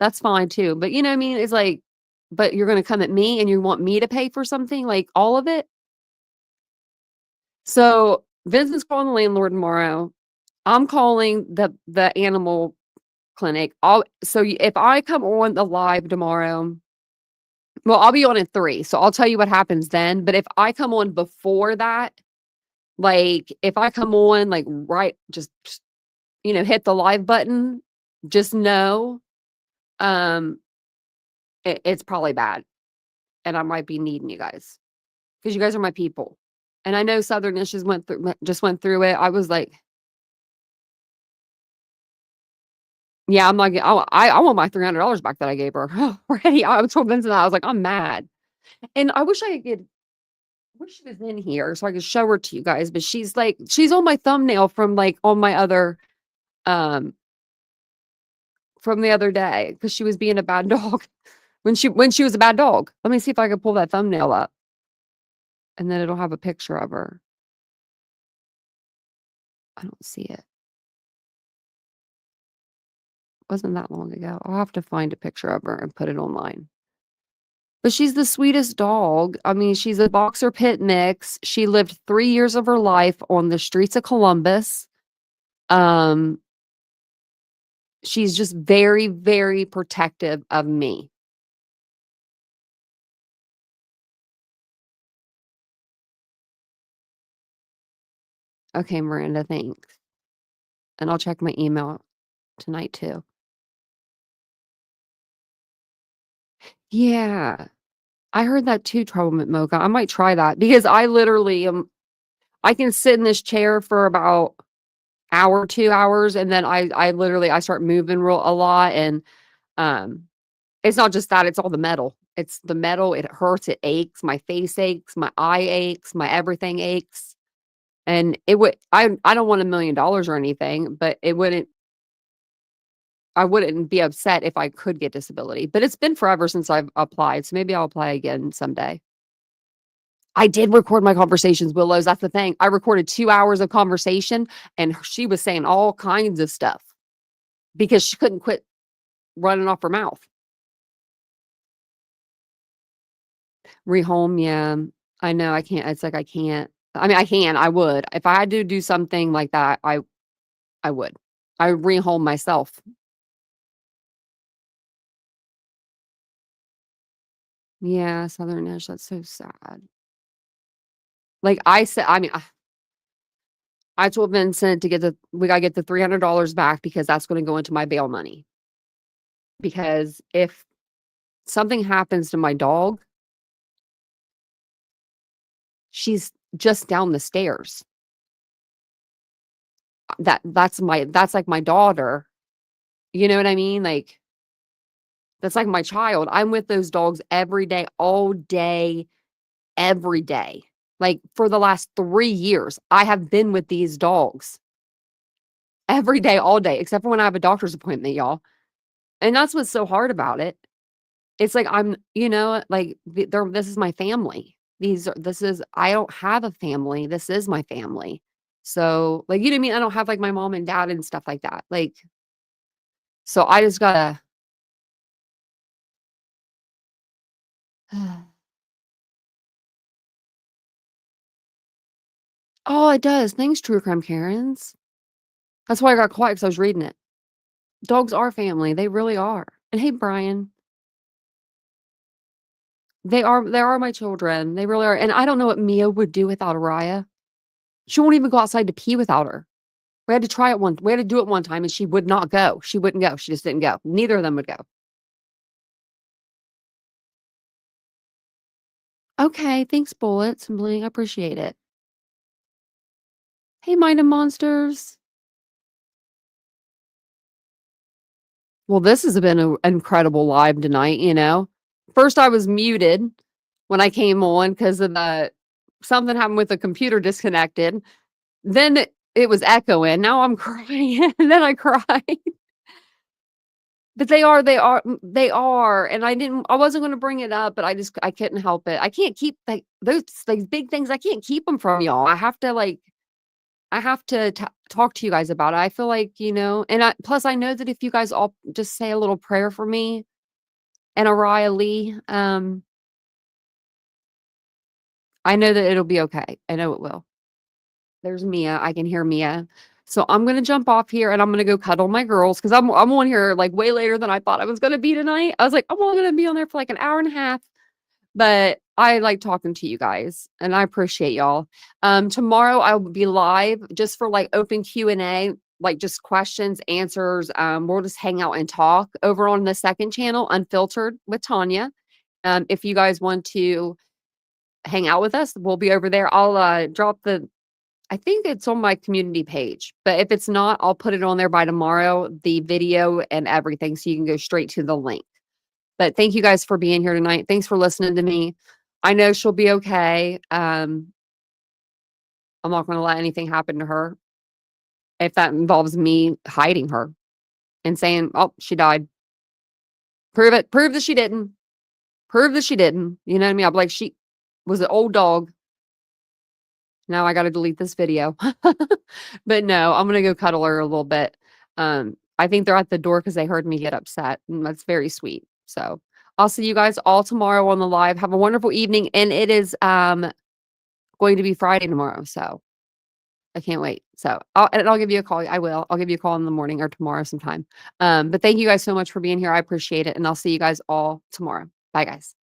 That's fine too. But you know what I mean? It's like, but you're gonna come at me and you want me to pay for something, like all of it? So Vincent's calling the landlord tomorrow. I'm calling the animal clinic. If I come on the live tomorrow, well, I'll be on at 3, so I'll tell you what happens then. But if I come on before that, like if I come on like right, just hit the live button, just know it's probably bad. And I might be needing you guys because you guys are my people. And I know Southern Issues went through it. I was like, yeah, I'm like, I want my $300 back that I gave her already. I was told Vincent that. I was like, I'm mad. And I wish she was in here so I could show her to you guys. But she's on my thumbnail from like on my other, from the other day because she was being a bad dog when she was a bad dog. Let me see if I can pull that thumbnail up. And then it'll have a picture of her. I don't see it. Wasn't that long ago. I'll have to find a picture of her and put it online. But she's the sweetest dog. I mean, she's a boxer pit mix. She lived 3 years of her life on the streets of Columbus. She's just very, very protective of me. Okay, Miranda, thanks. And I'll check my email tonight too. Yeah. I heard that too, Trouble Mocha. I might try that because I literally I can sit in this chair for about hour, 2 hours, and then I start moving a lot. And it's not just that, it's all the metal. It's the metal, it hurts, it aches, my face aches, my eye aches, my everything aches. And I don't want $1 million or anything, but I wouldn't be upset if I could get disability. But it's been forever since I've applied, so maybe I'll apply again someday. I did record my conversations, Willows. That's the thing. I recorded 2 hours of conversation, and she was saying all kinds of stuff because she couldn't quit running off her mouth. Rehome, yeah. I know I can't. It's like I can't. I mean, I can. I would. If I had to do something like that, I would. I rehome myself. Yeah, Southern-ish. That's so sad. Like I said, I mean, I told Vincent we gotta get the $300 back because that's going to go into my bail money. because if something happens to my dog, she's just down the stairs. That's like my daughter. You know what I mean? Like, that's like my child. I'm with those dogs every day, all day, every day. Like, for the last 3 years, I have been with these dogs every day, all day, except for when I have a doctor's appointment, y'all. And that's what's so hard about it. It's like I'm, like this is my family. I don't have a family. This is my family. So, like, you know what I mean? I don't have like my mom and dad and stuff like that. Like, so I just gotta. Oh, it does. Thanks, True Crime Karens. That's why I got quiet, because I was reading it. Dogs are family. They really are. And hey, Bryan. They are my children. They really are. And I don't know what Mia would do without Araya. She won't even go outside to pee without her. We had to do it one time, and she would not go. She wouldn't go. She just didn't go. Neither of them would go. Okay, thanks, Bullets and Bling. I appreciate it. Hey, Mind of Monsters. Well, this has been an incredible live tonight, First, I was muted when I came on because of something happened with the computer disconnected. Then it was echoing. Now I'm crying. And then I cried. But they are. And I wasn't going to bring it up, but I couldn't help it. I can't keep those big things. I can't keep them from y'all. I have to talk to you guys about it. I feel like, and plus I know that if you guys all just say a little prayer for me and Araya Lee, I know that it'll be okay. I know it will. There's Mia. I can hear Mia. So I'm going to jump off here and I'm going to go cuddle my girls, because I'm on here like way later than I thought I was going to be tonight. I was like, I'm only going to be on there for like an hour and a half. But I like talking to you guys and I appreciate y'all. Tomorrow I'll be live just for like open Q&A, like just questions, answers. We'll just hang out and talk over on the second channel, Unfiltered with Tanya. If you guys want to hang out with us, we'll be over there. I'll drop I think it's on my community page, but if it's not, I'll put it on there by tomorrow, the video and everything, so you can go straight to the link. But thank you guys for being here tonight. Thanks for listening to me. I know she'll be okay. I'm not going to let anything happen to her if that involves me hiding her and saying, oh, she died. Prove it. Prove that she didn't. Prove that she didn't. You know what I mean? I'll be like, she was an old dog. Now I got to delete this video. But no, I'm going to go cuddle her a little bit. I think they're at the door because they heard me get upset. And that's very sweet. So I'll see you guys all tomorrow on the live. Have a wonderful evening. And it is going to be Friday tomorrow. So I can't wait. So I'll give you a call. I will. I'll give you a call in the morning or tomorrow sometime. But thank you guys so much for being here. I appreciate it. And I'll see you guys all tomorrow. Bye, guys.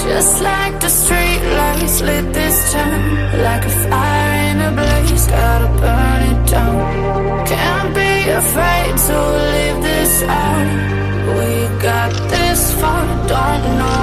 Just like the street lights lit this town, like a fire in a blaze, gotta burn it down. Can't be afraid to leave this out. We got this far, don't know